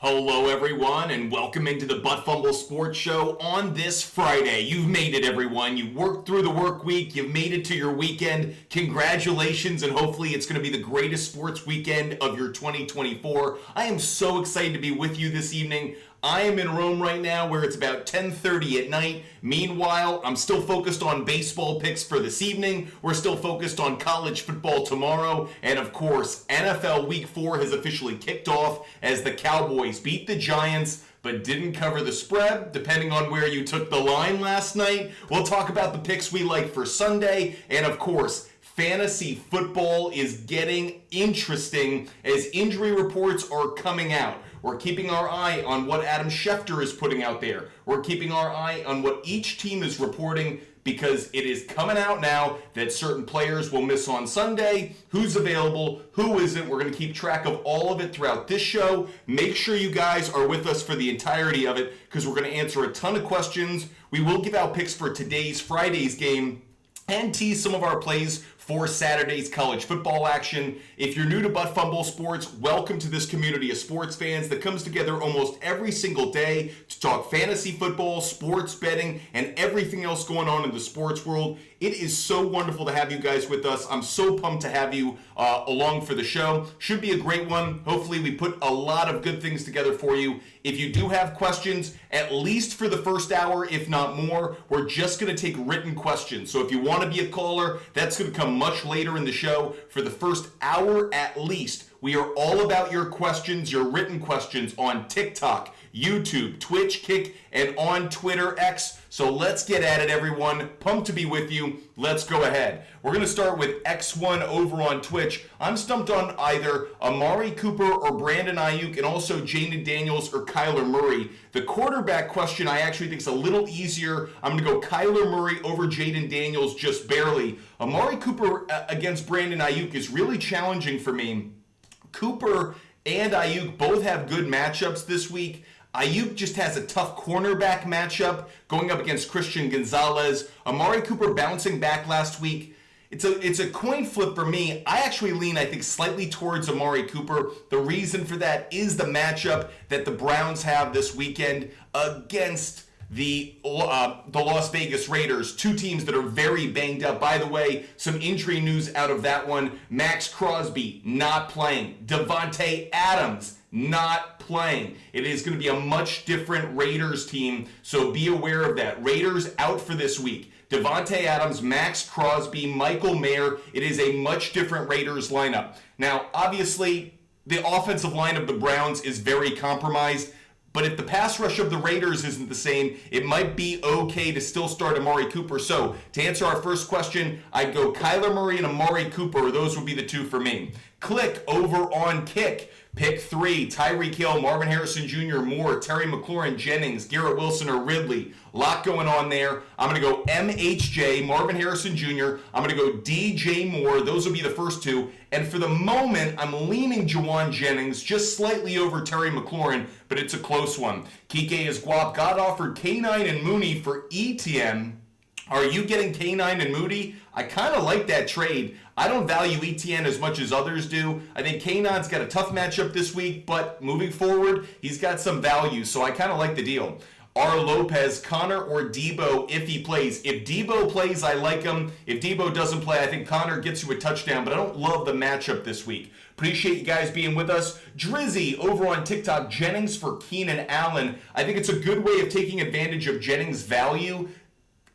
Hello everyone and welcome into the Butt Fumble Sports Show on this Friday. You've made it, everyone. You worked through the work week. You've made it to your weekend. Congratulations, and hopefully it's going to be the greatest sports weekend of your 2024. I am so excited to be with you this evening. I am in Rome right now where it's about 10:30 at night. Meanwhile, I'm still focused on baseball picks for this evening. We're still focused on college football tomorrow. And of course, NFL Week 4 has officially kicked off as the Cowboys beat the Giants but didn't cover the spread, depending on where you took the line last night. We'll talk about the picks we like for Sunday. And of course, fantasy football is getting interesting as injury reports are coming out. We're keeping our eye on what Adam Schefter is putting out there. We're keeping our eye on what each team is reporting because it is coming out now that certain players will miss on Sunday, who's available, who isn't. We're going to keep track of all of it throughout this show. Make sure you guys are with us for the entirety of it because we're going to answer a ton of questions. We will give out picks for Friday's game and tease some of our plays for Saturday's college football action. If you're new to Butt Fumble Sports, welcome to this community of sports fans that comes together almost every single day to talk fantasy football, sports betting, and everything else going on in the sports world. It is so wonderful to have you guys with us. I'm so pumped to have you along for the show. Should be a great one. Hopefully we put a lot of good things together for you. If you do have questions, at least for the first hour, if not more, we're just going to take written questions. So if you want to be a caller, that's going to come much later in the show. For the first hour at least, we are all about your questions, your written questions on TikTok, YouTube, Twitch, Kick, and on Twitter X. So let's get at it, everyone. Pumped to be with you. Let's go ahead. We're going to start with X1 over on Twitch. I'm stumped on either Amari Cooper or Brandon Ayuk, and also Jaden Daniels or Kyler Murray. The quarterback question I actually think is a little easier. I'm going to go Kyler Murray over Jaden Daniels just barely. Amari Cooper against Brandon Ayuk is really challenging for me. Cooper and Ayuk both have good matchups this week. Ayuk just has a tough cornerback matchup going up against Christian Gonzalez. Amari Cooper bouncing back last week. It's a coin flip for me. I actually lean, I think, slightly towards Amari Cooper. The reason for that is the matchup that the Browns have this weekend against the Las Vegas Raiders, two teams that are very banged up. By the way, some injury news out of that one. Max Crosby not playing. Devontae Adams not playing. It is going to be a much different Raiders team, so be aware of that. Raiders out for this week. Devontae Adams, Max Crosby, Michael Mayer. It is a much different Raiders lineup. Now, obviously, the offensive line of the Browns is very compromised. But if the pass rush of the Raiders isn't the same, it might be okay to still start Amari Cooper. So to answer our first question, I'd go Kyler Murray and Amari Cooper. Those would be the two for me. Click over on Kick. Pick 3, Tyreek Hill, Marvin Harrison Jr., Moore, Terry McLaurin, Jennings, Garrett Wilson, or Ridley. A lot going on there. I'm going to go MHJ, Marvin Harrison Jr. I'm going to go DJ Moore. Those will be the first two. And for the moment, I'm leaning Juwan Jennings just slightly over Terry McLaurin, but it's a close one. Kike is Guap. God offered K9 and Mooney for ETN. Are you getting K9 and Moody? I kind of like that trade. I don't value ETN as much as others do. I think K9's got a tough matchup this week, but moving forward, he's got some value, so I kind of like the deal. R. Lopez, Connor, or Debo if he plays. If Debo plays, I like him. If Debo doesn't play, I think Connor gets you a touchdown, but I don't love the matchup this week. Appreciate you guys being with us. Drizzy over on TikTok, Jennings for Keenan Allen. I think it's a good way of taking advantage of Jennings' value.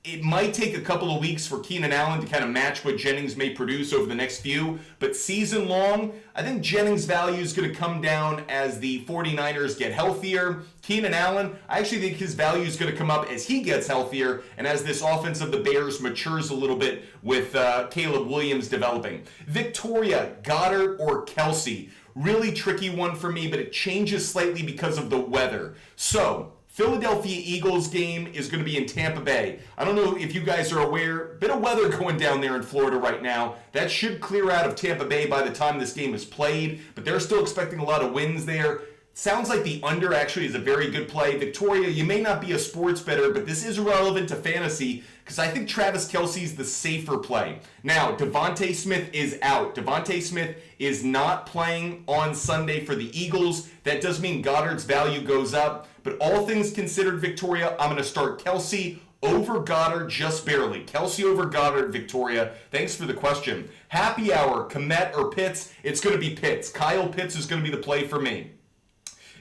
It might take a couple of weeks for Keenan Allen to kind of match what Jennings may produce over the next few, but season long, I think Jennings' value is going to come down as the 49ers get healthier. Keenan Allen, I actually think his value is going to come up as he gets healthier and as this offense of the Bears matures a little bit with Caleb Williams developing. Victoria, Goddard, or Kelsey. Really tricky one for me, but it changes slightly because of the weather. So, Philadelphia Eagles game is going to be in Tampa Bay. I don't know if you guys are aware, bit of weather going down there in Florida right now. That should clear out of Tampa Bay by the time this game is played, but they're still expecting a lot of winds there. Sounds like the under actually is a very good play. Victoria, you may not be a sports bettor, but this is relevant to fantasy because I think Travis Kelce's the safer play. Now, Devontae Smith is out. Devontae Smith is not playing on Sunday for the Eagles. That does mean Goddard's value goes up. But all things considered, Victoria, I'm going to start Kelce over Goddard just barely. Kelce over Goddard, Victoria. Thanks for the question. Happy hour, Komet or Pitts? It's going to be Pitts. Kyle Pitts is going to be the play for me.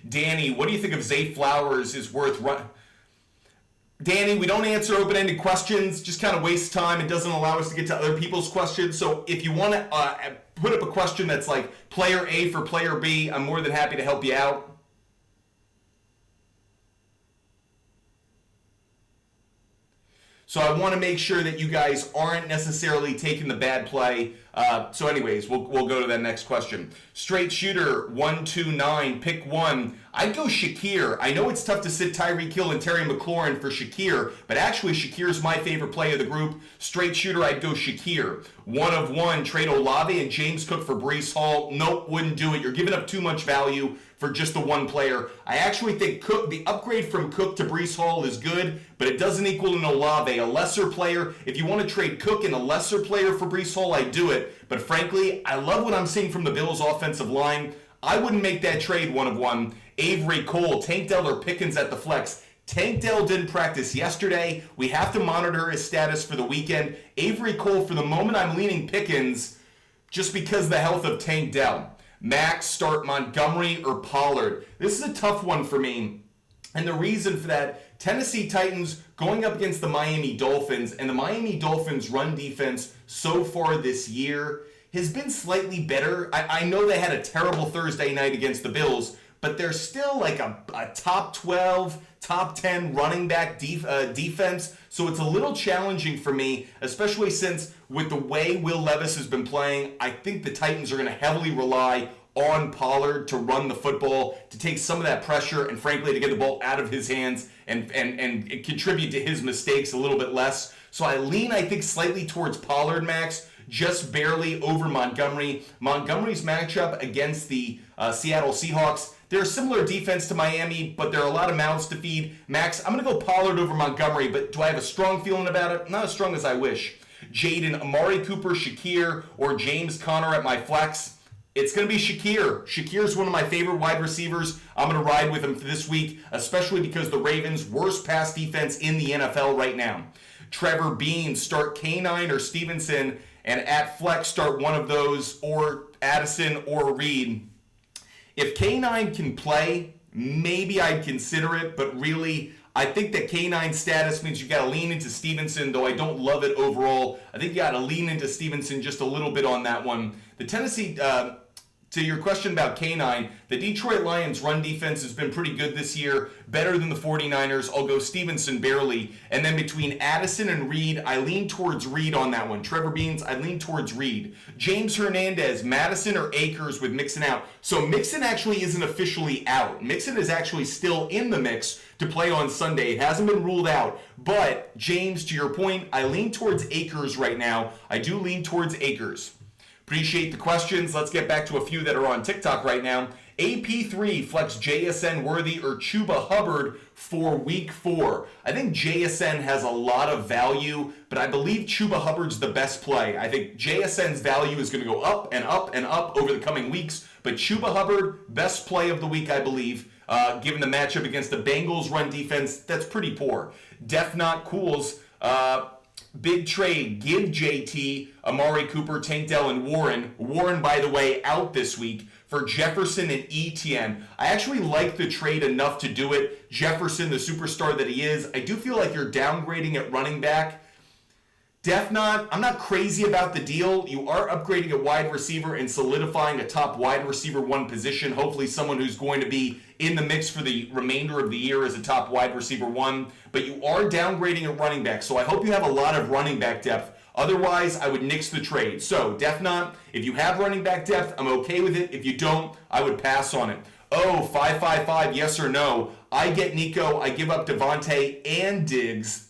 Danny, what do you think of Zay Flowers is worth run? Danny, we don't answer open-ended questions. Just kind of waste time. It doesn't allow us to get to other people's questions. So if you want to put up a question that's like player A for player B, I'm more than happy to help you out. So I want to make sure that you guys aren't necessarily taking the bad play. So anyways, we'll go to that next question. Straight shooter, 129, pick one. I'd go Shakir. I know it's tough to sit Tyreek Hill and Terry McLaurin for Shakir, but actually Shakir's my favorite play of the group. Straight shooter, I'd go Shakir. 1 of 1, trade Olave and James Cook for Breece Hall. Nope, wouldn't do it. You're giving up too much value for just the one player. I actually think Cook, the upgrade from Cook to Breece Hall is good, but it doesn't equal an Olave, a lesser player. If you want to trade Cook and a lesser player for Breece Hall, I'd do it. But frankly, I love what I'm seeing from the Bills' offensive line. I wouldn't make that trade 1 of 1. Avery Cole, Tank Dell or Pickens at the flex. Tank Dell didn't practice yesterday. We have to monitor his status for the weekend. Avery Cole, for the moment, I'm leaning Pickens just because of the health of Tank Dell. Max, start Montgomery or Pollard. This is a tough one for me. And the reason for that, Tennessee Titans going up against the Miami Dolphins, and the Miami Dolphins run defense so far this year has been slightly better. I know they had a terrible Thursday night against the Bills, but they're still like a top 12, top 10 running back defense. So it's a little challenging for me, especially since with the way Will Levis has been playing, I think the Titans are going to heavily rely on Pollard to run the football, to take some of that pressure, and frankly, to get the ball out of his hands and contribute to his mistakes a little bit less. So I lean, I think, slightly towards Pollard, Max, just barely over Montgomery. Montgomery's matchup against the Seattle Seahawks, they're a similar defense to Miami, but there are a lot of mouths to feed. Max, I'm going to go Pollard over Montgomery, but do I have a strong feeling about it? Not as strong as I wish. Jaden, Amari Cooper, Shakir, or James Conner at my flex. It's going to be Shakir. Shakir's one of my favorite wide receivers. I'm going to ride with him for this week, especially because the Ravens' worst pass defense in the NFL right now. Trevor Bean, start K9 or Stevenson, and at flex, start one of those, or Addison or Reed. If K9 can play, maybe I'd consider it, but really, I think that K9 status means you got to lean into Stevenson, though I don't love it overall. I think you got to lean into Stevenson just a little bit on that one. The Tennessee, to your question about K9, the Detroit Lions run defense has been pretty good this year, better than the 49ers. I'll go Stevenson barely. And then between Addison and Reed, I lean towards Reed on that one. Trevor Beans, I lean towards Reed. James Hernandez, Madison or Akers with Mixon out. So Mixon actually isn't officially out. Mixon is actually still in the mix to play on Sunday. It hasn't been ruled out. But James, to your point, I lean towards Akers right now. I do lean towards Akers. Appreciate the questions. Let's get back to a few that are on TikTok right now. AP3, flex JSN Worthy or Chuba Hubbard for week 4. I think JSN has a lot of value, but I believe Chuba Hubbard's the best play. I think JSN's value is going to go up and up and up over the coming weeks, but Chuba Hubbard, best play of the week, I believe, given the matchup against the Bengals run defense, that's pretty poor. Def Not Cools, big trade, give JT, Amari Cooper, Tank Dell, and Warren. Warren, by the way, out this week for Jefferson and Etienne. I actually like the trade enough to do it. Jefferson, the superstar that he is. I do feel like you're downgrading at running back. Def Not, I'm not crazy about the deal. You are upgrading at wide receiver and solidifying a top wide receiver 1 position. Hopefully someone who's going to be in the mix for the remainder of the year as a top wide receiver 1. But you are downgrading at running back. So I hope you have a lot of running back depth. Otherwise, I would nix the trade. So Def Not, if you have running back depth, I'm okay with it. If you don't, I would pass on it. Oh, 555, yes or no. I get Nico. I give up Devontae and Diggs.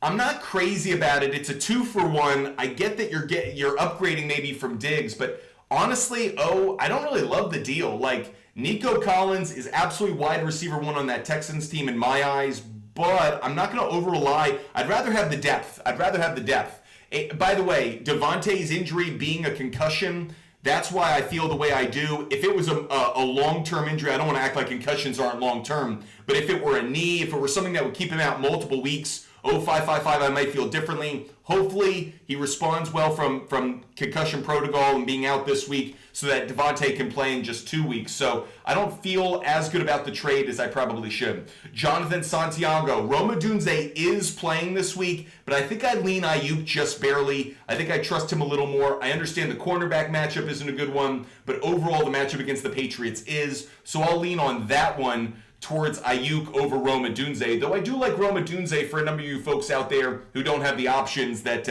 I'm not crazy about it. It's a 2-for-1. I get that you're upgrading maybe from Diggs, but Honestly, I don't really love the deal. Like, Nico Collins is absolutely wide receiver one on that Texans team in my eyes, but I'm not going to over rely. I'd rather have the depth. By the way, Devontae's injury being a concussion, that's why I feel the way I do. If it was a long-term injury, I don't want to act like concussions aren't long-term, but if it were a knee, if it were something that would keep him out multiple weeks, 0555, I might feel differently. Hopefully, he responds well from concussion protocol and being out this week so that Devontae can play in just 2 weeks. So I don't feel as good about the trade as I probably should. Jonathan Santiago. Rome Odunze is playing this week, but I think I lean Ayuk just barely. I think I trust him a little more. I understand the cornerback matchup isn't a good one, but overall the matchup against the Patriots is. So I'll lean on that one towards Ayuk over Rome Odunze, though I do like Rome Odunze for a number of you folks out there who don't have the options that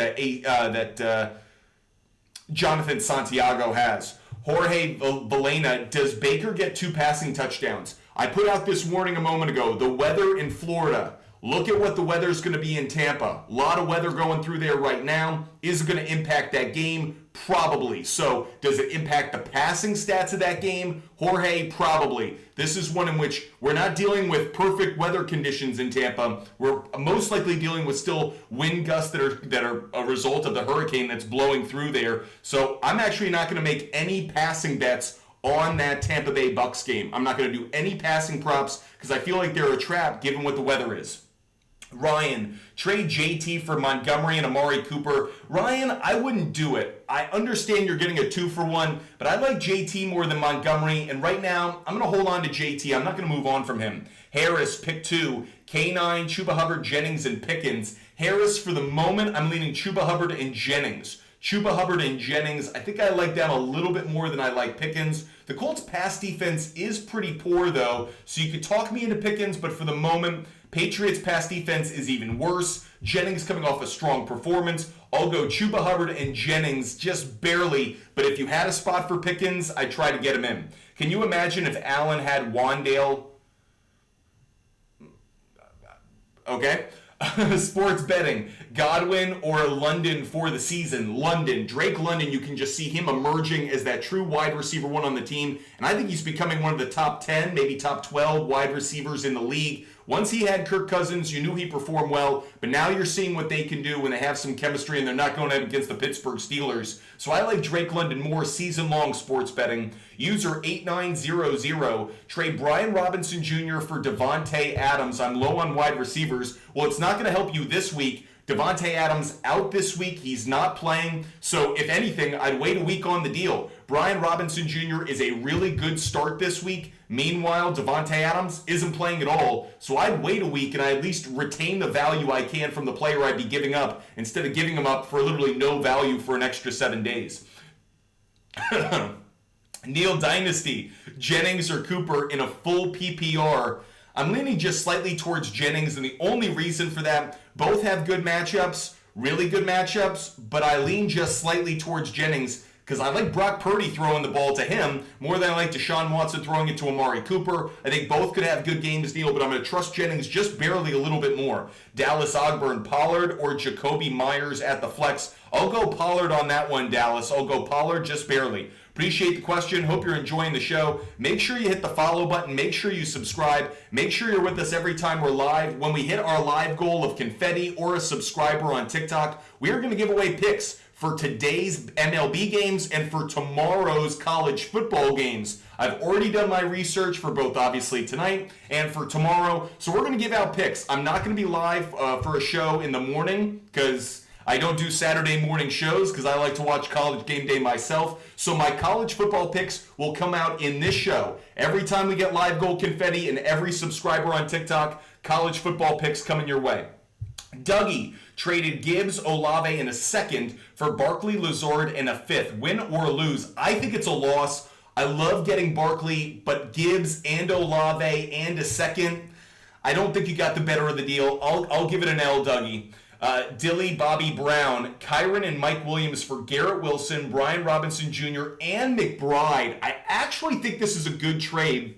Jonathan Santiago has. Jorge Valena, does Baker get 2 passing touchdowns? I put out this warning a moment ago. The weather in Florida. Look at what the weather is going to be in Tampa. A lot of weather going through there right now. Is it going to impact that game? Probably. So does it impact the passing stats of that game? Jorge, probably. This is one in which we're not dealing with perfect weather conditions in Tampa. We're most likely dealing with still wind gusts that are a result of the hurricane that's blowing through there. So I'm actually not going to make any passing bets on that Tampa Bay Bucks game. I'm not going to do any passing props because I feel like they're a trap given what the weather is. Ryan, trade JT for Montgomery and Amari Cooper. Ryan, I wouldn't do it. I understand you're getting a 2-for-1, but I like JT more than Montgomery, and right now, I'm going to hold on to JT. I'm not going to move on from him. Harris, pick 2. K9, Chuba Hubbard, Jennings, and Pickens. Harris, for the moment, I'm leaning Chuba Hubbard and Jennings. Chuba Hubbard and Jennings, I think I like them a little bit more than I like Pickens. The Colts' pass defense is pretty poor, though, so you could talk me into Pickens, but for the moment, Patriots' pass defense is even worse. Jennings coming off a strong performance. I'll go Chuba Hubbard and Jennings just barely, but if you had a spot for Pickens, I'd try to get him in. Can you imagine if Allen had Wandale? Okay. Sports betting. Godwin or London for the season. London. Drake London, you can just see him emerging as that true wide receiver one on the team. And I think he's becoming one of the top 10, maybe top 12 wide receivers in the league. Once he had Kirk Cousins, you knew he performed well, but now you're seeing what they can do when they have some chemistry and they're not going up against the Pittsburgh Steelers. So I like Drake London more season-long sports betting. User 8900, trade Brian Robinson Jr. for Devontae Adams. I'm low on wide receivers. Well, it's not going to help you this week. Devontae Adams out this week. He's not playing. So if anything, I'd wait a week on the deal. Brian Robinson Jr. is a really good start this week. Meanwhile, Devontae Adams isn't playing at all. So I'd wait a week and I at least retain the value I can from the player I'd be giving up instead of giving him up for literally no value for an extra 7 days. Neil Dynasty, Jennings or Cooper in a full PPR. I'm leaning just slightly towards Jennings, and the only reason for that, both have good matchups, really good matchups, but I lean just slightly towards Jennings because I like Brock Purdy throwing the ball to him more than I like Deshaun Watson throwing it to Amari Cooper. I think both could have good games, Neil, but I'm going to trust Jennings just barely a little bit more. Dallas Ogburn, Pollard or Jacoby Myers at the flex. I'll go Pollard on that one, Dallas. I'll go Pollard just barely. Appreciate the question. Hope you're enjoying the show. Make sure you hit the follow button. Make sure you subscribe. Make sure you're with us every time we're live. When we hit our live goal of confetti or a subscriber on TikTok, we are going to give away picks for today's MLB games and for tomorrow's college football games. I've already done my research for both, obviously, tonight and for tomorrow. So we're going to give out picks. I'm not going to be live for a show in the morning because I don't do Saturday morning shows because I like to watch College Game Day myself. So my college football picks will come out in this show. Every time we get live gold confetti and every subscriber on TikTok, college football picks coming your way. Dougie traded Gibbs, Olave in a second for Barkley, Lazard in a fifth. Win or lose? I think it's a loss. I love getting Barkley, but Gibbs and Olave and a second, I don't think you got the better of the deal. I'll give it an L, Dougie. Dilly, Bobby Brown, Kyron and Mike Williams for Garrett Wilson, Brian Robinson Jr., and McBride. I actually think this is a good trade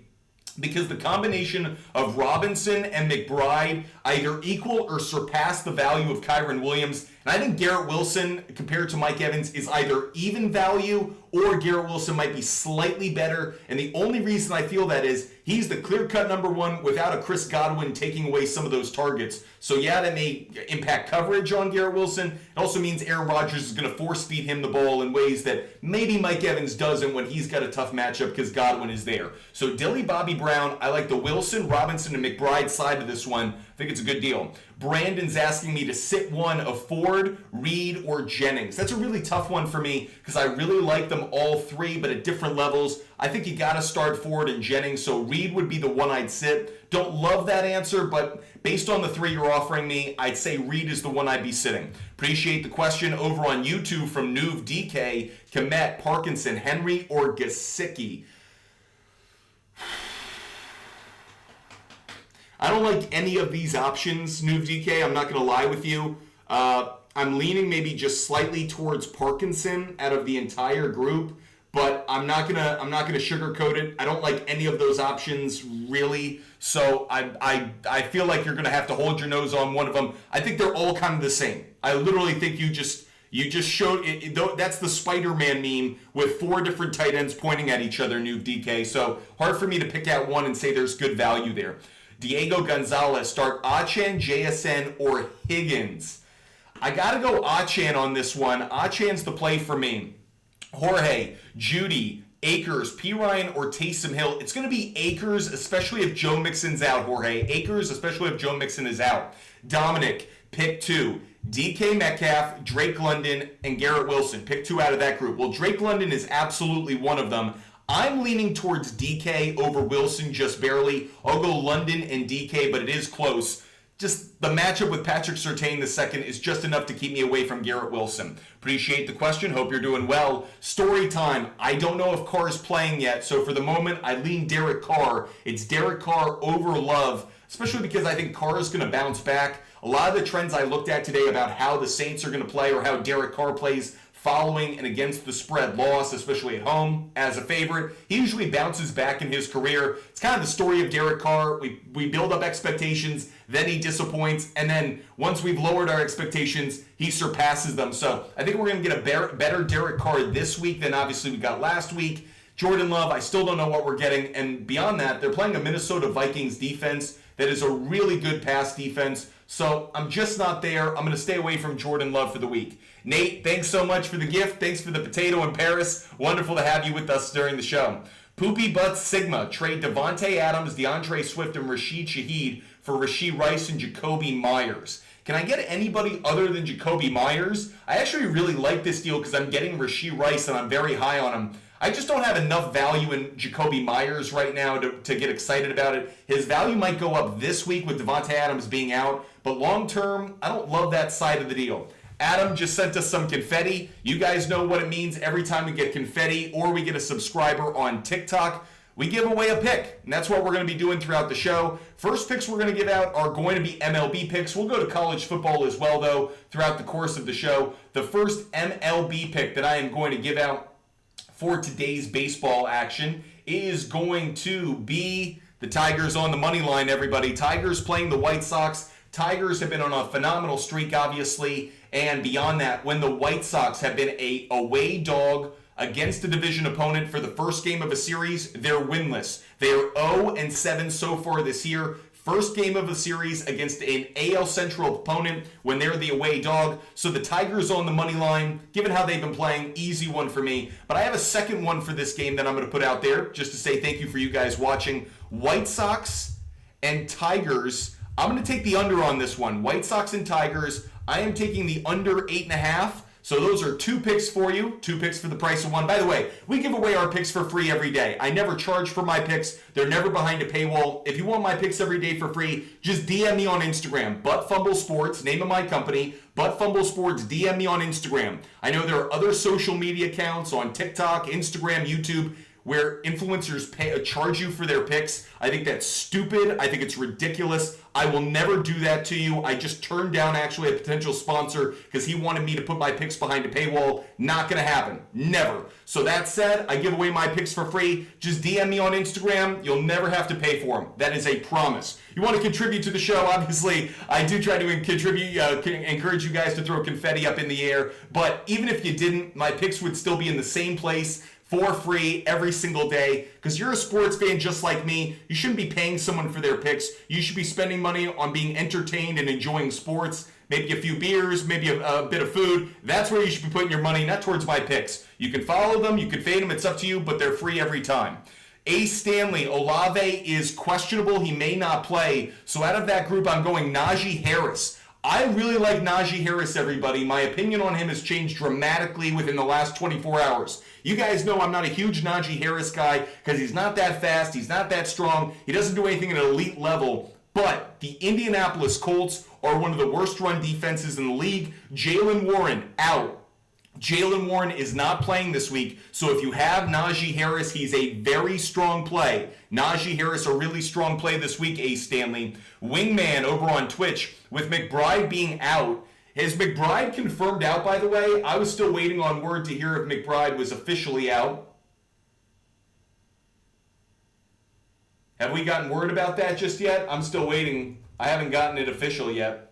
because the combination of Robinson and McBride either equal or surpass the value of Kyron Williams. And I think Garrett Wilson, compared to Mike Evans, is either even value or Garrett Wilson might be slightly better. And the only reason I feel that is he's the clear-cut number one without a Chris Godwin taking away some of those targets. So yeah, that may impact coverage on Garrett Wilson. It also means Aaron Rodgers is going to force-feed him the ball in ways that maybe Mike Evans doesn't when he's got a tough matchup because Godwin is there. So Dilly Bobby Brown, I like the Wilson, Robinson, and McBride side of this one. I think it's a good deal. Brandon's asking me to sit one of Ford, Reed, or Jennings. That's a really tough one for me because I really like them all three, but at different levels. I think you got to start Ford and Jennings, so Reed would be the one I'd sit. Don't love that answer, but based on the three you're offering me, I'd say Reed is the one I'd be sitting. Appreciate the question over on YouTube from Nuve DK, Kmet, Parkinson, Henry, or Gesicki. I don't like any of these options, Nuve DK. I'm not going to lie with you. I'm leaning maybe just slightly towards Parkinson out of the entire group, but I'm not gonna sugarcoat it. I don't like any of those options really. So I feel like you're gonna have to hold your nose on one of them. I think they're all kind of the same. I literally think you just showed it. That's the Spider-Man meme with 4 different tight ends pointing at each other, Nuve DK. So hard for me to pick out one and say there's good value there. Diego Gonzalez, start Achane, JSN, or Higgins. I got to go Achane on this one. Achane's the play for me. Jorge, Judy, Akers, P. Ryan, or Taysom Hill. It's going to be Akers, especially if Joe Mixon's out, Jorge. Akers, especially if Joe Mixon is out. Dominic, pick 2. DK Metcalf, Drake London, and Garrett Wilson. Pick 2 out of that group. Well, Drake London is absolutely one of them. I'm leaning towards DK over Wilson just barely. I'll go London and DK, but it is close. Just the matchup with Patrick Surtain II is just enough to keep me away from Garrett Wilson. Appreciate the question. Hope you're doing well. Story time. I don't know if Carr's playing yet, so for the moment, I lean Derek Carr. It's Derek Carr over Love, especially because I think Carr is going to bounce back. A lot of the trends I looked at today about how the Saints are going to play or how Derek Carr plays following and against the spread loss, especially at home as a favorite. He usually bounces back in his career. It's kind of the story of Derek Carr. We build up expectations, then he disappoints, and then once we've lowered our expectations, he surpasses them. So I think we're going to get a better Derek Carr this week than obviously we got last week. Jordan Love, I still don't know what we're getting. And beyond that, they're playing a Minnesota Vikings defense that is a really good pass defense. So I'm just not there. I'm going to stay away from Jordan Love for the week. Nate, thanks so much for the gift. Thanks for the potato in Paris. Wonderful to have you with us during the show. Poopy Butts Sigma, trade Devontae Adams, DeAndre Swift, and Rashid Shaheed for Rashee Rice and Jacoby Myers. Can I get anybody other than Jacoby Myers? I actually really like this deal because I'm getting Rashee Rice and I'm very high on him. I just don't have enough value in Jacoby Myers right now to get excited about it. His value might go up this week with Devontae Adams being out, but long term, I don't love that side of the deal. Adam just sent us some confetti. You guys know what it means every time we get confetti or we get a subscriber on TikTok. We give away a pick, and that's what we're going to be doing throughout the show. First picks we're going to give out are going to be MLB picks. We'll go to college football as well, though, throughout the course of the show. The first MLB pick that I am going to give out for today's baseball action is going to be the Tigers on the money line, everybody. Tigers playing the White Sox. Tigers have been on a phenomenal streak, obviously, and beyond that, when the White Sox have been a away dog against a division opponent for the first game of a series, they're winless. They are 0-7 so far this year. First game of a series against an AL Central opponent when they're the away dog. So the Tigers on the money line, given how they've been playing, easy one for me. But I have a second one for this game that I'm going to put out there just to say thank you for you guys watching. White Sox and Tigers. I'm going to take the under on this one. White Sox and Tigers. I am taking the under 8.5. So those are 2 picks for you, 2 picks for the price of 1. By the way, we give away our picks for free every day. I never charge for my picks. They're never behind a paywall. If you want my picks every day for free, just DM me on Instagram, Buttfumble Sports, name of my company, Buttfumble Sports, DM me on Instagram. I know there are other social media accounts on TikTok, Instagram, YouTube. where influencers charge you for their picks. I think that's stupid. I think it's ridiculous. I will never do that to you. I just turned down actually a potential sponsor because he wanted me to put my picks behind a paywall. Not going to happen. Never. So that said, I give away my picks for free. Just DM me on Instagram. You'll never have to pay for them. That is a promise. You want to contribute to the show, obviously, I do try to contribute, encourage you guys to throw confetti up in the air. But even if you didn't, my picks would still be in the same place for free every single day, because you're a sports fan just like me. You shouldn't be paying someone for their picks. You should be spending money on being entertained and enjoying sports. Maybe a few beers, maybe a bit of food. That's where you should be putting your money, not towards my picks. You can follow them, you can fade them, it's up to you, but they're free every time. Ace Stanley, Olave is questionable. He may not play. So out of that group, I'm going Najee Harris. I really like Najee Harris, everybody. My opinion on him has changed dramatically within the last 24 hours. You guys know I'm not a huge Najee Harris guy because he's not that fast, he's not that strong, he doesn't do anything at an elite level. But the Indianapolis Colts are one of the worst run defenses in the league. Jaylen Warren out. Jaylen Warren is not playing this week, so if you have Najee Harris, he's a very strong play. Najee Harris, a really strong play this week, Ace Stanley. Wingman over on Twitch, with McBride being out. Is McBride confirmed out, by the way? I was still waiting on word to hear if McBride was officially out. Have we gotten word about that just yet? I'm still waiting. I haven't gotten it official yet.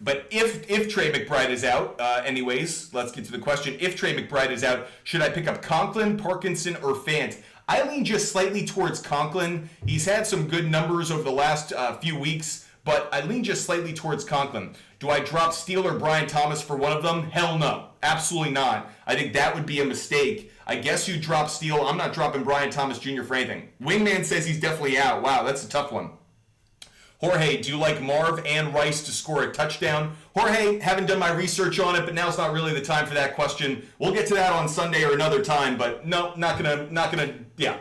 But if Trey McBride is out, anyways, let's get to the question. If Trey McBride is out, should I pick up Conklin, Parkinson, or Fant? I lean just slightly towards Conklin. He's had some good numbers over the last few weeks, but I lean just slightly towards Conklin. Do I drop Steele or Brian Thomas for one of them? Hell no. Absolutely not. I think that would be a mistake. I guess you drop Steele. I'm not dropping Brian Thomas Jr. for anything. Wingman says he's definitely out. Wow, that's a tough one. Jorge, do you like Marv and Rice to score a touchdown? Jorge, haven't done my research on it, but now's not really the time for that question. We'll get to that on Sunday or another time, but no, not gonna, yeah.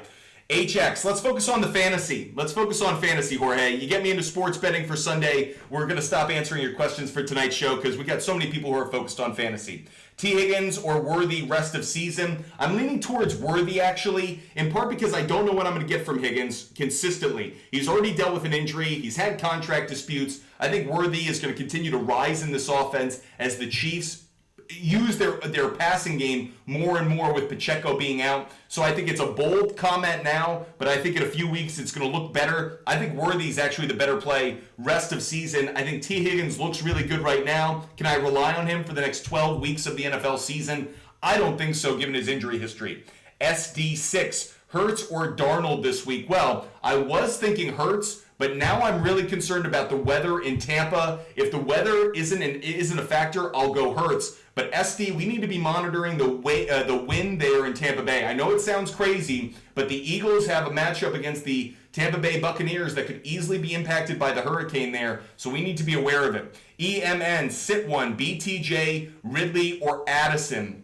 HX, let's focus on the fantasy. Let's focus on fantasy, Jorge. You get me into sports betting for Sunday. We're gonna stop answering your questions for tonight's show because we got so many people who are focused on fantasy. T. Higgins or Worthy rest of season? I'm leaning towards Worthy, actually, in part because I don't know what I'm going to get from Higgins consistently. He's already dealt with an injury. He's had contract disputes. I think Worthy is going to continue to rise in this offense as the Chiefs use their passing game more and more with Pacheco being out. So I think it's a bold comment now, but I think in a few weeks it's going to look better. I think Worthy's actually the better play rest of season. I think T. Higgins looks really good right now. Can I rely on him for the next 12 weeks of the NFL season? I don't think so, given his injury history. SD6, Hurts or Darnold this week? Well, I was thinking Hurts, but now I'm really concerned about the weather in Tampa. If the weather isn't a factor, I'll go Hurts. But SD, we need to be monitoring the wind there in Tampa Bay. I know it sounds crazy, but the Eagles have a matchup against the Tampa Bay Buccaneers that could easily be impacted by the hurricane there, so we need to be aware of it. EMN, sit one, BTJ, Ridley, or Addison.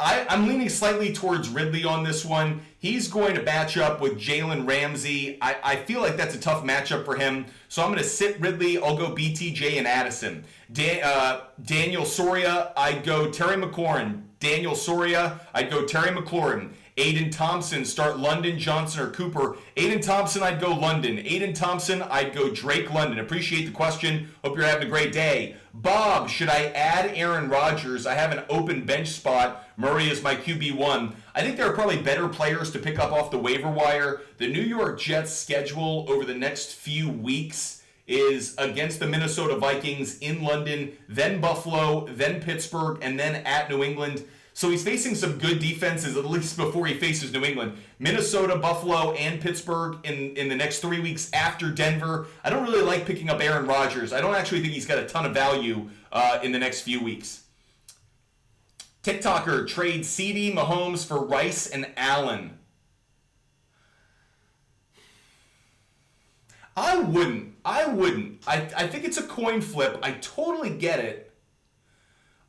I'm leaning slightly towards Ridley on this one. He's going to match up with Jalen Ramsey. I feel like that's a tough matchup for him. So I'm going to sit Ridley. I'll go BTJ and Addison. Daniel Soria, I'd go Terry McLaurin. Daniel Soria, I'd go Terry McLaurin. Aiden Thompson, start London, Johnson, or Cooper. Aiden Thompson, I'd go London. Aiden Thompson, I'd go Drake London. Appreciate the question. Hope you're having a great day. Bob, should I add Aaron Rodgers? I have an open bench spot. Murray is my QB1. I think there are probably better players to pick up off the waiver wire. The New York Jets schedule over the next few weeks is against the Minnesota Vikings in London, then Buffalo, then Pittsburgh, and then at New England. So he's facing some good defenses, at least before he faces New England. Minnesota, Buffalo, and Pittsburgh in the next 3 weeks after Denver. I don't really like picking up Aaron Rodgers. I don't actually think he's got a ton of value in the next few weeks. TikToker, trade CD, Mahomes for Rice and Allen. I wouldn't. I think it's a coin flip. I totally get it.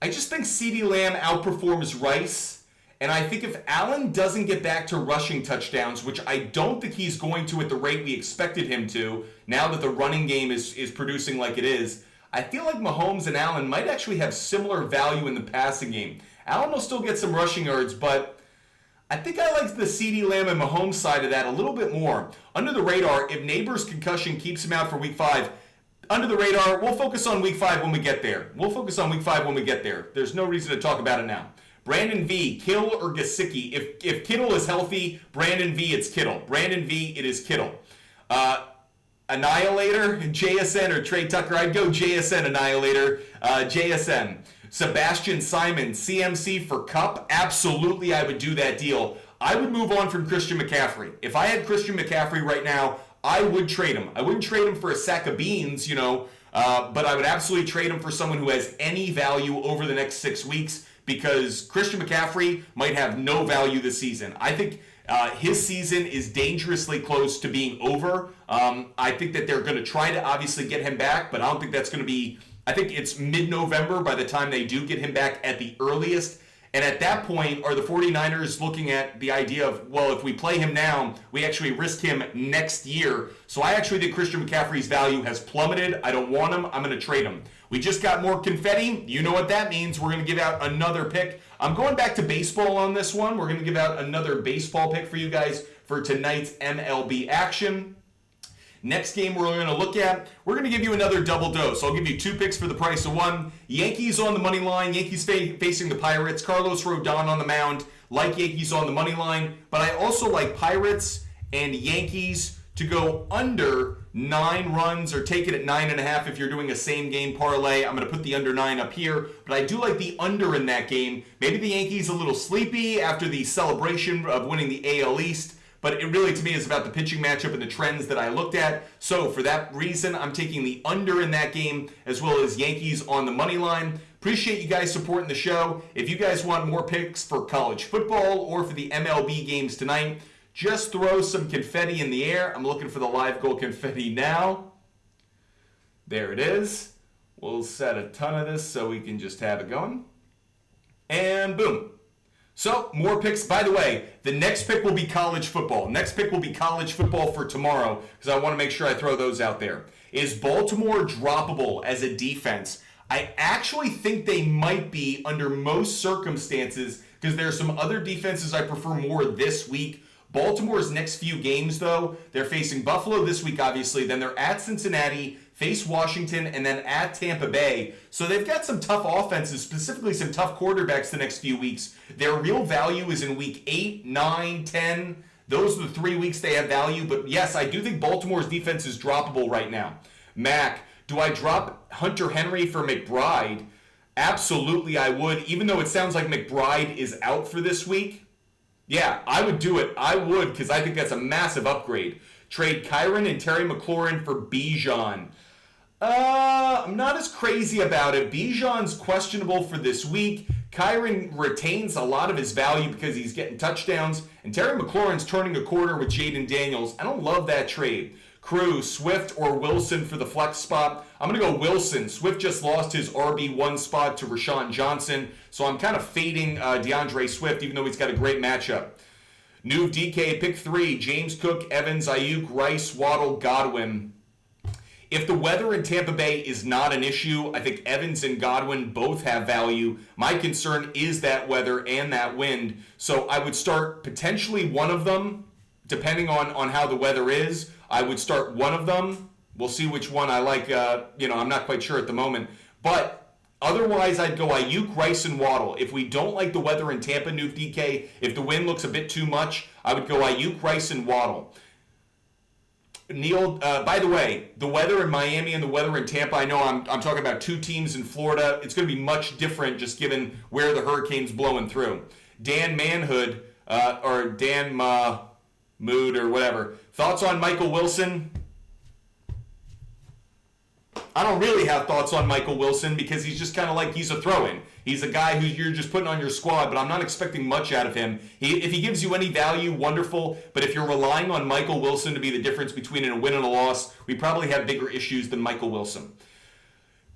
I just think CeeDee Lamb outperforms Rice, and I think if Allen doesn't get back to rushing touchdowns, which I don't think he's going to at the rate we expected him to, now that the running game is producing like it is, I feel like Mahomes and Allen might actually have similar value in the passing game. Allen will still get some rushing yards, but I think I like the CeeDee Lamb and Mahomes side of that a little bit more. Under the radar, if Neighbors' concussion keeps him out for week 5, under the radar, we'll focus on week 5 when we get there. There's no reason to talk about it now. Brandon V, Kittle or Gesicki? If Kittle is healthy, Brandon V, it's Kittle. Brandon V, it is Kittle. Annihilator, JSN or Trey Tucker? I'd go JSN Annihilator, JSN. Sebastian Simon, CMC for Cup? Absolutely, I would do that deal. I would move on from Christian McCaffrey. If I had Christian McCaffrey right now, I would trade him. I wouldn't trade him for a sack of beans, but I would absolutely trade him for someone who has any value over the next 6 weeks, because Christian McCaffrey might have no value this season. I think his season is dangerously close to being over. I think that they're going to try to obviously get him back, but I don't think that's going to be... I think it's mid-November by the time they do get him back at the earliest. And at that point, are the 49ers looking at the idea of, well, if we play him now, we actually risk him next year. So I actually think Christian McCaffrey's value has plummeted. I don't want him. I'm going to trade him. We just got more confetti. You know what that means. We're going to give out another pick. I'm going back to baseball on this one. We're going to give out another baseball pick for you guys for tonight's MLB action. Next game we're going to look at, we're going to give you another double dose. I'll give you 2 picks for the price of 1. Yankees on the money line. Yankees facing the Pirates. Carlos Rodon on the mound. Like Yankees on the money line. But I also like Pirates and Yankees to go under 9 runs, or take it at 9.5 if you're doing a same game parlay. I'm going to put the under 9 up here. But I do like the under in that game. Maybe the Yankees a little sleepy after the celebration of winning the AL East. But it really, to me, is about the pitching matchup and the trends that I looked at. So for that reason, I'm taking the under in that game, as well as Yankees on the money line. Appreciate you guys supporting the show. If you guys want more picks for college football or for the MLB games tonight, just throw some confetti in the air. I'm looking for the live goal confetti now. There it is. We'll set a ton of this so we can just have it going. And boom. So, more picks. By the way, the next pick will be college football. Next pick will be college football for tomorrow, because I want to make sure I throw those out there. Is Baltimore droppable as a defense? I actually think they might be under most circumstances, because there are some other defenses I prefer more this week. Baltimore's next few games, though, they're facing Buffalo this week, obviously. Then they're at Cincinnati, face Washington, and then at Tampa Bay. So they've got some tough offenses, specifically some tough quarterbacks the next few weeks. Their real value is in week 8, 9, 10. Those are the 3 weeks they have value. But yes, I do think Baltimore's defense is droppable right now. Mac, do I drop Hunter Henry for McBride? Absolutely, I would, even though it sounds like McBride is out for this week. Yeah, I would do it. I would, because I think that's a massive upgrade. Trade Kyren and Terry McLaurin for Bijan. I'm not as crazy about it. Bijan's questionable for this week. Kyren retains a lot of his value because he's getting touchdowns. And Terry McLaurin's turning a corner with Jaden Daniels. I don't love that trade. Crew, Swift or Wilson for the flex spot? I'm going to go Wilson. Swift just lost his RB1 spot to Rashawn Johnson, so I'm kind of fading DeAndre Swift, even though he's got a great matchup. New DK, pick 3, James Cook, Evans, Ayuk, Rice, Waddle, Godwin. If the weather in Tampa Bay is not an issue, I think Evans and Godwin both have value. My concern is that weather and that wind, so I would start potentially one of them, depending on how the weather is. I would start one of them. We'll see which one I like. I'm not quite sure at the moment. But otherwise, I'd go Ayuk, Rice, and Waddle. If we don't like the weather in Tampa, New DK, if the wind looks a bit too much, I would go Ayuk, Rice, and Waddle. Neil, by the way, the weather in Miami and the weather in Tampa, I know I'm talking about 2 teams in Florida. It's going to be much different just given where the hurricane's blowing through. Dan Manhood, or Dan Mood or whatever. Thoughts on Michael Wilson? I don't really have thoughts on Michael Wilson because he's just kind of like he's a throw-in. He's a guy who you're just putting on your squad, but I'm not expecting much out of him. If he gives you any value, wonderful. But if you're relying on Michael Wilson to be the difference between a win and a loss, we probably have bigger issues than Michael Wilson.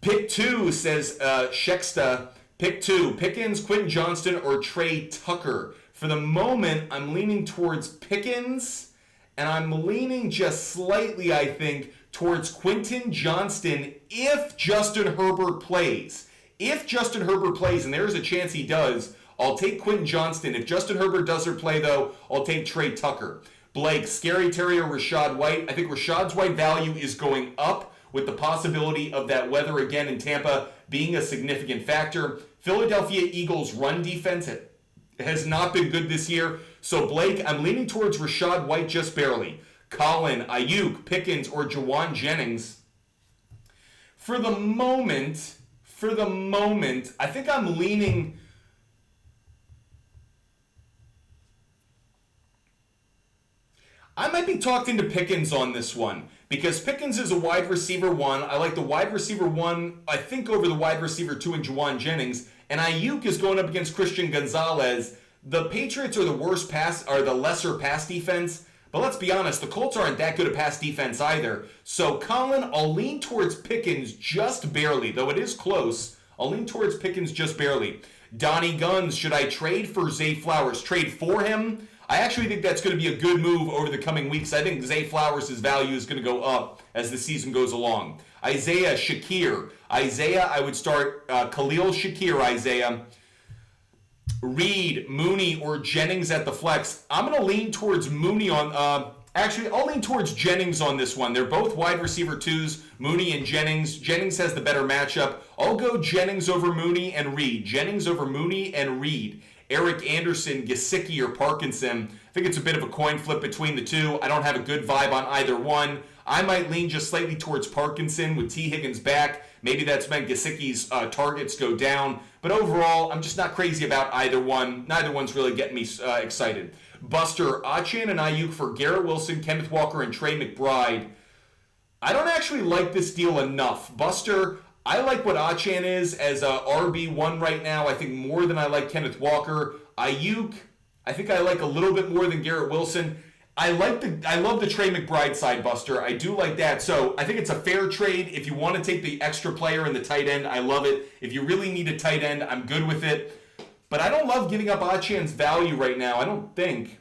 Pick 2, says Shexta. Pick 2, Pickens, Quentin Johnston, or Trey Tucker. For the moment, I'm leaning towards Pickens, and I'm leaning just slightly, I think, towards Quentin Johnston if Justin Herbert plays. If Justin Herbert plays, and there's a chance he does, I'll take Quentin Johnston. If Justin Herbert doesn't play, though, I'll take Trey Tucker. Blake, Scary Terry, or Rachaad White. I think Rachaad White's value is going up with the possibility of that weather again in Tampa being a significant factor. Philadelphia Eagles' run defense has not been good this year. So, Blake, I'm leaning towards Rachaad White just barely. Colin, Ayuk, Pickens, or Jawan Jennings. For the moment, I think I'm leaning... I might be talked into Pickens on this one because Pickens is a wide receiver 1. I like the wide receiver 1, I think, over the wide receiver 2 in Jawan Jennings. And Ayuk is going up against Christian Gonzalez. The Patriots are the lesser pass defense. But let's be honest, the Colts aren't that good a pass defense either. So, Colin, I'll lean towards Pickens just barely, though it is close. I'll lean towards Pickens just barely. Donnie Guns, should I trade for Zay Flowers? Trade for him? I actually think that's going to be a good move over the coming weeks. I think Zay Flowers' value is going to go up as the season goes along. Isaiah Shakir. Isaiah, I would start Khalil Shakir, Isaiah. Reed, Mooney, or Jennings at the flex. I'm going to lean towards Mooney on... Actually, I'll lean towards Jennings on this one. They're both wide receiver 2s, Mooney and Jennings. Jennings has the better matchup. I'll go Jennings over Mooney and Reed. Jennings over Mooney and Reed. Eric Anderson, Gesicki, or Parkinson. I think it's a bit of a coin flip between the two. I don't have a good vibe on either one. I might lean just slightly towards Parkinson with T. Higgins back. Maybe that's meant Gesicki's targets go down. But overall, I'm just not crazy about either one. Neither one's really getting me excited. Buster, Achane and Ayuk for Garrett Wilson, Kenneth Walker, and Trey McBride. I don't actually like this deal enough. Buster, I like what Achane is as a RB1 right now. I think more than I like Kenneth Walker. Ayuk, I think I like a little bit more than Garrett Wilson. I love the Trey McBride side, Buster. I do like that. So I think it's a fair trade. If you want to take the extra player in the tight end, I love it. If you really need a tight end, I'm good with it. But I don't love giving up Achane's value right now. I don't think.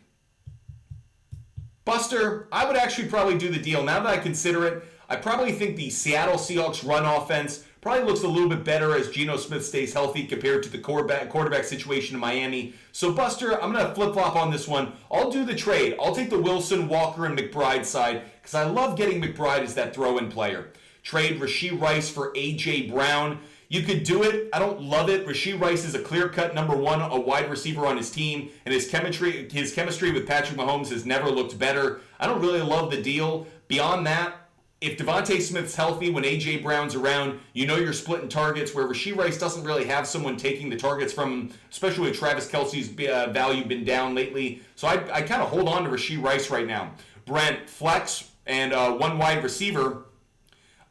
Buster, I would actually probably do the deal. Now that I consider it, I probably think the Seattle Seahawks run offense probably looks a little bit better as Geno Smith stays healthy compared to the quarterback situation in Miami. So, Buster, I'm going to flip-flop on this one. I'll do the trade. I'll take the Wilson, Walker, and McBride side because I love getting McBride as that throw-in player. Trade Rashee Rice for A.J. Brown. You could do it. I don't love it. Rashee Rice is a clear-cut number 1, a wide receiver on his team, and his chemistry with Patrick Mahomes has never looked better. I don't really love the deal. Beyond that, if Devontae Smith's healthy when A.J. Brown's around, you know you're splitting targets where Rashee Rice doesn't really have someone taking the targets from him, especially with Travis Kelce's value been down lately. So I kind of hold on to Rashee Rice right now. Brent, flex, and one wide receiver.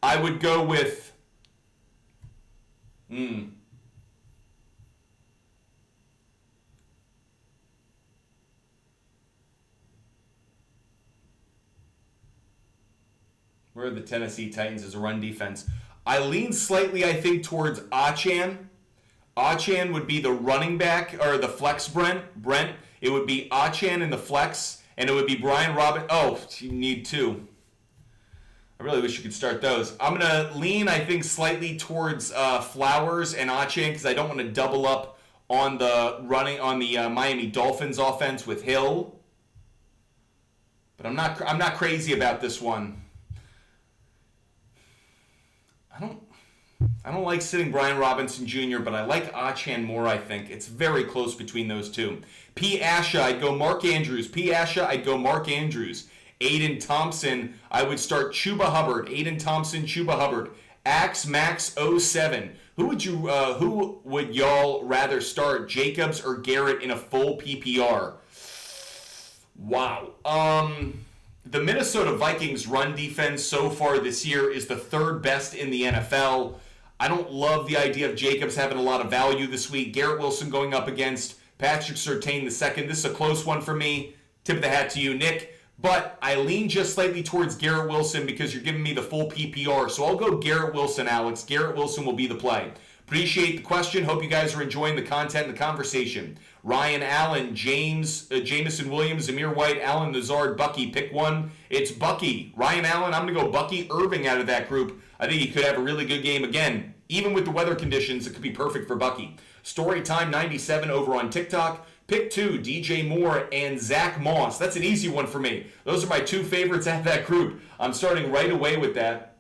I would go with... Where are the Tennessee Titans as a run defense? I lean slightly, I think, towards Achane. Achane would be the running back, or the flex Brent. It would be Achane in the flex, and it would be Brian Robinson. Oh, you need two. I really wish you could start those. I'm going to lean, I think, slightly towards Flowers and Achane because I don't want to double up on the Miami Dolphins offense with Hill. But I'm not crazy about this one. I don't like sitting Brian Robinson Jr., but I like Achane more, I think. It's very close between those two. P. Asha, I'd go Mark Andrews. Aiden Thompson, I would start Chuba Hubbard. Aiden Thompson, Chuba Hubbard. Axe Max 07. Who would y'all rather start, Jacobs or Garrett in a full PPR? Wow. The Minnesota Vikings run defense so far this year is the third best in the NFL. I don't love the idea of Jacobs having a lot of value this week. Garrett Wilson going up against Patrick Surtain II. This is a close one for me. Tip of the hat to you, Nick. but I lean just slightly towards Garrett Wilson because you're giving me the full PPR. So I'll go Garrett Wilson, Alex. Garrett Wilson will be the play. Appreciate the question. Hope you guys are enjoying the content and the conversation. Ryan Allen, Jameson Williams, Zamir White, Allen Lazard, Bucky. Pick one. It's Bucky. Ryan Allen, I'm going to go Bucky Irving out of that group. I think he could have a really good game. Again, even with the weather conditions, it could be perfect for Bucky. Storytime 97 over on TikTok. Pick two, DJ Moore and Zach Moss. That's an easy one for me. Those are my two favorites out of that group. I'm starting right away with that.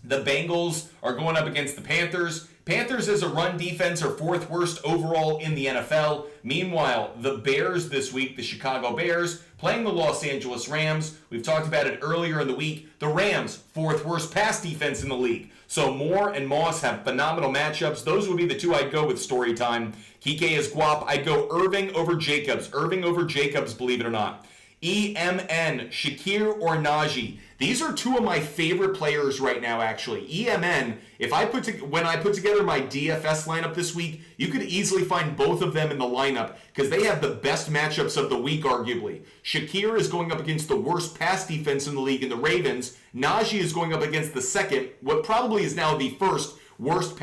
The Bengals are going up against the Panthers. Panthers as a run defense are fourth worst overall in the NFL. Meanwhile, the Bears this week, the Chicago Bears, playing the Los Angeles Rams. We've talked about it earlier in the week. The Rams, fourth worst pass defense in the league. So Moore and Moss have phenomenal matchups. Those would be the two I'd go with story time. Kike is Guap. I'd go Irving over Jacobs. Irving over Jacobs, believe it or not. EMN, Shakir or Najee. These are two of my favorite players right now, actually. EMN, when I put together my DFS lineup this week, you could easily find both of them in the lineup because they have the best matchups of the week, arguably. Shakir is going up against the worst pass defense in the league in the Ravens. Najee is going up against the second, what probably is now the first worst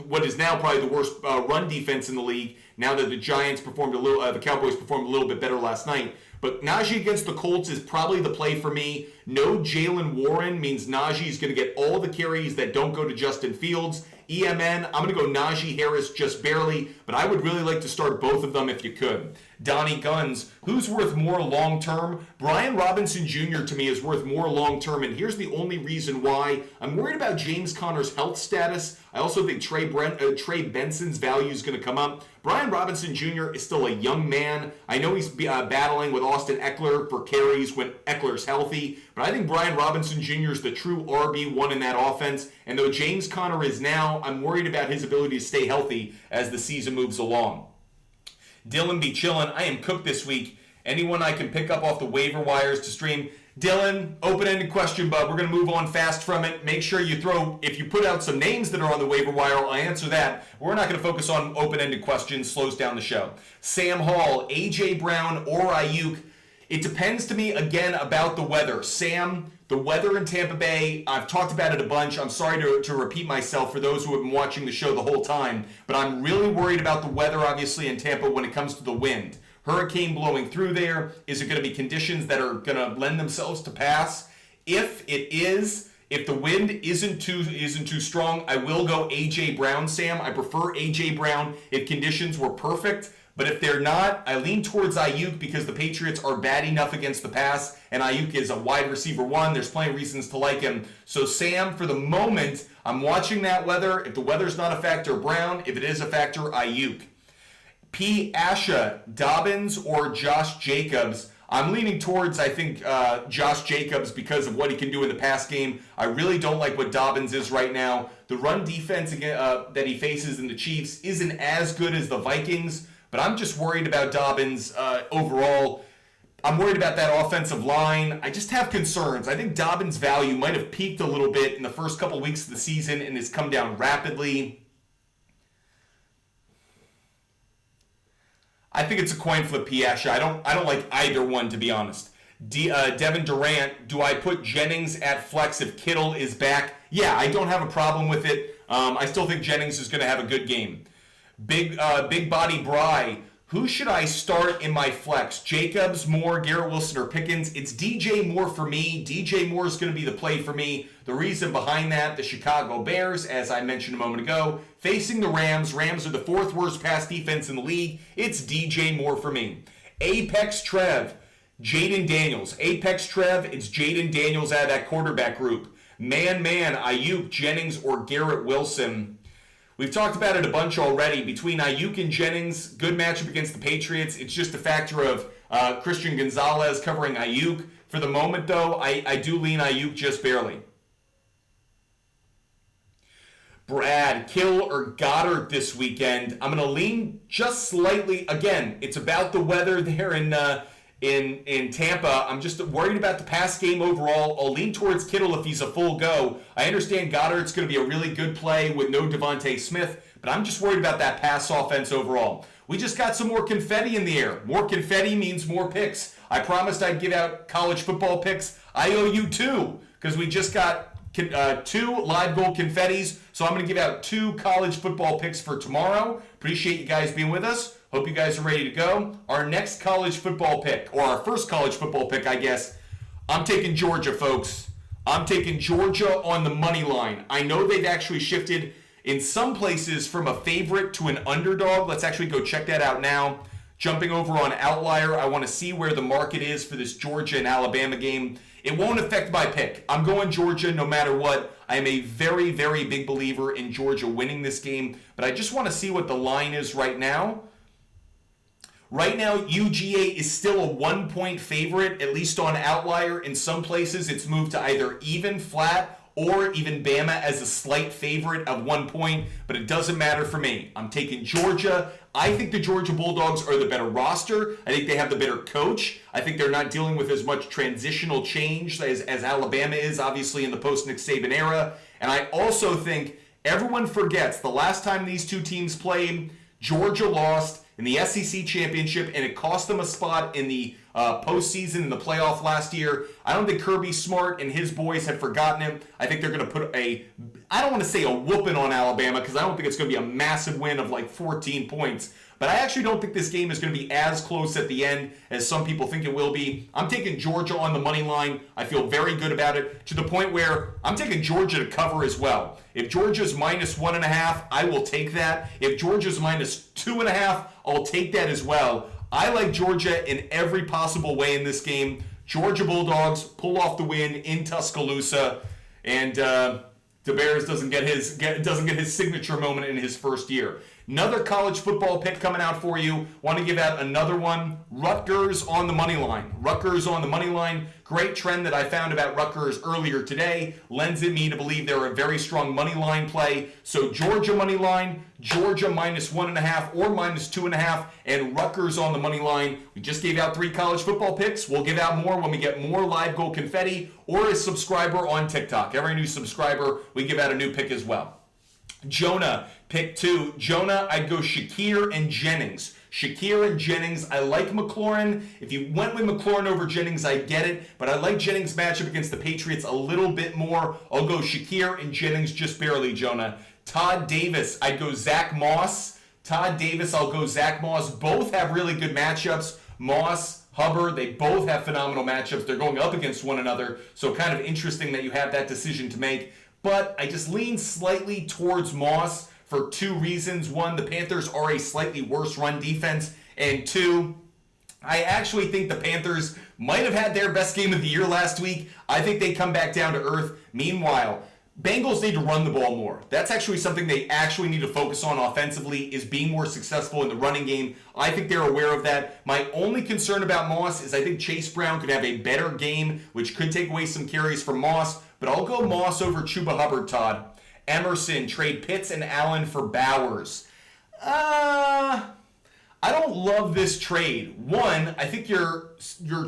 what is now probably the worst run defense in the league. Now that the Cowboys performed a little bit better last night. But Najee against the Colts is probably the play for me. No Jalen Warren means Najee is going to get all the carries that don't go to Justin Fields. EMN, I'm going to go Najee Harris just barely, but I would really like to start both of them if you could. Donnie Guns, who's worth more long-term? Brian Robinson Jr. to me is worth more long-term, and here's the only reason why. I'm worried about James Conner's health status. I also think Trey Benson's value is going to come up. Brian Robinson Jr. is still a young man. I know he's battling with Austin Eckler for carries when Eckler's healthy, but I think Brian Robinson Jr. is the true RB1 in that offense. And though James Conner is now, I'm worried about his ability to stay healthy as the season moves along. Dylan be chillin'. I am cooked this week. Anyone I can pick up off the waiver wires to stream? Dylan, open-ended question, bud. We're going to move on fast from it. Make sure you if you put out some names that are on the waiver wire, I'll answer that. We're not going to focus on open-ended questions. Slows down the show. Sam Hall, A.J. Brown, or Ayuk. It depends to me, again, about the weather. Sam, the weather in Tampa Bay, I've talked about it a bunch. I'm sorry to repeat myself for those who have been watching the show the whole time, but I'm really worried about the weather, obviously, in Tampa when it comes to the wind. Hurricane blowing through there. Is it going to be conditions that are going to lend themselves to pass? If the wind isn't too strong, I will go A.J. Brown, Sam. I prefer A.J. Brown if conditions were perfect. But if they're not, I lean towards Ayuk because the Patriots are bad enough against the pass, and Ayuk is a wide receiver one. There's plenty of reasons to like him. So, Sam, for the moment, I'm watching that weather. If the weather's not a factor, Brown. If it is a factor, Ayuk. P. Asha, Dobbins or Josh Jacobs. I'm leaning towards, I think, Josh Jacobs because of what he can do in the pass game. I really don't like what Dobbins is right now. The run defense that he faces in the Chiefs isn't as good as the Vikings, but I'm just worried about Dobbins overall. I'm worried about that offensive line. I just have concerns. I think Dobbins' value might have peaked a little bit in the first couple weeks of the season and has come down rapidly. I think it's a coin flip, Piasha. I don't like either one, to be honest. Devin Durant, do I put Jennings at flex if Kittle is back? Yeah, I don't have a problem with it. I still think Jennings is going to have a good game. Big Body Bry, who should I start in my flex? Jacobs, Moore, Garrett Wilson, or Pickens? It's DJ Moore for me. DJ Moore is going to be the play for me. The reason behind that, the Chicago Bears, as I mentioned a moment ago, facing the Rams. Rams are the fourth worst pass defense in the league. It's DJ Moore for me. Apex Trev, Jaden Daniels. Apex Trev, it's Jaden Daniels out of that quarterback group. Man, Ayuk, Jennings, or Garrett Wilson. We've talked about it a bunch already. Between Ayuk and Jennings, good matchup against the Patriots. It's just a factor of Christian Gonzalez covering Ayuk. For the moment, though, I do lean Ayuk just barely. Brad, Kill or Goddard this weekend? I'm going to lean just slightly. Again, it's about the weather there in in Tampa. I'm just worried about the pass game overall. I'll lean towards Kittle if he's a full go. I understand Goddard's going to be a really good play with no Devontae Smith, but I'm just worried about that pass offense overall. We just got some more confetti in the air. More confetti means more picks. I promised I'd give out college football picks. I owe you 2 because we just got 2 live gold confettis. So I'm going to give out 2 college football picks for tomorrow. Appreciate you guys being with us. Hope you guys are ready to go. Our next college football pick, or our first college football pick, I guess, I'm taking Georgia, folks. I'm taking Georgia on the money line. I know they've actually shifted in some places from a favorite to an underdog. Let's actually go check that out now. Jumping over on Outlier, I want to see where the market is for this Georgia and Alabama game. It won't affect my pick. I'm going Georgia no matter what. I am a very, very big believer in Georgia winning this game, but I just want to see what the line is right now. Right now, UGA is still a 1-point favorite, at least on Outlier. In some places, it's moved to either even, flat, or even Bama as a slight favorite of 1 point, but it doesn't matter for me. I'm taking Georgia. I think the Georgia Bulldogs are the better roster. I think they have the better coach. I think they're not dealing with as much transitional change as Alabama is, obviously, in the post-Nick Saban era. And I also think everyone forgets the last time these two teams played, Georgia lost in the SEC championship, and it cost them a spot in the postseason in the playoff last year. I don't think Kirby Smart and his boys have forgotten him. I think they're going to put I don't want to say a whooping on Alabama, because I don't think it's going to be a massive win of like 14 points. But I actually don't think this game is going to be as close at the end as some people think it will be. I'm taking Georgia on the money line. I feel very good about it, to the point where I'm taking Georgia to cover as well. If Georgia's minus 1.5, I will take that. If Georgia's minus 2.5, I'll take that as well. I like Georgia in every possible way in this game. Georgia Bulldogs pull off the win in Tuscaloosa, and DeBears doesn't get his signature moment in his first year. Another college football pick coming out for you. Want to give out another one. Rutgers on the money line. Rutgers on the money line. Great trend that I found about Rutgers earlier today. Lends me to believe they're a very strong money line play. So Georgia money line, Georgia minus 1.5 or minus 2.5, and Rutgers on the money line. We just gave out 3 college football picks. We'll give out more when we get more live gold confetti or a subscriber on TikTok. Every new subscriber, we give out a new pick as well. Jonah, pick 2. Jonah, I'd go Shakir and Jennings. Shakir and Jennings. I like McLaurin. If you went with McLaurin over Jennings, I get it. But I like Jennings' matchup against the Patriots a little bit more. I'll go Shakir and Jennings just barely, Jonah. Todd Davis, I'd go Zach Moss. Todd Davis, I'll go Zach Moss. Both have really good matchups. Moss, Hubbard, they both have phenomenal matchups. They're going up against one another. So kind of interesting that you have that decision to make. But I just lean slightly towards Moss for 2 reasons. 1, the Panthers are a slightly worse run defense. And 2, I actually think the Panthers might have had their best game of the year last week. I think they come back down to earth. Meanwhile, Bengals need to run the ball more. That's actually something they actually need to focus on offensively, is being more successful in the running game. I think they're aware of that. My only concern about Moss is I think Chase Brown could have a better game, which could take away some carries from Moss. But I'll go Moss over Chuba Hubbard, Todd. Emerson, trade Pitts and Allen for Bowers. I don't love this trade. 1, I think you're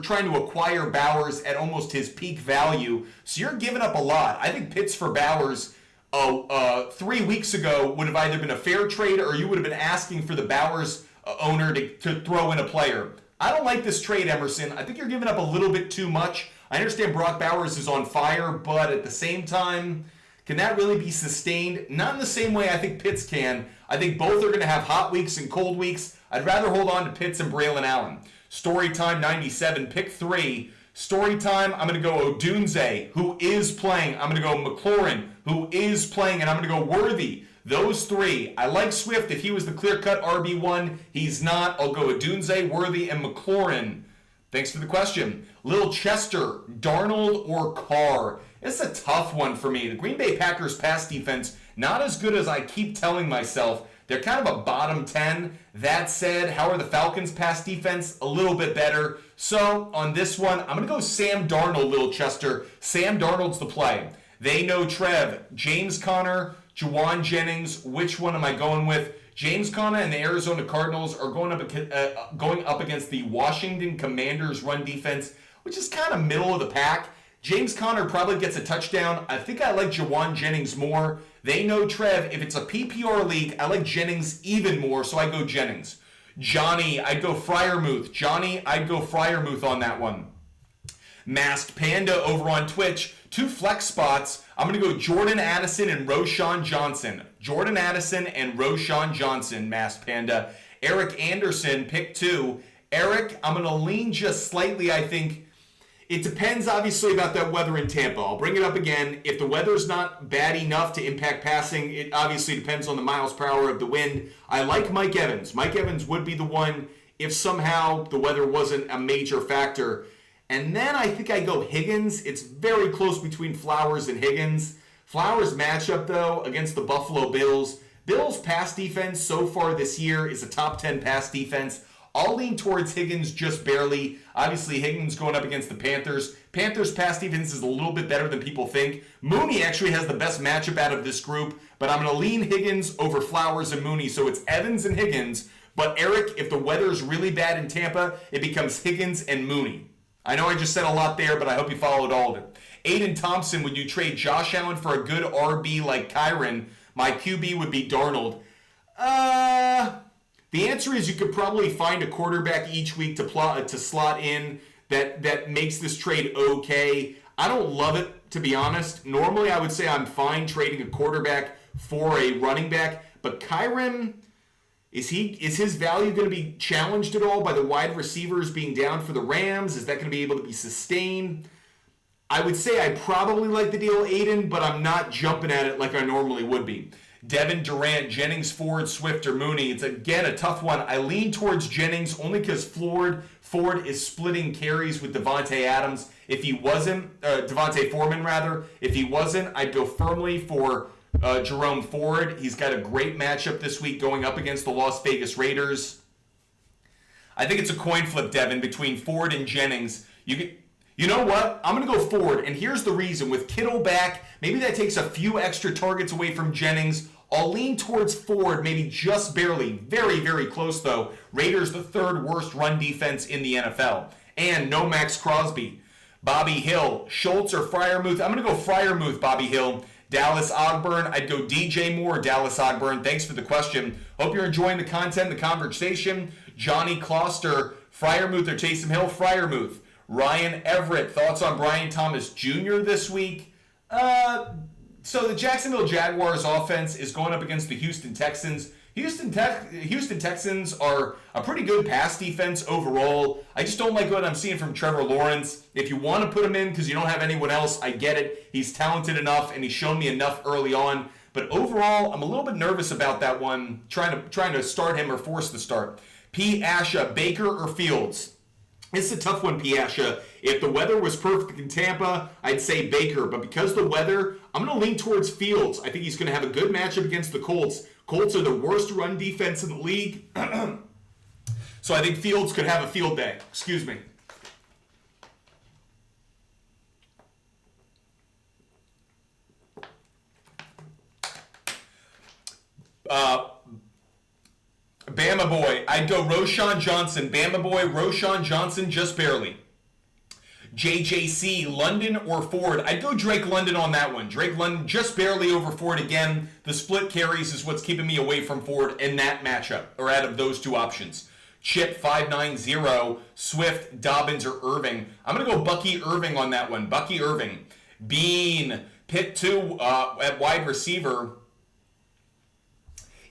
trying to acquire Bowers at almost his peak value, so you're giving up a lot. I think Pitts for Bowers 3 weeks ago would have either been a fair trade, or you would have been asking for the Bowers owner to throw in a player. I don't like this trade, Emerson. I think you're giving up a little bit too much. I understand Brock Bowers is on fire, but at the same time, can that really be sustained? Not in the same way I think Pitts can. I think both are going to have hot weeks and cold weeks. I'd rather hold on to Pitts and Braylon Allen. Storytime 97, pick 3. Storytime, I'm going to go Odunze, who is playing. I'm going to go McLaurin, who is playing, and I'm going to go Worthy. Those 3. I like Swift. If he was the clear-cut RB1, he's not. I'll go Odunze, Worthy, and McLaurin. Thanks for the question. Lil Chester, Darnold or Carr? It's a tough one for me. The Green Bay Packers pass defense, not as good as I keep telling myself. They're kind of a bottom 10. That said, how are the Falcons pass defense? A little bit better. So on this one, I'm going to go Sam Darnold, Lil Chester. Sam Darnold's the play. They know Trev, James Conner, Juwan Jennings. Which one am I going with? James Conner and the Arizona Cardinals are going up against the Washington Commanders run defense, which is kind of middle of the pack. James Conner probably gets a touchdown. I think I like Jawan Jennings more. They know, Trev, if it's a PPR league, I like Jennings even more, so I go Jennings. Johnny, I'd go Freiermuth. Johnny, I'd go Freiermuth on that one. Masked Panda over on Twitch, 2 flex spots. I'm going to go Jordan Addison and Roschon Johnson. Jordan Addison and Roschon Johnson, Masked Panda. Eric Anderson, pick 2. Eric, I'm going to lean just slightly, I think. It depends, obviously, about that weather in Tampa. I'll bring it up again. If the weather's not bad enough to impact passing, it obviously depends on the miles per hour of the wind. I like Mike Evans. Mike Evans would be the one if somehow the weather wasn't a major factor. And then I think I go Higgins. It's very close between Flowers and Higgins. Flowers matchup, though, against the Buffalo Bills. Bills' pass defense so far this year is a top 10 pass defense. I'll lean towards Higgins just barely. Obviously, Higgins going up against the Panthers. Panthers' pass defense is a little bit better than people think. Mooney actually has the best matchup out of this group, but I'm going to lean Higgins over Flowers and Mooney, so it's Evans and Higgins. But Eric, if the weather is really bad in Tampa, it becomes Higgins and Mooney. I know I just said a lot there, but I hope you followed all of it. Aiden Thompson, would you trade Josh Allen for a good RB like Kyron? My QB would be Darnold. The answer is you could probably find a quarterback each week to slot in that makes this trade okay. I don't love it, to be honest. Normally, I would say I'm fine trading a quarterback for a running back, but Kyron, is his value going to be challenged at all by the wide receivers being down for the Rams? Is that going to be able to be sustained? I would say I probably like the deal, Aiden, but I'm not jumping at it like I normally would be. Devin Durant, Jennings, Ford, Swift, or Mooney. It's, again, a tough one. I lean towards Jennings only because Ford is splitting carries with Devontae Adams. If he wasn't, Devontae Foreman, rather. If he wasn't, I'd go firmly for Jerome Ford. He's got a great matchup this week going up against the Las Vegas Raiders. I think it's a coin flip, Devin, between Ford and Jennings. You know what? I'm going to go Ford, and here's the reason. With Kittle back, maybe that takes a few extra targets away from Jennings. I'll lean towards Ford, maybe just barely. Very, very close, though. Raiders, the 3rd worst run defense in the NFL. And no Max Crosby. Bobby Hill, Schultz or Freiermuth? I'm going to go Freiermuth, Bobby Hill. Dallas Ogburn, I'd go DJ Moore, Dallas Ogburn. Thanks for the question. Hope you're enjoying the content, the conversation. Johnny Kloster, Freiermuth or Taysom Hill? Freiermuth. Ryan Everett, thoughts on Brian Thomas Jr. this week? So the Jacksonville Jaguars offense is going up against the Houston Texans. Houston Texans are a pretty good pass defense overall. I just don't like what I'm seeing from Trevor Lawrence. If you want to put him in because you don't have anyone else, I get it. He's talented enough and he's shown me enough early on. But overall, I'm a little bit nervous about that one, trying to start him or force the start. P. Asha, Baker or Fields? It's a tough one, P. Asha. If the weather was perfect in Tampa, I'd say Baker. But because of the weather, I'm going to lean towards Fields. I think he's going to have a good matchup against the Colts. Colts are the worst run defense in the league. So I think Fields could have a field day. Excuse me. Bama Boy, I'd go Roschon Johnson. Bama Boy, Roschon Johnson, just barely. JJC, London or Ford? I'd go Drake London on that one. Drake London just barely over Ford again. The split carries is what's keeping me away from Ford in that matchup, or out of those two options. Chip 590, Swift, Dobbins, or Irving. I'm going to go Bucky Irving on that one. Bucky Irving. Bean, pick 2 at wide receiver.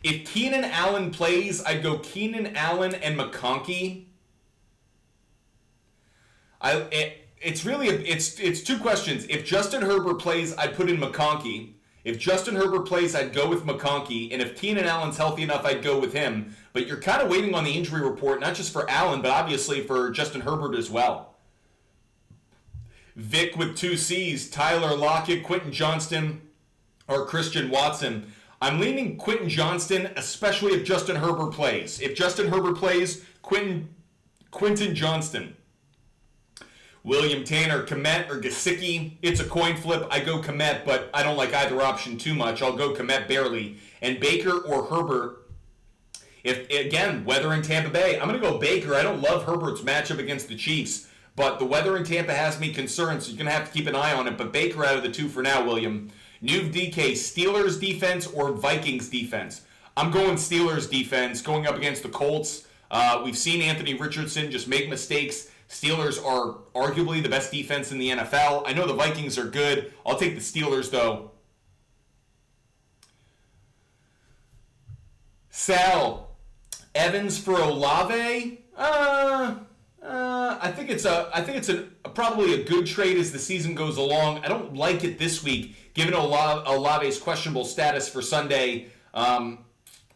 If Keenan Allen plays, I'd go Keenan Allen and McConkey. It's two questions. If Justin Herbert plays, I'd put in McConkey. If Justin Herbert plays, I'd go with McConkey. And if Keenan Allen's healthy enough, I'd go with him. But you're kind of waiting on the injury report, not just for Allen, but obviously for Justin Herbert as well. Vic with 2 C's, Tyler Lockett, Quentin Johnston, or Christian Watson. I'm leaning Quentin Johnston, especially if Justin Herbert plays. If Justin Herbert plays, Quentin Johnston. William Tanner, Komet or Gesicki. It's a coin flip. I go Komet, but I don't like either option too much. I'll go Komet barely. And Baker or Herbert. If, again, weather in Tampa Bay, I'm going to go Baker. I don't love Herbert's matchup against the Chiefs, but the weather in Tampa has me concerned, so you're going to have to keep an eye on it. But Baker out of the two for now, William. New DK, Steelers defense or Vikings defense? I'm going Steelers defense going up against the Colts. We've seen Anthony Richardson just make mistakes. Steelers are arguably the best defense in the NFL. I know the Vikings are good. I'll take the Steelers, though. Sal, Evans for Olave? I think it's probably a good trade as the season goes along. I don't like it this week, given Olave's questionable status for Sunday.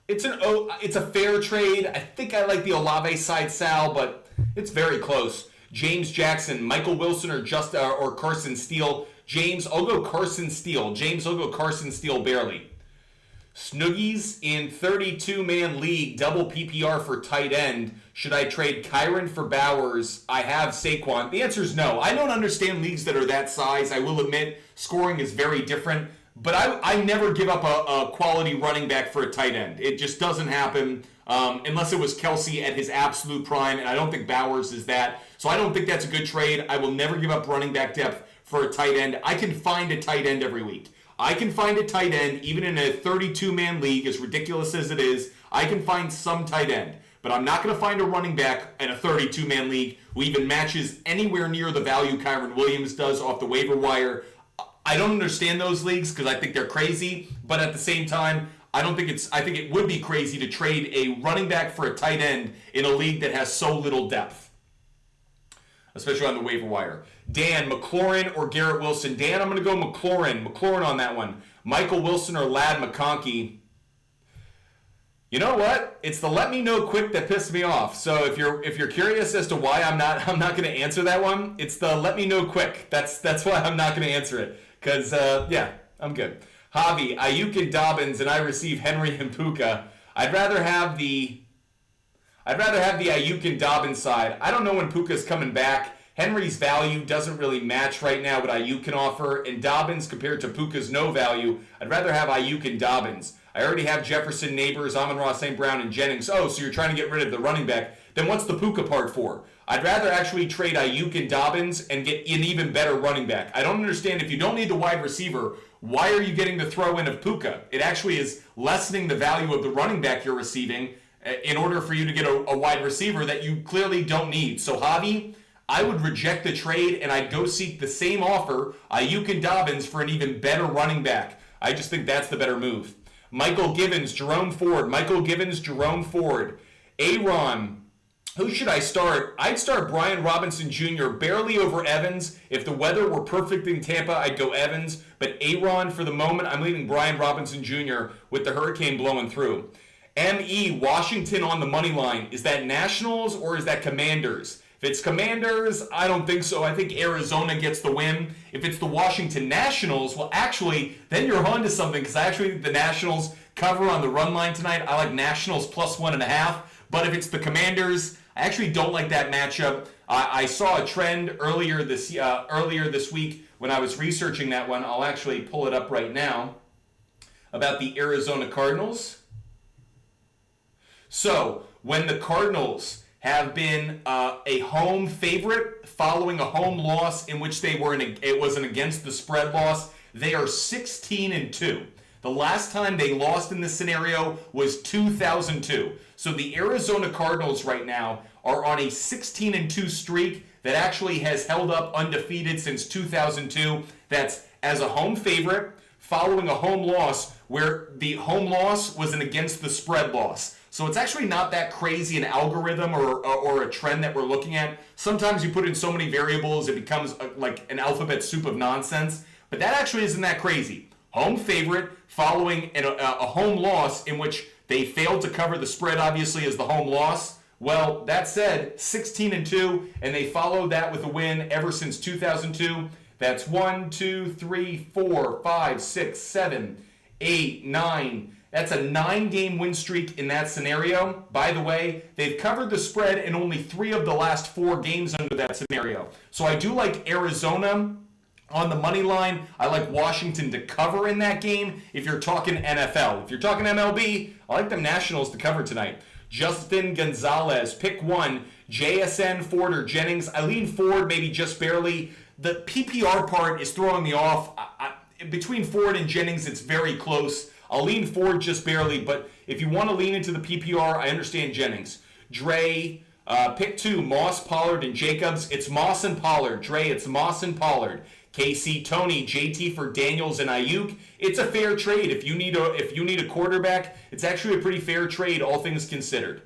It's a fair trade. I think I like the Olave side, Sal, but it's very close. James Jackson, Michael Wilson, or Carson Steele. James, I'll go Carson Steele. James, I'll go Carson Steele barely. Snoogies in 32-man league, double PPR for tight end. Should I trade Kyron for Bowers? I have Saquon. The answer is no. I don't understand leagues that are that size. I will admit scoring is very different. But I never give up a quality running back for a tight end. It just doesn't happen unless it was Kelsey at his absolute prime, and I don't think Bowers is that. So I don't think that's a good trade. I will never give up running back depth for a tight end. I can find a tight end every week. I can find a tight end, even in a 32-man league, as ridiculous as it is. I can find some tight end. But I'm not going to find a running back in a 32-man league who even matches anywhere near the value Kyron Williams does off the waiver wire. I don't understand those leagues because I think they're crazy. But at the same time, I think it would be crazy to trade a running back for a tight end in a league that has so little depth, especially on the waiver wire. Dan, McLaurin or Garrett Wilson? Dan, I'm going to go McLaurin. McLaurin on that one. Michael Wilson or Ladd McConkey? You know what? It's the let me know quick that pissed me off. So if you're curious as to why I'm not going to answer that one, it's the let me know quick. That's why I'm not going to answer it. Because I'm good. Javi, Ayuk and Dobbins, and I receive Henry and Puka. I'd rather have the Ayuk and Dobbins side. I don't know when Puka's coming back. Henry's value doesn't really match right now what Ayuk can offer, and Dobbins compared to Puka's no value. I'd rather have Ayuk and Dobbins. I already have Jefferson, Neighbors, Amon-Ra, St. Brown, and Jennings. Oh, so you're trying to get rid of the running back. Then what's the Puka part for? I'd rather actually trade Ayuk and Dobbins and get an even better running back. I don't understand. If you don't need the wide receiver, why are you getting the throw in of Puka? It actually is lessening the value of the running back you're receiving in order for you to get a wide receiver that you clearly don't need. So, Javi, I would reject the trade and I'd go seek the same offer, Ayuk and Dobbins, for an even better running back. I just think that's the better move. Michael Givens, Jerome Ford. Michael Givens, Jerome Ford. Aaron, who should I start? I'd start Brian Robinson Jr. barely over Evans. If the weather were perfect in Tampa, I'd go Evans. But Aaron, for the moment, I'm leaving Brian Robinson Jr. with the hurricane blowing through. M.E. Washington on the money line. Is that Nationals or is that Commanders? If it's Commanders, I don't think so. I think Arizona gets the win. If it's the Washington Nationals, well, actually, then you're on to something because I actually think the Nationals cover on the run line tonight. I like Nationals plus 1.5. But if it's the Commanders, I actually don't like that matchup. I saw a trend earlier this week when I was researching that one. I'll actually pull it up right now about the Arizona Cardinals. So when the Cardinals have been a home favorite following a home loss in which it was an against the spread loss, they are 16-2. The last time they lost in this scenario was 2002. So the Arizona Cardinals right now are on a 16-2 streak that actually has held up undefeated since 2002. That's as a home favorite following a home loss where the home loss was an against the spread loss. So it's actually not that crazy an algorithm or a trend that we're looking at. Sometimes you put in so many variables, it becomes like an alphabet soup of nonsense. But that actually isn't that crazy. Home favorite following a home loss in which they failed to cover the spread, obviously, as the home loss. Well, that said, 16-2, and they followed that with a win ever since 2002. That's 1, 2, 3, 4, 5, 6, 7, 8, 9. That's a 9-game win streak in that scenario. By the way, they've covered the spread in only 3 of the last 4 games under that scenario. So I do like Arizona on the money line. I like Washington to cover in that game if you're talking NFL. If you're talking MLB, I like them Nationals to cover tonight. Justin Gonzalez, pick one. JSN, Ford, or Jennings. I lean Ford maybe just barely. The PPR part is throwing me off. Between Ford and Jennings, it's very close. I'll lean Ford just barely, but if you want to lean into the PPR, I understand Jennings. Dre, pick two, Moss, Pollard, and Jacobs. It's Moss and Pollard. Dre, it's Moss and Pollard. KC, Tony, JT for Daniels and Ayuk. It's a fair trade. If you need a quarterback, it's actually a pretty fair trade, all things considered.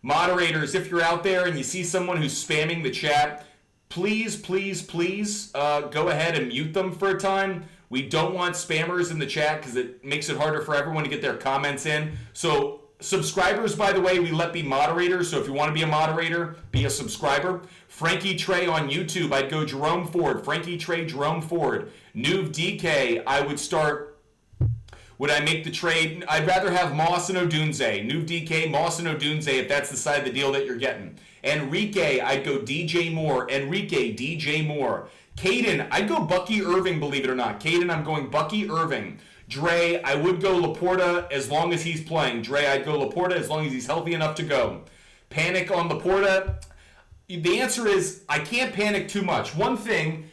Moderators, if you're out there and you see someone who's spamming the chat, please go ahead and mute them for a time. We don't want spammers in the chat because it makes it harder for everyone to get their comments in. So subscribers, by the way, we let be moderators. So if you want to be a moderator, be a subscriber. Frankie Trey on YouTube, I'd go Jerome Ford. Frankie Trey, Jerome Ford. Nuve DK, I would start. Would I make the trade? I'd rather have Moss and Odunze. Nuve DK, Moss and Odunze, if that's the side of the deal that you're getting. Enrique, I'd go DJ Moore. Enrique, DJ Moore. Caden, I'd go Bucky Irving, believe it or not. Caden, I'm going Bucky Irving. Dre, I would go Laporta as long as he's playing. Dre, I'd go Laporta as long as he's healthy enough to go. Panic on Laporta. The answer is I can't panic too much. One thing,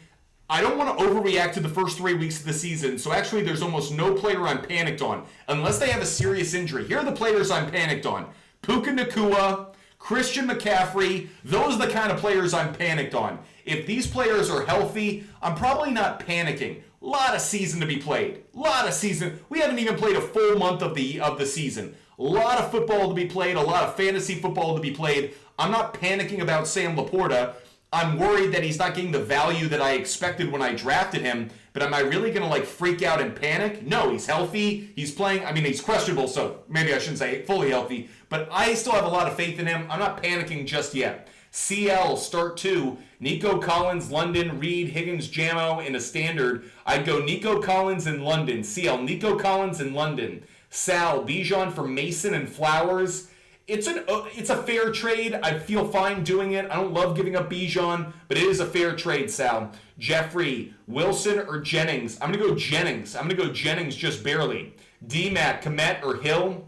I don't want to overreact to the first 3 weeks of the season, so actually there's almost no player I'm panicked on, unless they have a serious injury. Here are the players I'm panicked on. Puka Nacua, Christian McCaffrey, those are the kind of players I'm panicked on. If these players are healthy, I'm probably not panicking. A lot of season to be played. A lot of season. We haven't even played a full month of the season. A lot of football to be played, a lot of fantasy football to be played. I'm not panicking about Sam Laporta. I'm worried that he's not getting the value that I expected when I drafted him. But am I really going to freak out and panic? No, he's healthy. He's playing. I mean, he's questionable, so maybe I shouldn't say fully healthy. But I still have a lot of faith in him. I'm not panicking just yet. CL, start two. Nico Collins, London, Reed, Higgins, Jamo in a standard. I'd go Nico Collins in London. CL, Nico Collins in London. Sal, Bijan for Mason and Flowers. It's a fair trade. I feel fine doing it. I don't love giving up Bijan, but it is a fair trade, Sal. Jeffrey, Wilson or Jennings? I'm going to go Jennings. I'm going to go Jennings just barely. D-Mac, Komet or Hill?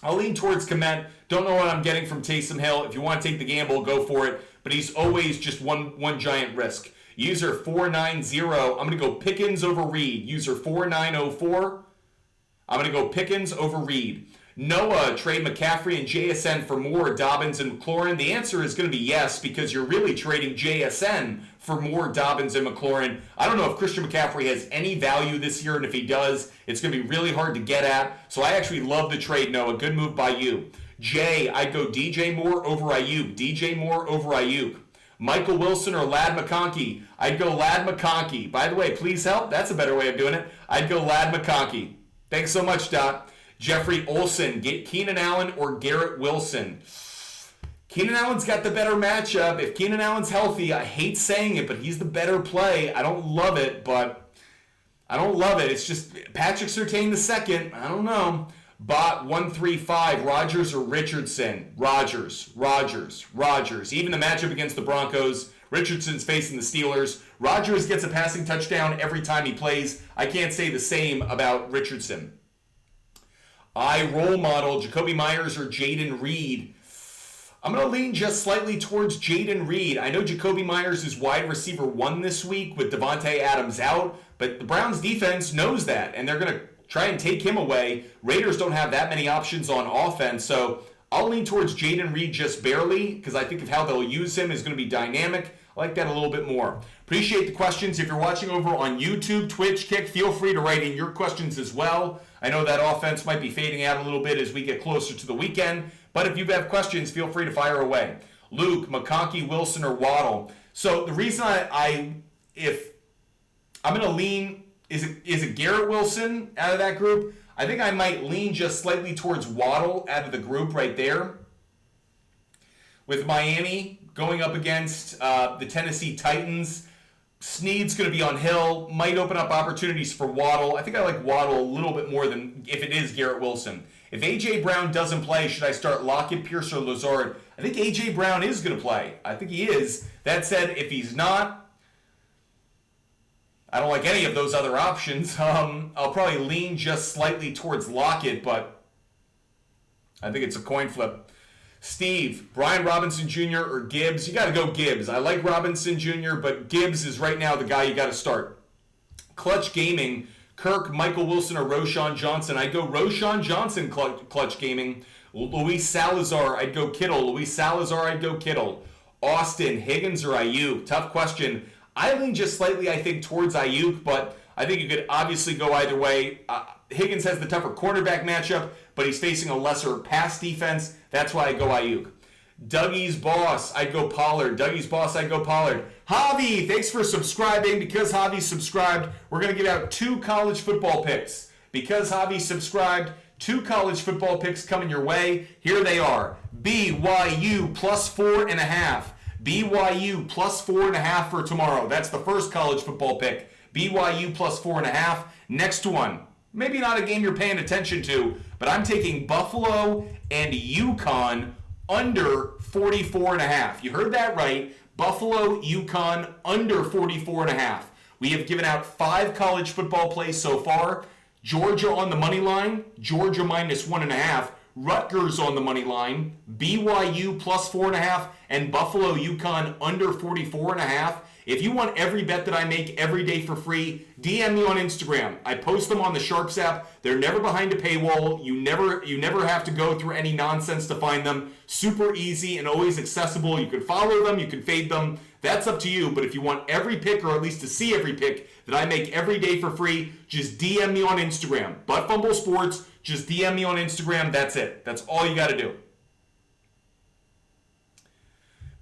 I'll lean towards Komet. Don't know what I'm getting from Taysom Hill. If you want to take the gamble, go for it. But he's always just one giant risk. User 490. I'm going to go Pickens over Reed. User 4904. I'm going to go Pickens over Reed. Noah, trade McCaffrey and JSN for Moore, Dobbins, and McLaurin. The answer is going to be yes, because you're really trading JSN for Moore, Dobbins, and McLaurin. I don't know if Christian McCaffrey has any value this year, and if he does, it's going to be really hard to get at. So I actually love the trade, Noah. Good move by you. Jay, I'd go DJ Moore over Ayuk. DJ Moore over Ayuk. Michael Wilson or Lad McConkey? I'd go Lad McConkey. By the way, please help. That's a better way of doing it. I'd go Lad McConkey. Thanks so much, Dot. Jeffrey Olson, get Keenan Allen or Garrett Wilson? Keenan Allen's got the better matchup. If Keenan Allen's healthy, I hate saying it, but he's the better play. I don't love it, It's just Patrick Surtain the second. I don't know. Bot 135, Rodgers or Richardson? Rodgers. Even the matchup against the Broncos, Richardson's facing the Steelers. Rodgers gets a passing touchdown every time he plays. I can't say the same about Richardson. I role model Jacoby Myers or Jaden Reed. I'm going to lean just slightly towards Jaden Reed. I know Jacoby Myers is wide receiver 1 this week with Devontae Adams out, but the Browns defense knows that, and they're going to try and take him away. Raiders don't have that many options on offense, so I'll lean towards Jaden Reed just barely, because I think of how they'll use him is going to be dynamic. I like that a little bit more. Appreciate the questions. If you're watching over on YouTube, Twitch, Kick, feel free to write in your questions as well. I know that offense might be fading out a little bit as we get closer to the weekend, but if you have questions, feel free to fire away. Luke, McConkey, Wilson, or Waddle. So the reason if I'm going to lean, is it Garrett Wilson out of that group? I think I might lean just slightly towards Waddle out of the group right there. With Miami going up against the Tennessee Titans, Snead's going to be on Hill, might open up opportunities for Waddle. I think I like Waddle a little bit more than if it is Garrett Wilson. If A.J. Brown doesn't play, should I start Lockett, Pierce, or Lazard? I think A.J. Brown is going to play. I think he is. That said, if he's not, I don't like any of those other options. I'll probably lean just slightly towards Lockett, but I think it's a coin flip. Steve, Brian Robinson Jr. or Gibbs? You got to go Gibbs. I like Robinson Jr., but Gibbs is right now the guy you got to start. Clutch Gaming, Kirk, Michael Wilson, or Roshan Johnson? I'd go Roshan Johnson, Clutch Gaming. Luis Salazar, I'd go Kittle. Luis Salazar, I'd go Kittle. Austin, Higgins, or Ayuk? Tough question. I lean just slightly, I think, towards Ayuk, but I think you could obviously go either way. Higgins has the tougher cornerback matchup, but he's facing a lesser pass defense. That's why I go Ayuk. Dougie's Boss, I'd go Pollard. Dougie's Boss, I'd go Pollard. Javi, thanks for subscribing. Because Javi subscribed, we're going to give out 2 college football picks. Because Javi subscribed, 2 college football picks coming your way. Here they are. BYU plus 4.5. BYU plus 4.5 for tomorrow. That's the first college football pick. BYU plus 4.5. Next one, maybe not a game you're paying attention to, but I'm taking Buffalo and UConn under 44.5. You heard that right. Buffalo, UConn under 44.5. We have given out 5 college football plays so far. Georgia on the money line, Georgia minus 1.5. Rutgers on the money line, BYU plus 4.5, and Buffalo, UConn under 44.5. If you want every bet that I make every day for free, DM me on Instagram. I post them on the SHARPZ app. They're never behind a paywall. You never have to go through any nonsense to find them. Super easy and always accessible. You can follow them, you can fade them. That's up to you. But if you want every pick, or at least to see every pick that I make every day for free, just DM me on Instagram. Butt Fumble Sports, just DM me on Instagram. That's it. That's all you got to do.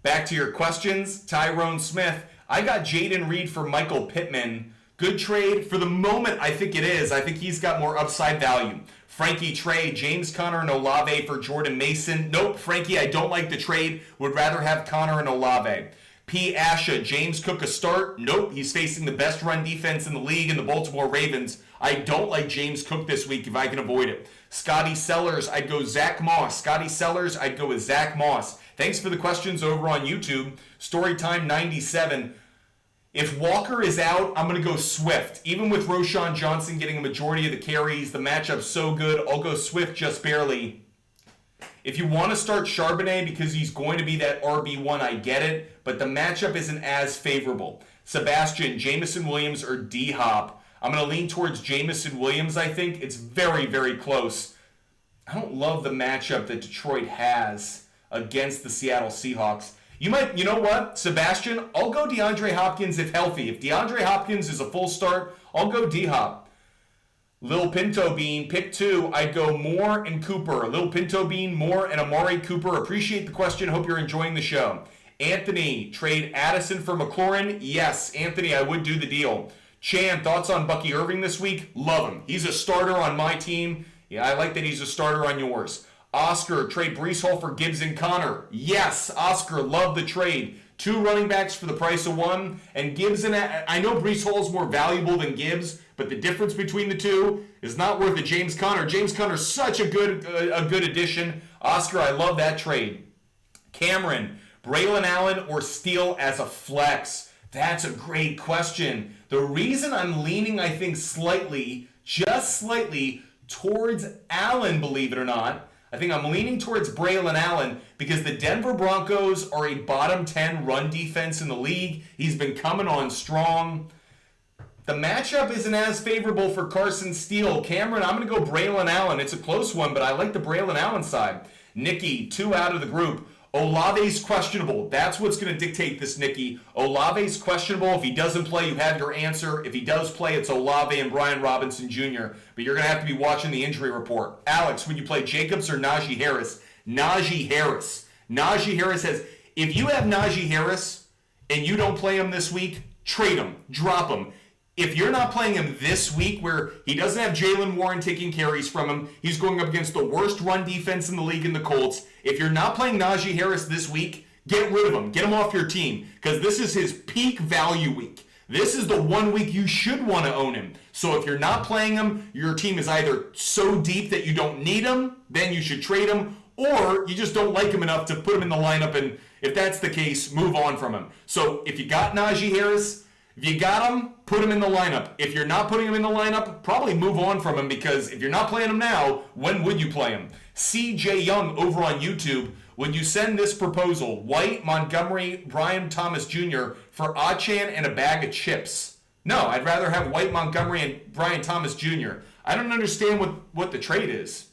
Back to your questions. Tyrone Smith. I got Jaden Reed for Michael Pittman. Good trade? For the moment, I think it is. I think he's got more upside value. Frankie Trey, James Conner and Olave for Jordan Mason. Nope, Frankie, I don't like the trade. Would rather have Conner and Olave. P. Asha, James Cook a start? Nope, he's facing the best run defense in the league in the Baltimore Ravens. I don't like James Cook this week if I can avoid it. Scotty Sellers, I'd go Zach Moss. Scotty Sellers, I'd go with Zach Moss. Thanks for the questions over on YouTube. Storytime 97. If Walker is out, I'm going to go Swift. Even with Roshan Johnson getting a majority of the carries, the matchup's so good, I'll go Swift just barely. If you want to start Charbonnet because he's going to be that RB1, I get it, but the matchup isn't as favorable. Sebastian, Jamison Williams, or D-Hop. I'm going to lean towards Jamison Williams, I think. It's very, very close. I don't love the matchup that Detroit has against the Seattle Seahawks. You know what, Sebastian? I'll go DeAndre Hopkins if healthy. If DeAndre Hopkins is a full start, I'll go D-Hop. Lil Pinto Bean, pick 2. I'd go Moore and Cooper. Lil Pinto Bean, Moore, and Amari Cooper. Appreciate the question. Hope you're enjoying the show. Anthony, trade Addison for McLaurin? Yes, Anthony, I would do the deal. Chan, thoughts on Bucky Irving this week? Love him. He's a starter on my team. Yeah, I like that he's a starter on yours. Oscar, trade Breece Hall for Gibbs and Connor. Yes, Oscar, love the trade. 2 running backs for the price of 1. And Gibbs and I know Breece Hall is more valuable than Gibbs, but the difference between the 2 is not worth a James Conner. James Conner's such a good addition. Oscar, I love that trade. Cameron, Braylon Allen or Steele as a flex? That's a great question. The reason I'm leaning, I think, slightly, just slightly, towards Allen, believe it or not, I think I'm leaning towards Braylon Allen because the Denver Broncos are a bottom 10 run defense in the league. He's been coming on strong. The matchup isn't as favorable for Carson Steele. Cameron, I'm going to go Braylon Allen. It's a close one, but I like the Braylon Allen side. Nikki, 2 out of the group. Olave's questionable. That's what's going to dictate this, Nikki. Olave's questionable. If he doesn't play, you have your answer. If he does play, it's Olave and Brian Robinson Jr. But you're going to have to be watching the injury report. Alex, would you play Jacobs or Najee Harris? Najee Harris. Najee Harris has... If you have Najee Harris and you don't play him this week, trade him. Drop him. If you're not playing him this week where he doesn't have Jaylen Warren taking carries from him, he's going up against the worst run defense in the league in the Colts. If you're not playing Najee Harris this week, get rid of him. Get him off your team because this is his peak value week. This is the 1 week you should want to own him. So if you're not playing him, your team is either so deep that you don't need him, then you should trade him, or you just don't like him enough to put him in the lineup, and if that's the case, move on from him. So if you got Najee Harris, If you got him, put him in the lineup. If you're not putting him in the lineup, probably move on from him, because if you're not playing him now, when would you play him? CJ Young over on YouTube, would you send this proposal? White, Montgomery, Brian Thomas Jr. for Achan and a bag of chips. No, I'd rather have White, Montgomery, and Brian Thomas Jr. I don't understand what the trade is.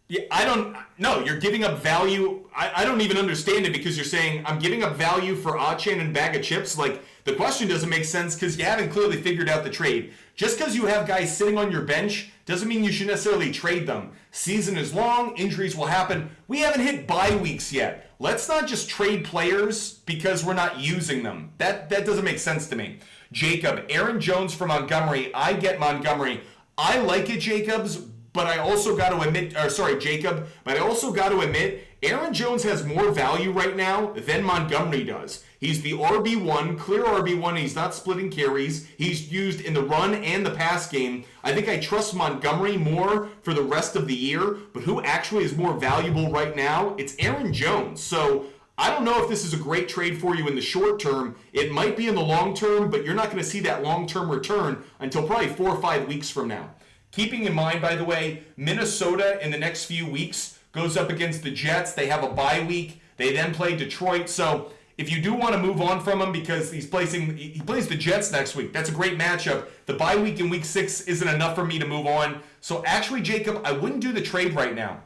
Yeah, no, you're giving up value. I don't even understand it, because you're saying I'm giving up value for Achan and bag of chips. Like, the question doesn't make sense because you haven't clearly figured out the trade. Just because you have guys sitting on your bench doesn't mean you should necessarily trade them. Season is long, injuries will happen. We haven't hit bye weeks yet. Let's not just trade players because we're not using them. That doesn't make sense to me. Jacob, Aaron Jones for Montgomery. I get Montgomery. I like it, Jacobs. But I also got to admit, Jacob, but I also got to admit, Aaron Jones has more value right now than Montgomery does. He's the RB1, clear RB1. He's not splitting carries. He's used in the run and the pass game. I think I trust Montgomery more for the rest of the year, but who actually is more valuable right now? It's Aaron Jones. So I don't know if this is a great trade for you in the short term. It might be in the long term, but you're not going to see that long-term return until probably 4 or 5 weeks from now. Keeping in mind, by the way, Minnesota in the next few weeks goes up against the Jets. They have a bye week. They then play Detroit. So if you do want to move on from him because he plays the Jets next week, that's a great matchup. The bye week in week 6 isn't enough for me to move on. So actually, Jacob, I wouldn't do the trade right now.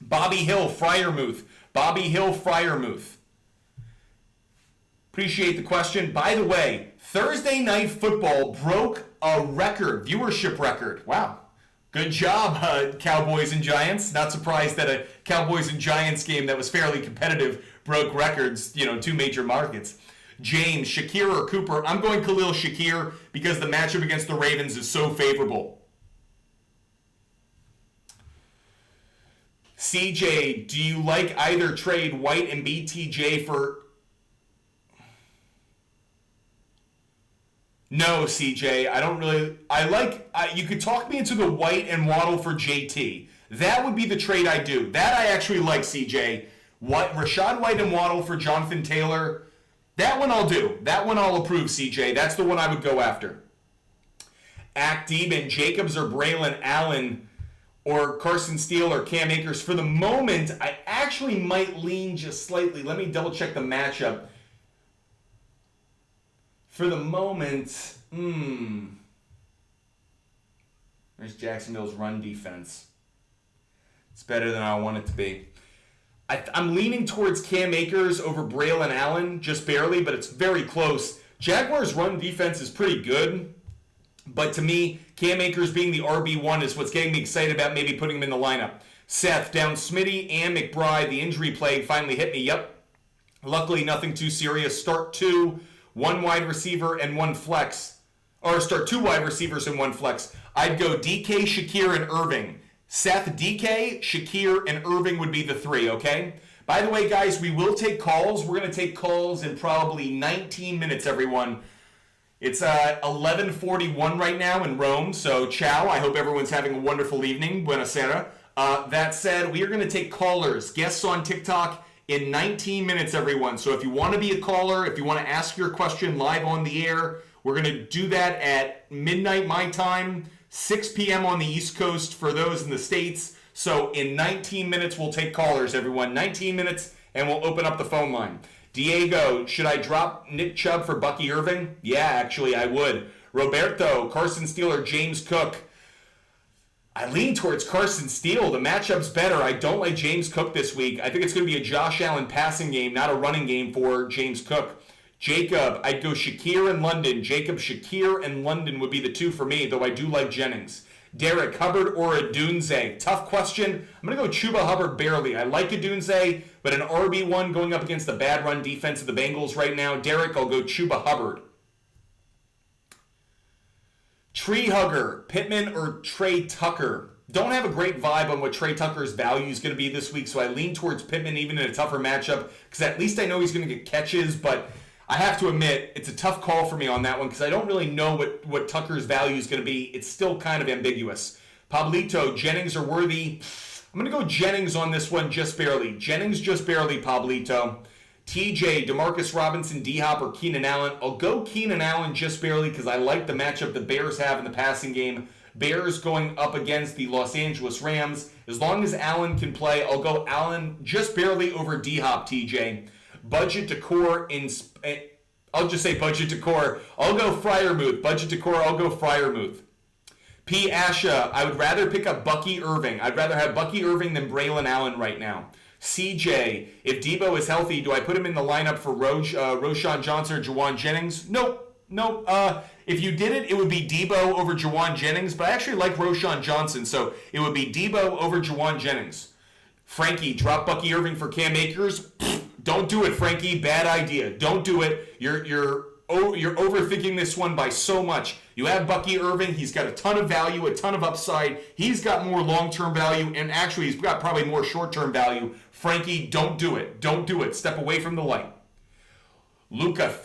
Bobby Hill, Freiermuth. Bobby Hill, Freiermuth. Appreciate the question. By the way, Thursday Night Football broke a record, viewership record. Wow. Good job, Cowboys and Giants. Not surprised that a Cowboys and Giants game that was fairly competitive broke records, two major markets. James, Shakir or Cooper? I'm going Khalil Shakir because the matchup against the Ravens is so favorable. CJ, do you like either trade White and BTJ for... No, CJ, I don't really... you could talk me into the White and Waddle for JT. That would be the trade I do. That I actually like, CJ. Rashad White and Waddle for Jonathan Taylor. That one I'll do. That one I'll approve, CJ. That's the one I would go after. Act Demon, Jacobs or Braylon Allen or Carson Steele or Cam Akers. For the moment, I actually might lean just slightly. Let me double check the matchup. For the moment, there's Jacksonville's run defense. It's better than I want it to be. I'm leaning towards Cam Akers over Braylon Allen, just barely, but it's very close. Jaguars' run defense is pretty good, but to me, Cam Akers being the RB1 is what's getting me excited about maybe putting him in the lineup. Seth, down Smitty and McBride. The injury plague finally hit me. Yep. Luckily, nothing too serious. Start 2. 1 wide receiver and 1 flex. Or start 2 wide receivers and 1 flex. I'd go DK, Shakir, and Irving. Seth, DK, Shakir, and Irving would be the 3, okay? By the way, guys, we will take calls. We're going to take calls in probably 19 minutes, everyone. It's 11:41 right now in Rome, so ciao. I hope everyone's having a wonderful evening. Buonasera. That said, we are going to take callers, guests on TikTok, in 19 minutes, everyone. So if you want to be a caller, if you want to ask your question live on the air, we're going to do that at midnight my time, 6 p.m. on the East Coast for those in the States. So in 19 minutes, we'll take callers, everyone. 19 minutes, and we'll open up the phone line. Diego, should I drop Nick Chubb for Bucky Irving? Yeah, actually, I would. Roberto, Carson Steele or James Cook? I lean towards Carson Steele. The matchup's better. I don't like James Cook this week. I think it's going to be a Josh Allen passing game, not a running game for James Cook. Jacob, I'd go Shakir and London. Jacob, Shakir, and London would be the 2 for me, though I do like Jennings. Derek, Hubbard or Adunze? Tough question. I'm going to go Chuba Hubbard barely. I like Adunze, but an RB1 going up against the bad run defense of the Bengals right now. Derek, I'll go Chuba Hubbard. Tree Hugger, Pittman or Trey Tucker? Don't have a great vibe on what Trey Tucker's value is going to be this week, so I lean towards Pittman even in a tougher matchup because at least I know he's going to get catches, but I have to admit it's a tough call for me on that one because I don't really know what Tucker's value is going to be. It's still kind of ambiguous. Pablito, Jennings or Worthy? I'm going to go Jennings on this one just barely. Jennings just barely, Pablito. TJ, Demarcus Robinson, D-Hop, or Keenan Allen. I'll go Keenan Allen just barely because I like the matchup the Bears have in the passing game. Bears going up against the Los Angeles Rams. As long as Allen can play, I'll go Allen just barely over D-Hop, TJ. Budget decor I'll just say budget decor. I'll go Freiermuth. Budget decor, I'll go Freiermuth. P. Asha, I would rather pick up Bucky Irving. I'd rather have Bucky Irving than Braylon Allen right now. CJ, if Debo is healthy, do I put him in the lineup for Roschon Johnson or Jawan Jennings? Nope. If you did it, it would be Debo over Jawan Jennings, but I actually like Roschon Johnson, so it would be Debo over Jawan Jennings. Frankie, drop Bucky Irving for Cam Akers. Don't do it, Frankie. Bad idea. Don't do it. You're overthinking this one by so much. You have Bucky Irving. He's got a ton of value, a ton of upside. He's got more long-term value, and actually he's got probably more short-term value. Frankie, don't do it. Don't do it. Step away from the light. Luca,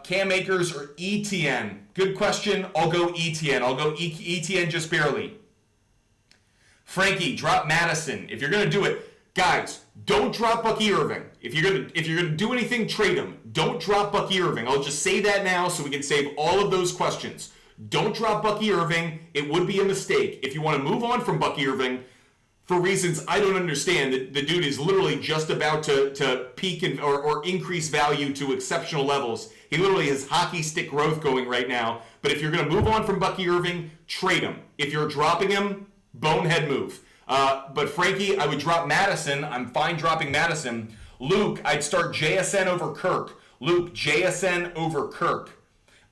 Cam Akers or ETN? Good question. I'll go ETN. I'll go ETN just barely. Frankie, drop Madison. If you're going to do it, guys, don't drop Bucky Irving. If you're gonna do anything, trade him. Don't drop Bucky Irving. I'll just say that now so we can save all of those questions. Don't drop Bucky Irving. It would be a mistake. If you want to move on from Bucky Irving, for reasons I don't understand, the dude is literally just about to peak or increase value to exceptional levels. He literally has hockey stick growth going right now. But if you're going to move on from Bucky Irving, trade him. If you're dropping him, bonehead move. But Frankie, I would drop Madison. I'm fine dropping Madison. Luke, I'd start JSN over Kirk. Luke, JSN over Kirk.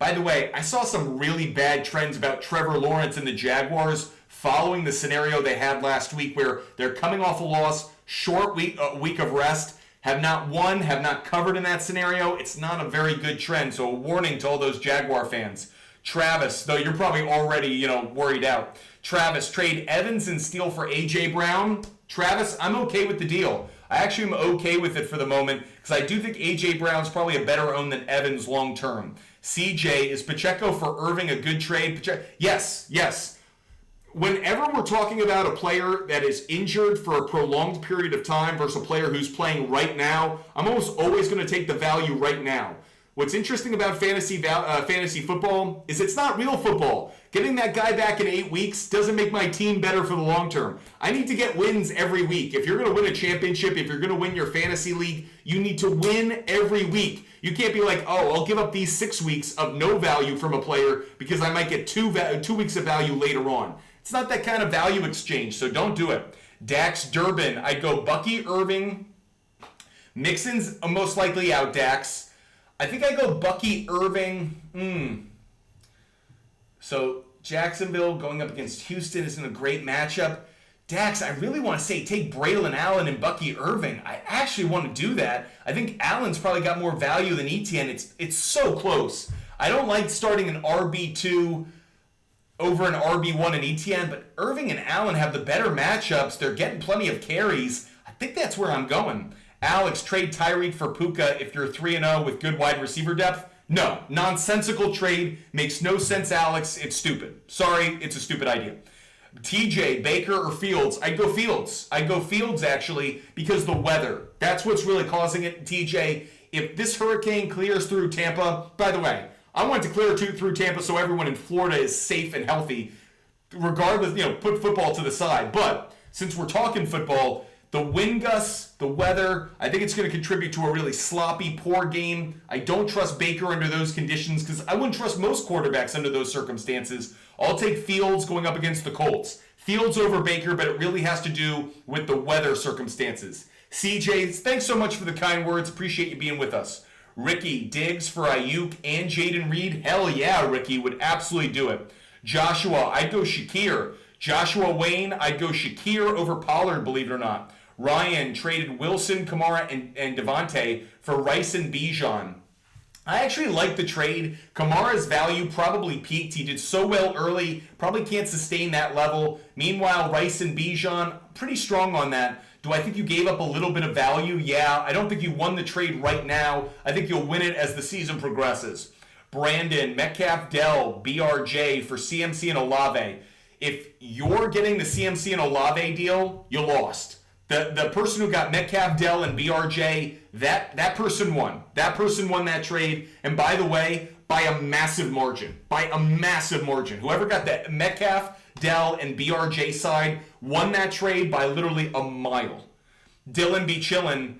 By the way, I saw some really bad trends about Trevor Lawrence and the Jaguars following the scenario they had last week where they're coming off a loss, short week of rest, have not won, have not covered in that scenario. It's not a very good trend, so a warning to all those Jaguar fans. Travis, though you're probably already, worried out. Travis, trade Evans and Steele for A.J. Brown. Travis, I'm okay with the deal. I actually am okay with it for the moment because I do think A.J. Brown's probably a better own than Evans long term. CJ, is Pacheco for Irving a good trade? Yes. Whenever we're talking about a player that is injured for a prolonged period of time versus a player who's playing right now, I'm almost always going to take the value right now. What's interesting about fantasy football is it's not real football. Getting that guy back in 8 weeks doesn't make my team better for the long term. I need to get wins every week. If you're going to win a championship, if you're going to win your fantasy league, you need to win every week. You can't be like, I'll give up these 6 weeks of no value from a player because I might get 2 weeks of value later on. It's not that kind of value exchange, so don't do it. Dax Durbin, I'd go Bucky Irving. Mixon's most likely out, Dax. I think I go Bucky Irving. So Jacksonville going up against Houston isn't a great matchup. Dax, I really want to say take Braylon Allen and Bucky Irving. I actually want to do that. I think Allen's probably got more value than ETN. It's so close. I don't like starting an RB2 over an RB1 and ETN, but Irving and Allen have the better matchups. They're getting plenty of carries. I think that's where I'm going. Alex, trade Tyreek for Puka if you're 3-0 with good wide receiver depth? No. Nonsensical trade. Makes no sense, Alex. It's stupid. Sorry, it's a stupid idea. TJ, Baker or Fields? I'd go Fields. I'd go Fields, actually, because the weather. That's what's really causing it, TJ. If this hurricane clears through Tampa, by the way, I want it to clear through Tampa so everyone in Florida is safe and healthy, regardless, put football to the side. But since we're talking football, the wind gusts, the weather, I think it's going to contribute to a really sloppy, poor game. I don't trust Baker under those conditions because I wouldn't trust most quarterbacks under those circumstances. I'll take Fields going up against the Colts. Fields over Baker, but it really has to do with the weather circumstances. CJ, thanks so much for the kind words. Appreciate you being with us. Ricky, Diggs for Ayuk and Jaden Reed? Hell yeah, Ricky, would absolutely do it. Joshua, I'd go Shakir. Joshua Wayne, I'd go Shakir over Pollard, believe it or not. Ryan traded Wilson, Kamara, and Devontae for Rice and Bijan. I actually like the trade. Kamara's value probably peaked. He did so well early, probably can't sustain that level. Meanwhile, Rice and Bijan, pretty strong on that. Do I think you gave up a little bit of value? Yeah. I don't think you won the trade right now. I think you'll win it as the season progresses. Brandon, Metcalf, Dell, BRJ for CMC and Olave. If you're getting the CMC and Olave deal, you lost. The person who got Metcalf, Dell, and BRJ, that person won. That person won that trade. And by the way, by a massive margin. By a massive margin. Whoever got the Metcalf, Dell, and BRJ side won that trade by literally a mile. Dylan be chillin'.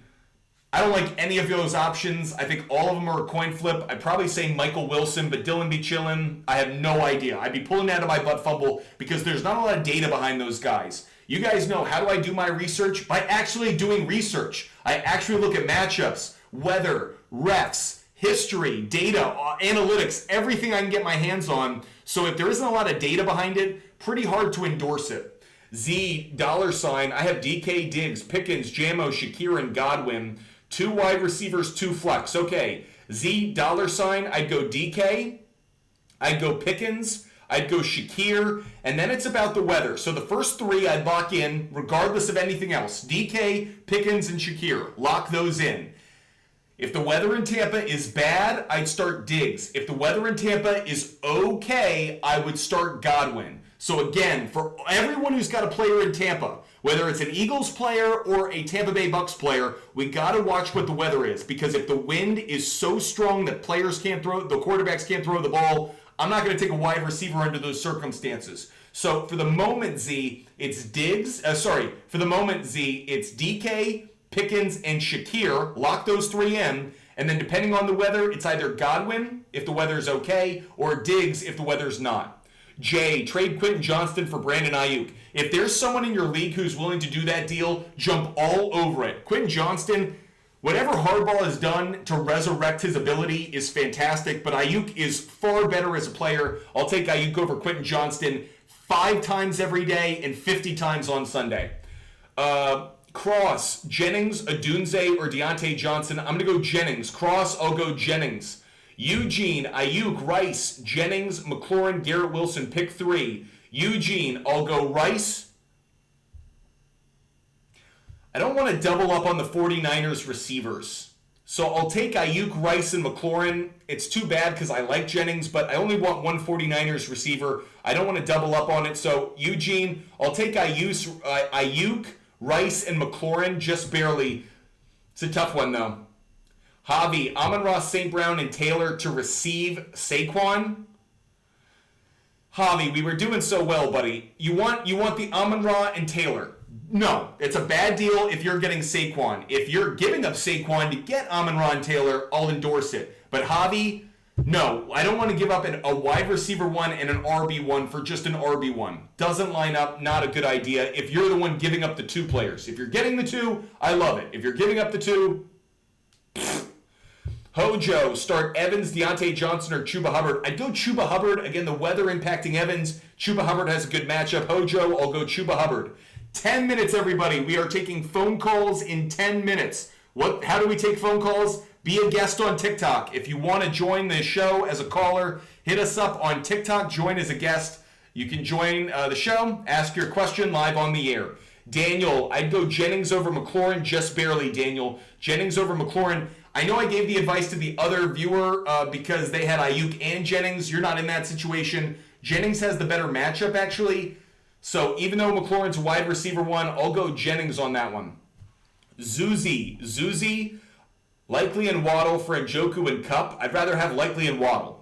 I don't like any of those options. I think all of them are a coin flip. I'd probably say Michael Wilson, but Dylan be chillin'. I have no idea. I'd be pulling out of my butt fumble because there's not a lot of data behind ththose guys. You guys know, how do I do my research? By actually doing research. I actually look at matchups, weather, refs, history, data, analytics, everything I can get my hands on. So if there isn't a lot of data behind it, pretty hard to endorse it. Z, $, I have DK, Diggs, Pickens, Jamo, Shakir, and Godwin. 2 wide receivers, 2 flex. Okay, Z, $, I'd go DK, I'd go Pickens, I'd go Shakir, and then it's about the weather. So the first 3 I'd lock in regardless of anything else. DK, Pickens, and Shakir. Lock those in. If the weather in Tampa is bad, I'd start Diggs. If the weather in Tampa is okay, I would start Godwin. So again, for everyone who's got a player in Tampa, whether it's an Eagles player or a Tampa Bay Bucks player, we got to watch what the weather is. Because if the wind is so strong that players can't throw, the quarterbacks can't throw the ball, I'm not going to take a wide receiver under those circumstances. So for the moment, Z, it's Diggs. For the moment, Z, it's DK, Pickens, and Shakir. Lock those 3 in. And then depending on the weather, it's either Godwin, if the weather's okay, or Diggs, if the weather's not. J, trade Quentin Johnston for Brandon Ayuk. If there's someone in your league who's willing to do that deal, jump all over it. Quentin Johnston, whatever Hardball has done to resurrect his ability is fantastic, but Ayuk is far better as a player. I'll take Ayuk over Quentin Johnston 5 times every day and 50 times on Sunday. Cross, Jennings, Odunze, or Deontay Johnson. I'm going to go Jennings. Cross, I'll go Jennings. Eugene, Ayuk, Rice, Jennings, McLaurin, Garrett Wilson, pick 3. Eugene, I'll go Rice. I don't want to double up on the 49ers receivers. So I'll take Ayuk, Rice, and McLaurin. It's too bad because I like Jennings, but I only want one 49ers receiver. I don't want to double up on it. So Eugene, I'll take Ayuk, Rice, and McLaurin, just barely. It's a tough one, though. Javi, Amon-Ra, St. Brown, and Taylor to receive Saquon. Javi, we were doing so well, buddy. You want the Amon-Ra and Taylor. No, it's a bad deal if you're getting Saquon. If you're giving up Saquon to get Amon-Ra and Taylor, I'll endorse it. But Javi, no, I don't want to give up a wide receiver 1 and an RB1 for just an RB1. Doesn't line up, not a good idea. If you're the one giving up the 2 players. If you're getting the 2, I love it. If you're giving up the 2, Hojo, start Evans, Deontay Johnson, or Chuba Hubbard. I'd go Chuba Hubbard. Again, the weather impacting Evans. Chuba Hubbard has a good matchup. Hojo, I'll go Chuba Hubbard. 10 minutes, everybody. We are taking phone calls in 10 minutes. How do we take phone calls? Be a guest on TikTok. If you want to join the show as a caller, hit us up on TikTok. Join as a guest. You can join the show. Ask your question live on the air. Daniel, I'd go Jennings over McLaurin, just barely, Daniel. Jennings over McLaurin. I know I gave the advice to the other viewer because they had Ayuk and Jennings. You're not in that situation. Jennings has the better matchup, actually. So even though McLaurin's a wide receiver 1, I'll go Jennings on that one. Zuzi, Likely and Waddle for Njoku and Kupp. I'd rather have Likely and Waddle.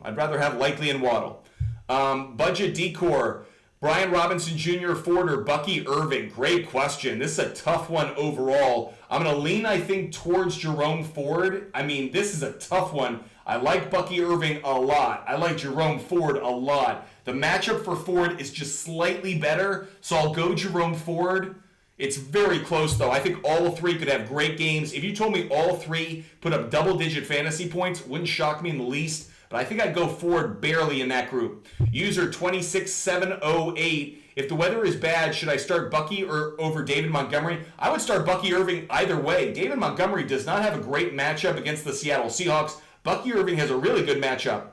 Budget Decor, Brian Robinson Jr., Ford, or Bucky Irving? Great question. This is a tough one overall. I'm going to lean, I think, towards Jerome Ford. I mean, this is a tough one. I like Bucky Irving a lot. I like Jerome Ford a lot. The matchup for Ford is just slightly better, so I'll go Jerome Ford. It's very close, though. I think all 3 could have great games. If you told me all 3 put up double-digit fantasy points, wouldn't shock me in the least. But I think I'd go Ford barely in that group. User 26708. If the weather is bad, should I start Bucky or over David Montgomery? I would start Bucky Irving either way. David Montgomery does not have a great matchup against the Seattle Seahawks. Bucky Irving has a really good matchup.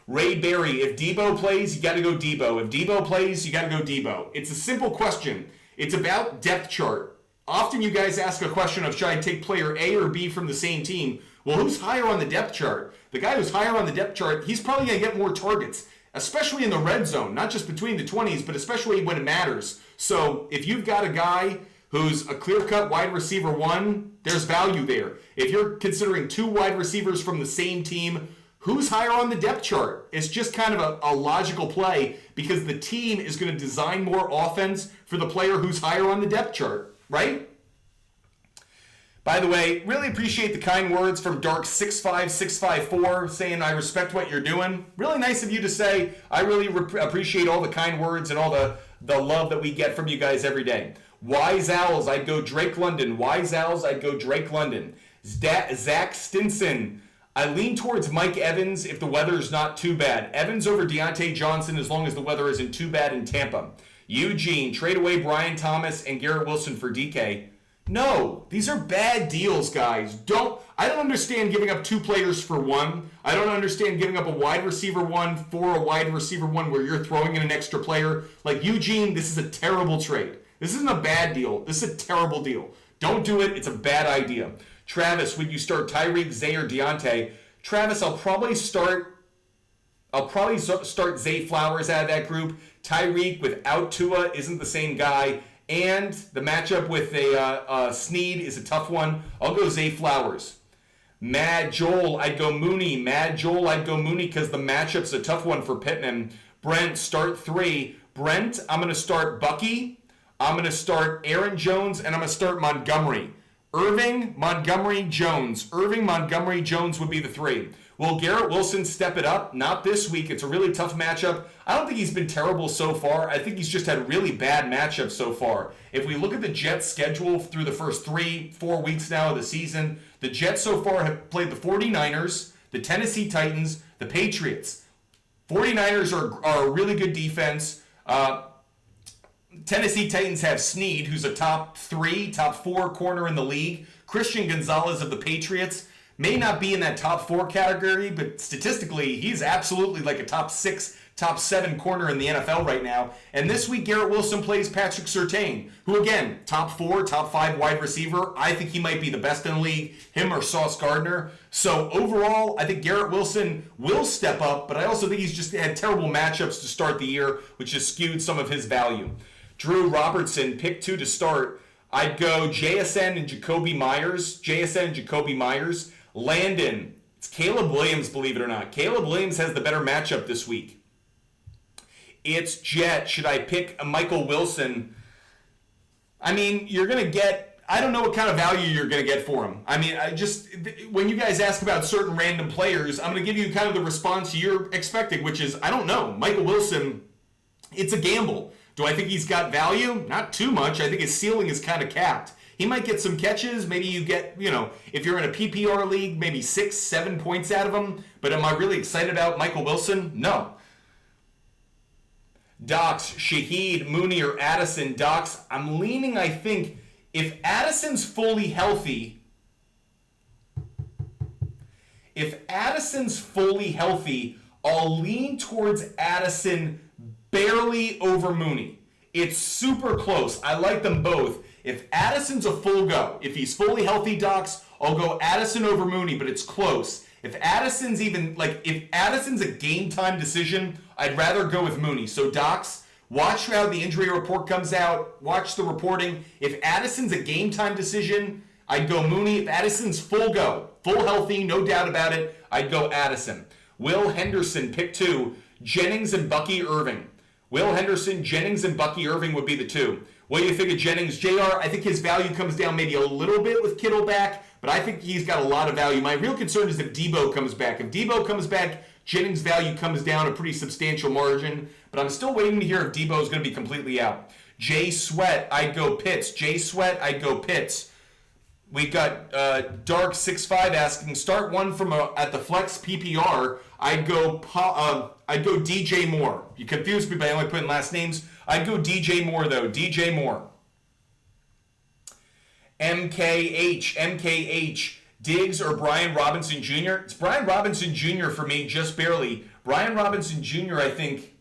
Ray Berry, if Debo plays, you got to go Debo. If Debo plays, you got to go Debo. It's a simple question. It's about depth chart. Often you guys ask a question of should I take player A or B from the same team? Well, who's higher on the depth chart? The guy who's higher on the depth chart, he's probably going to get more targets, especially in the red zone, not just between the 20s, but especially when it matters. So if you've got a guy who's a clear-cut wide receiver one, there's value there. If you're considering two wide receivers from the same team, who's higher on the depth chart? It's just kind of a logical play because the team is going to design more offense for the player who's higher on the depth chart, right? By the way, really appreciate the kind words from Dark65654 saying, I respect what you're doing. Really nice of you to say. I really appreciate all the kind words and all the love that we get from you guys every day. Wise Owls, I'd go Drake London. Wise Owls, I'd go Drake London. Zach Stinson, I lean towards Mike Evans if the weather's not too bad. Evans over Deontay Johnson as long as the weather isn't too bad in Tampa. Eugene, trade away Brian Thomas and Garrett Wilson for DK. No, these are bad deals, guys. I don't understand giving up two players for one. I don't understand giving up a wide receiver one for a wide receiver one where you're throwing in an extra player. Like, Eugene, this is a terrible trade. This isn't a bad deal. This is a terrible deal. Don't do it. It's a bad idea. Travis, would you start Tyreek, Zay, or Deontay? Travis, I'll probably start Zay Flowers out of that group. Tyreek without Tua isn't the same guy. And the matchup with a Snead is a tough one. I'll go Zay Flowers. Mad Joel, I'd go Mooney. Mad Joel, I'd go Mooney because the matchup's a tough one for Pittman. Brent, start 3. Brent, I'm going to start Bucky. I'm going to start Aaron Jones, and I'm going to start Montgomery. Irving, Montgomery, Jones. Irving, Montgomery, Jones would be the 3. Will Garrett Wilson step it up? Not this week. It's a really tough matchup. I don't think he's been terrible so far. I think he's just had really bad matchups so far. If we look at the Jets' schedule through the first 3-4 weeks now of the season, the Jets so far have played the 49ers, the Tennessee Titans, the Patriots. 49ers are a really good defense. Tennessee Titans have Snead, who's a top 4 corner in the league. Christian Gonzalez of the Patriots may not be in that top 4 category, but statistically, he's absolutely like a top 6, top 7 corner in the NFL right now. And this week, Garrett Wilson plays Patrick Surtain, who again, top 4, top 5 wide receiver. I think he might be the best in the league, him or Sauce Gardner. So overall, I think Garrett Wilson will step up, but I also think he's just had terrible matchups to start the year, which has skewed some of his value. Drew Robertson, pick 2 to start. I'd go JSN and Jacoby Myers. Landon, it's Caleb Williams, believe it or not. Caleb Williams has the better matchup this week. It's Jet. Should I pick a Michael Wilson? I mean, you're going to get, I don't know what kind of value you're going to get for him. I mean, when you guys ask about certain random players, I'm going to give you kind of the response you're expecting, which is, I don't know. Michael Wilson, it's a gamble. Do I think he's got value? Not too much. I think his ceiling is kind of capped. He might get some catches. Maybe you get, if you're in a PPR league, maybe 6-7 points out of him. But am I really excited about Michael Wilson? No. Docs, Shaheed, Mooney, or Addison. Docs, I'm leaning, I think, if Addison's fully healthy, I'll lean towards Addison barely over Mooney. It's super close. I like them both. If Addison's a full go, if he's fully healthy, Docs, I'll go Addison over Mooney, but it's close. If Addison's a game time decision, I'd rather go with Mooney. So Docs, watch how the injury report comes out. Watch the reporting. If Addison's a game time decision, I'd go Mooney. If Addison's full go, full healthy, no doubt about it, I'd go Addison. Will Henderson, pick 2. Jennings and Bucky Irving. Will Henderson, Jennings, and Bucky Irving would be the 2. What do you think of Jennings? JR, I think his value comes down maybe a little bit with Kittle back, but I think he's got a lot of value. My real concern is if Debo comes back. If Debo comes back, Jennings' value comes down a pretty substantial margin, but I'm still waiting to hear if Debo is going to be completely out. Jay Sweat, I'd go Pitts. We've got Dark65 asking, start one from at the flex PPR. I'd go DJ Moore. You confused me by only putting last names. I'd go DJ Moore, though. DJ Moore. MKH. Diggs or Brian Robinson Jr.? It's Brian Robinson Jr. for me, just barely. Brian Robinson Jr., I think,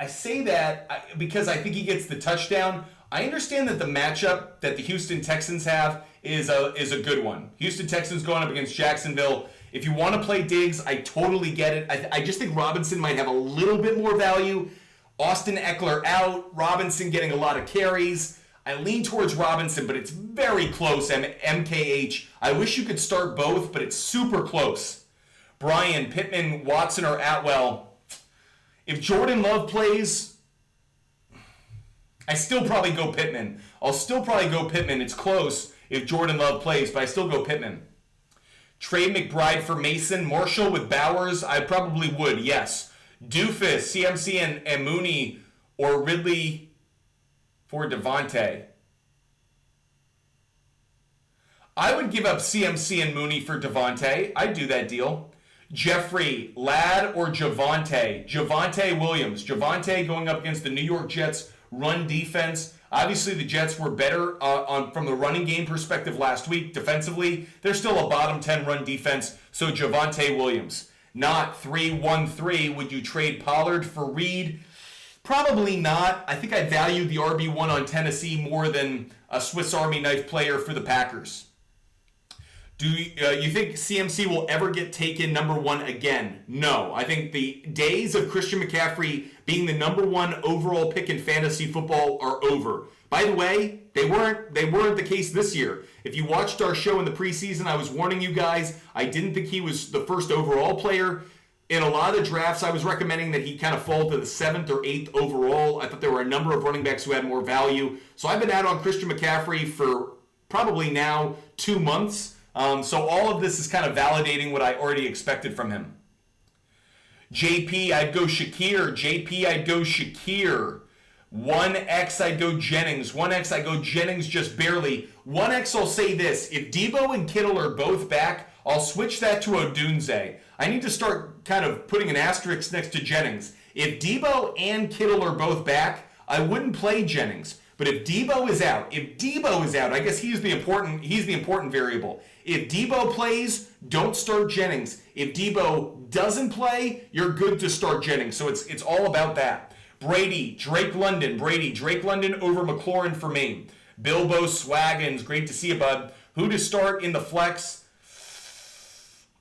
I say that because I think he gets the touchdown. I understand that the matchup that the Houston Texans have is a good one. Houston Texans going up against Jacksonville. If you want to play Diggs, I totally get it. I just think Robinson might have a little bit more value. Austin Eckler out, Robinson getting a lot of carries. I lean towards Robinson, but it's very close, MKH. I wish you could start both, but it's super close. Brian, Pittman, Watson, or Atwell. If Jordan Love plays, I still probably go Pittman. I'll still probably go Pittman. It's close if Jordan Love plays, but I still go Pittman. Trade McBride for Mason. Marshall with Bowers, I probably would, yes. Doofus, CMC, and Mooney, or Ridley for Devontae. I would give up CMC and Mooney for Devontae. I'd do that deal. Jeffrey, Ladd, or Javonte? Javonte Williams. Javonte going up against the New York Jets run defense. Obviously, the Jets were better from the running game perspective last week. Defensively, they're still a bottom 10 run defense. So Javonte Williams. Not 3-1-3. Would you trade Pollard for Reed? Probably not. I think I value the RB1 on Tennessee more than a Swiss Army knife player for the Packers. Do you think CMC will ever get taken number one again? No. I think the days of Christian McCaffrey being the number one overall pick in fantasy football are over. By the way, they weren't the case this year. If you watched our show in the preseason, I was warning you guys, I didn't think he was the first overall player. In a lot of drafts, I was recommending that he kind of fall to the 7th or 8th overall. I thought there were a number of running backs who had more value. So I've been out on Christian McCaffrey for probably now 2 months. So all of this is kind of validating what I already expected from him. JP, I'd go Shakir. JP, I'd go Shakir. 1X, I'd go Jennings. 1X, I go Jennings just barely. 1X, I'll say this. If Debo and Kittle are both back, I'll switch that to Odunze. I need to start kind of putting an asterisk next to Jennings. If Debo and Kittle are both back, I wouldn't play Jennings. But if Debo is out, I guess he's the important variable. If Debo plays, don't start Jennings. If Debo doesn't play, you're good to start Jennings. So it's all about that. Drake London over McLaurin for me. Bilbo Swaggins, great to see you, bud. Who to start in the flex?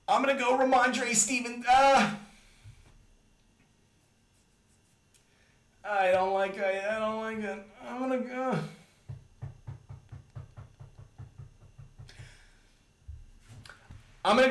I'm going to go Ramondre Stevens. I don't like it. I'm going to go. I'm gonna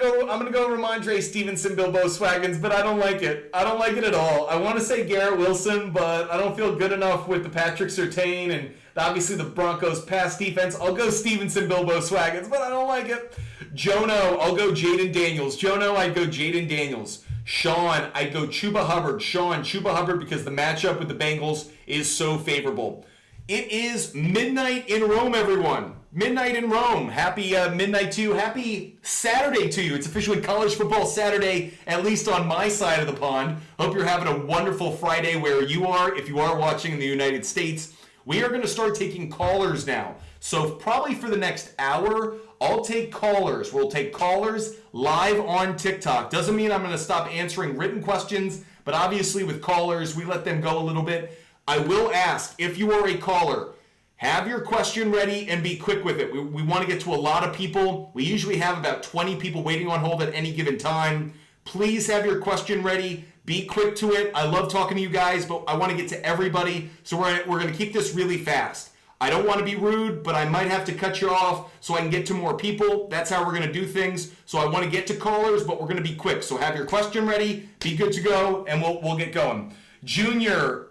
go Ramondre Stevenson, Bilbo Swaggins, but I don't like it. I don't like it at all. I want to say Garrett Wilson, but I don't feel good enough with the Patrick Surtain and obviously the Broncos' pass defense. I'll go Stevenson, Bilbo Swaggins, but I don't like it. Jono, I'll go Jaden Daniels. I'd go Jaden Daniels. Sean, I'd go Chuba Hubbard. Chuba Hubbard, because the matchup with the Bengals is so favorable. It is midnight in Rome, everyone. Midnight in Rome. Happy midnight to you. Happy Saturday to you. It's officially College Football Saturday, at least on my side of the pond. Hope you're having a wonderful Friday where you are, if you are watching in the United States. We are going to start taking callers now. So probably for the next hour, I'll take callers. We'll take callers live on TikTok. Doesn't mean I'm going to stop answering written questions, but obviously with callers, we let them go a little bit. I will ask, if you are a caller, have your question ready and be quick with it. We want to get to a lot of people. We usually have about 20 people waiting on hold at any given time. Please have your question ready. Be quick to it. I love talking to you guys, but I want to get to everybody. So we're going to keep this really fast. I don't want to be rude, but I might have to cut you off so I can get to more people. That's how we're going to do things. So I want to get to callers, but we're going to be quick. So have your question ready. Be good to go, and we'll get going. Junior,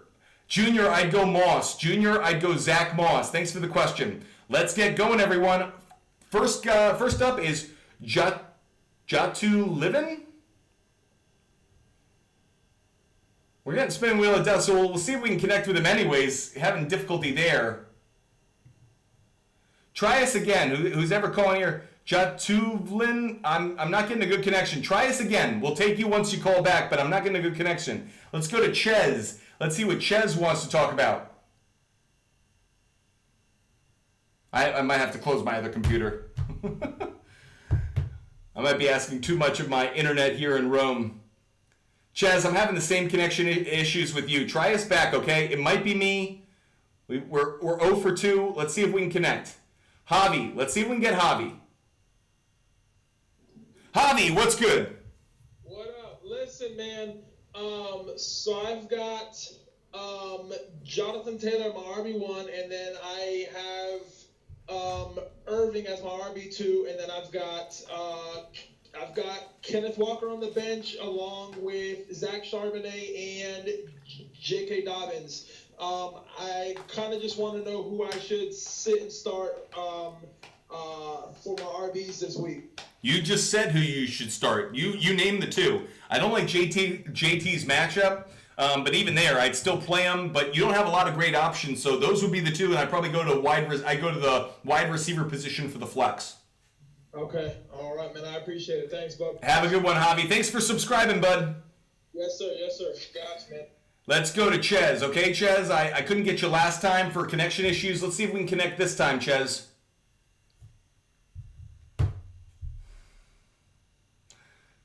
I'd go Moss. I'd go Zach Moss. Thanks for the question. Let's get going, everyone. First up is Jatu Livin. We're getting spinning wheel of death, so we'll see if we can connect with him anyways. Having difficulty there. Try us again. Who's ever calling here? Jatuvlin. I'm not getting a good connection. Try us again. We'll take you once you call back, but I'm not getting a good connection. Let's go to Ches. Let's see what Ches wants to talk about. I might have to close my other computer. I might be asking too much of my internet here in Rome. Ches, I'm having the same connection issues with you. Try us back, okay? It might be me. We're 0 for 2. Let's see if we can connect. Javi, let's see if we can get Javi. Javi, what's good? What up? Listen, man. So I've got Jonathan Taylor, my RB1, and then I have Irving as my RB2, and then I've got Kenneth Walker on the bench along with Zach Charbonnet and J.K. Dobbins. I kind of just want to know who I should sit and start for my RBs this week. You just said who you should start. You named the two. I don't like JT's matchup, but even there, I'd still play him. But you don't have a lot of great options, so those would be the two. And I probably go to the wide receiver position for the flex. Okay, all right, man. I appreciate it. Thanks, bud. Have a good one, Javi. Thanks for subscribing, bud. Yes, sir. Yes, sir. Gotcha, man. Let's go to Ches. Okay, Ches? I couldn't get you last time for connection issues. Let's see if we can connect this time, Ches.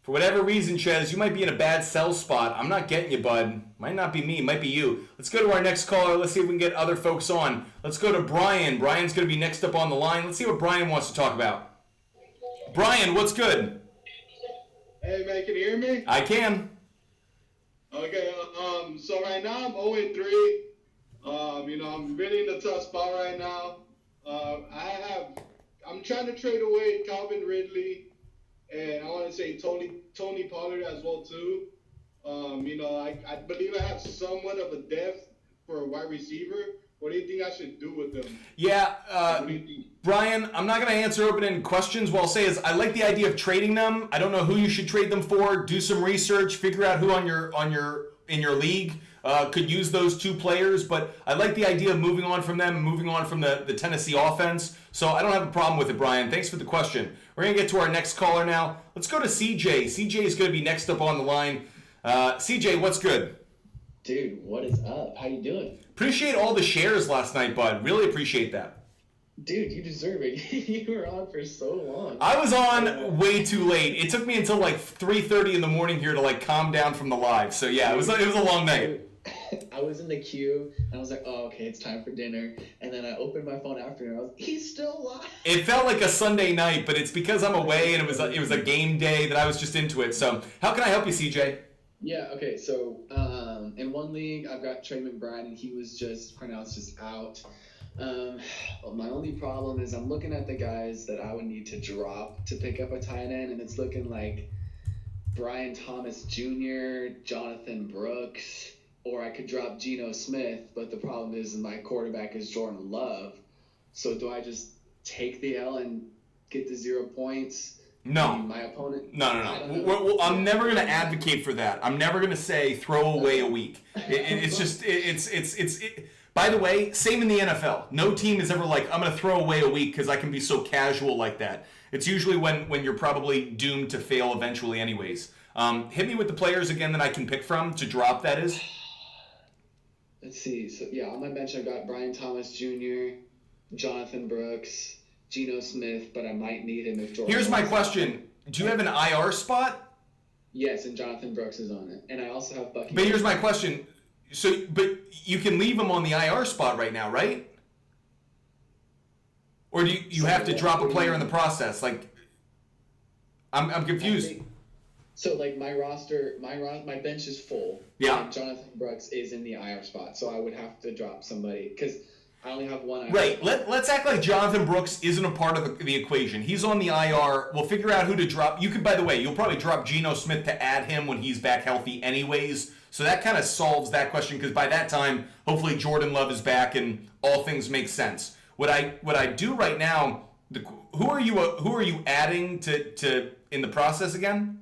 For whatever reason, Ches, you might be in a bad sell spot. I'm not getting you, bud. Might not be me. Might be you. Let's go to our next caller. Let's see if we can get other folks on. Let's go to Brian. Brian's going to be next up on the line. Let's see what Brian wants to talk about. Brian, what's good? Hey, man, can you hear me? I can. Okay, so right now I'm 0-3. I'm really in a tough spot right now. I'm trying to trade away Calvin Ridley, and I want to say Tony Pollard as well too. I believe I have somewhat of a depth for a wide receiver. What do you think I should do with them? Yeah, Brian, I'm not going to answer open-ended questions. What I'll say is I like the idea of trading them. I don't know who you should trade them for. Do some research, figure out who in your league could use those two players. But I like the idea of moving on from them, moving on from the Tennessee offense. So I don't have a problem with it, Brian. Thanks for the question. We're going to get to our next caller now. Let's go to CJ. CJ is going to be next up on the line. CJ, what's good? Dude, what is up? How you doing? Appreciate all the shares last night, bud. Really appreciate that. Dude, you deserve it. You were on for so long. I was on way too late. It took me until like 3:30 in the morning here to like calm down from the live. So yeah, it was a long night. I was in the queue and I was like, oh, okay, it's time for dinner. And then I opened my phone after and I was, he's still alive. It felt like a Sunday night, but it's because I'm away and it was a game day that I was just into it. So how can I help you, CJ? Yeah, okay, so in one league, I've got Trey McBride, and he was just pronounced just out. Well, my only problem is I'm looking at the guys that I would need to drop to pick up a tight end, and it's looking like Brian Thomas Jr., Jonathan Brooks, or I could drop Geno Smith, but the problem is my quarterback is Jordan Love. So do I just take the L and get the 0 points? No. My opponent? No. I'm never going to advocate for that. I'm never going to say throw away a week. It's just, by the way, same in the NFL. No team is ever like, I'm going to throw away a week because I can be so casual like that. It's usually when you're probably doomed to fail eventually anyways. Hit me with the players again that I can pick from to drop, that is. Let's see. So, yeah, on my bench I've got Brian Thomas Jr., Jonathan Brooks, Geno Smith, but I might need him if Jordan. Here's my question. Do you have an IR spot? Yes, and Jonathan Brooks is on it. And I also have Bucky. But here's my question. But you can leave him on the IR spot right now, right? Or do you have to drop a player in the process? Like, I'm confused. So, like, my roster, my bench is full. Yeah. And Jonathan Brooks is in the IR spot, so I would have to drop somebody because I only have one IR. Right. Let's act like Jonathan Brooks isn't a part of the equation. He's on the IR. We'll figure out who to drop. You could, by the way, you'll probably drop Geno Smith to add him when he's back healthy anyways. So that kind of solves that question because by that time, hopefully Jordan Love is back and all things make sense. What I do right now, who are you adding to in the process again?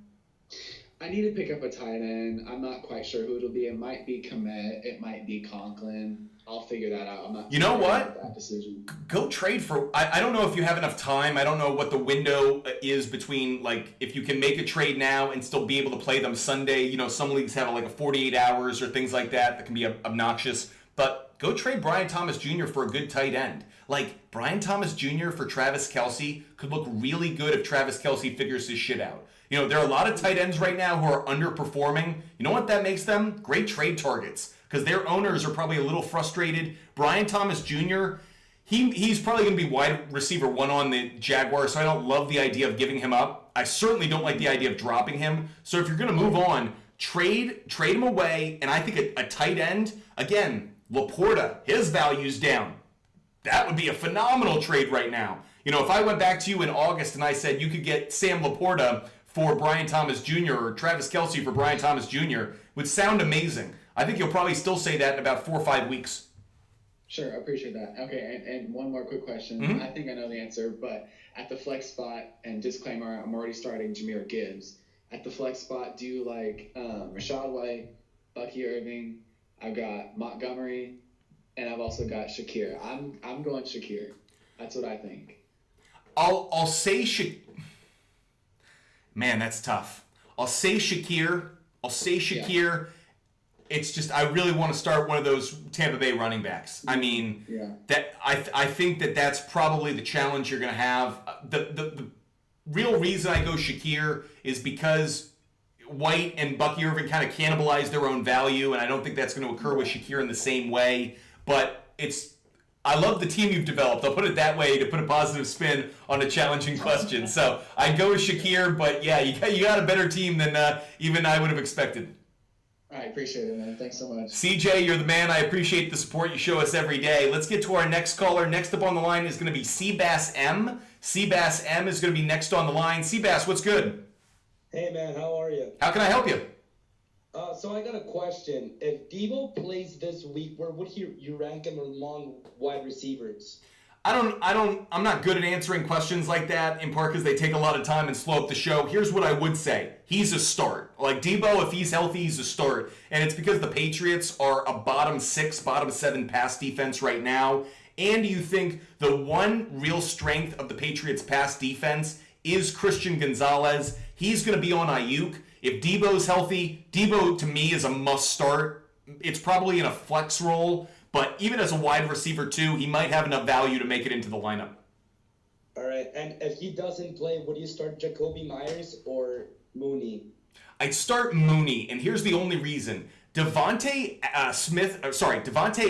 I need to pick up a tight end. I'm not quite sure who it'll be. It might be Komet. It might be Conklin. I'll figure that out. I'm not. You know what? That decision. Go trade for. I don't know if you have enough time. I don't know what the window is between, like, if you can make a trade now and still be able to play them Sunday. You know, some leagues have like a 48 hours or things like that can be obnoxious. But go trade Brian Thomas Jr. for a good tight end. Like, Brian Thomas Jr. for Travis Kelce could look really good if Travis Kelce figures his shit out. You know, there are a lot of tight ends right now who are underperforming. You know what that makes them? Great trade targets. Because their owners are probably a little frustrated. Brian Thomas Jr., he's probably going to be wide receiver 1 on the Jaguars, so I don't love the idea of giving him up. I certainly don't like the idea of dropping him. So if you're going to move on, trade him away, and I think a tight end, again, Laporta, his value's down. That would be a phenomenal trade right now. You know, if I went back to you in August and I said you could get Sam Laporta for Brian Thomas Jr. or Travis Kelce for Brian Thomas Jr., would sound amazing. I think you'll probably still say that in about 4 or 5 weeks. Sure, I appreciate that. Okay, and one more quick question. Mm-hmm. I think I know the answer, but at the flex spot, and disclaimer, I'm already starting Jahmyr Gibbs. At the flex spot, do you like Rachaad White, Bucky Irving? I've got Montgomery, and I've also got Shakir. I'm going Shakir. That's what I think. I'll say Man, that's tough. I'll say Shakir. Yeah. It's just I really want to start one of those Tampa Bay running backs. I mean, that I think that's probably the challenge you're going to have. The real reason I go Shakir is because White and Bucky Irving kind of cannibalize their own value, and I don't think that's going to occur with Shakir in the same way. But I love the team you've developed. I'll put it that way to put a positive spin on a challenging question. So I'd go with Shakir, but yeah, you got a better team than even I would have expected. I appreciate it, man. Thanks so much. CJ, you're the man. I appreciate the support you show us every day. Let's get to our next caller. Next up on the line is going to be Seabass M. Seabass M is going to be next on the line. Seabass, what's good? Hey, man. How are you? How can I help you? So I got a question. If Debo plays this week, where would you rank him among wide receivers? I'm not good at answering questions like that, in part because they take a lot of time and slow up the show. Here's what I would say. He's a start. Like Debo, if he's healthy, he's a start. And it's because the Patriots are a bottom 6, bottom 7 pass defense right now. And you think the one real strength of the Patriots pass defense is Christian Gonzalez. He's going to be on Ayuk. If Debo's healthy, Debo to me is a must start. It's probably in a flex role. But even as a wide receiver, too, he might have enough value to make it into the lineup. All right. And if he doesn't play, would you start Jacoby Myers or Mooney? I'd start Mooney, and here's the only reason. Devontae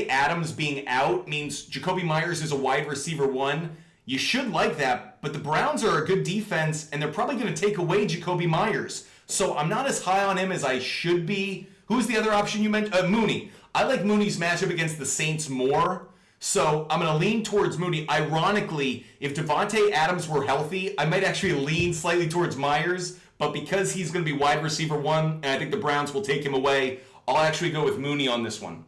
Adams being out means Jacoby Myers is a wide receiver 1. You should like that, but the Browns are a good defense, and they're probably going to take away Jacoby Myers. So I'm not as high on him as I should be. Who's the other option you mentioned? Mooney. I like Mooney's matchup against the Saints more, so I'm going to lean towards Mooney. Ironically, if Devontae Adams were healthy, I might actually lean slightly towards Myers, but because he's going to be wide receiver 1, and I think the Browns will take him away, I'll actually go with Mooney on this one.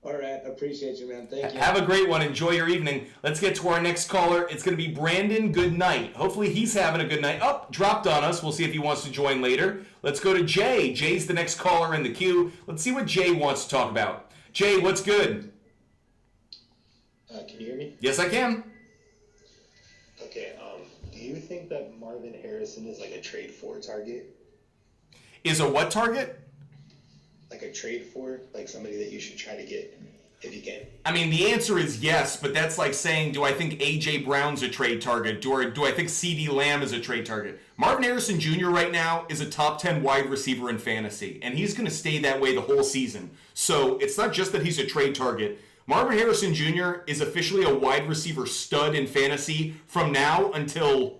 All right. Appreciate you, man. Thank you. Have a great one. Enjoy your evening. Let's get to our next caller. It's going to be Brandon Goodnight. Hopefully he's having a good night. Oh, dropped on us. We'll see if he wants to join later. Let's go to Jay. Jay's the next caller in the queue. Let's see what Jay wants to talk about. Jay, what's good? Can you hear me? Yes, I can. Okay, do you think that Marvin Harrison is like a trade for target? Is a what target? Like a trade for? Like somebody that you should try to get if you can? I mean, the answer is yes, but that's like saying, do I think A.J. Brown's a trade target? Do I think C.D. Lamb is a trade target? Marvin Harrison Jr. right now is a top 10 wide receiver in fantasy, and he's going to stay that way the whole season. So it's not just that he's a trade target. Marvin Harrison Jr. is officially a wide receiver stud in fantasy from now until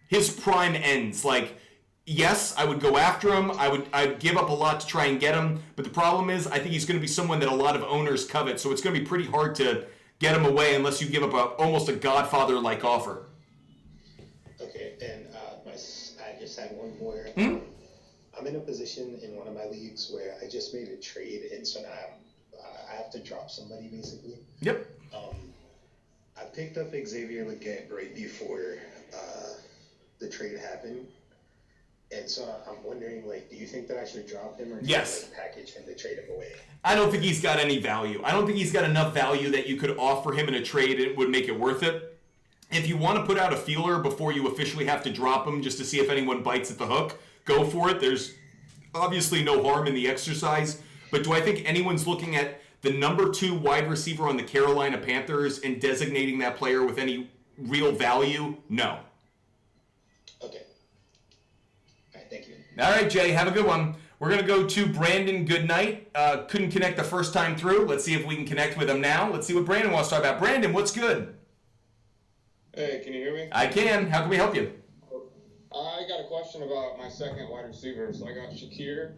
his prime ends. Like, yes, I would go after him. I'd give up a lot to try and get him. But the problem is, I think he's going to be someone that a lot of owners covet. So it's going to be pretty hard to get him away unless you give up almost a Godfather-like offer. Okay, and I just had one more. Hmm? I'm in a position in one of my leagues where I just made a trade, and so now I have to drop somebody basically. Yep. I picked up Xavier Legette right before the trade happened. And so I'm wondering, like, do you think that I should drop him or Yes. package him to trade him away? I don't think he's got any value. I don't think he's got enough value that you could offer him in a trade and it would make it worth it. If you want to put out a feeler before you officially have to drop him just to see if anyone bites at the hook, go for it. There's obviously no harm in the exercise. But do I think anyone's looking at the number 2 wide receiver on the Carolina Panthers and designating that player with any real value? No. Okay. All right, thank you. All right, Jay, have a good one. We're going to go to Brandon Goodnight. Couldn't connect the first time through. Let's see if we can connect with him now. Let's see what Brandon wants to talk about. Brandon, what's good? Hey, can you hear me? I can. How can we help you? I got a question about my second wide receiver. So I got Shakir,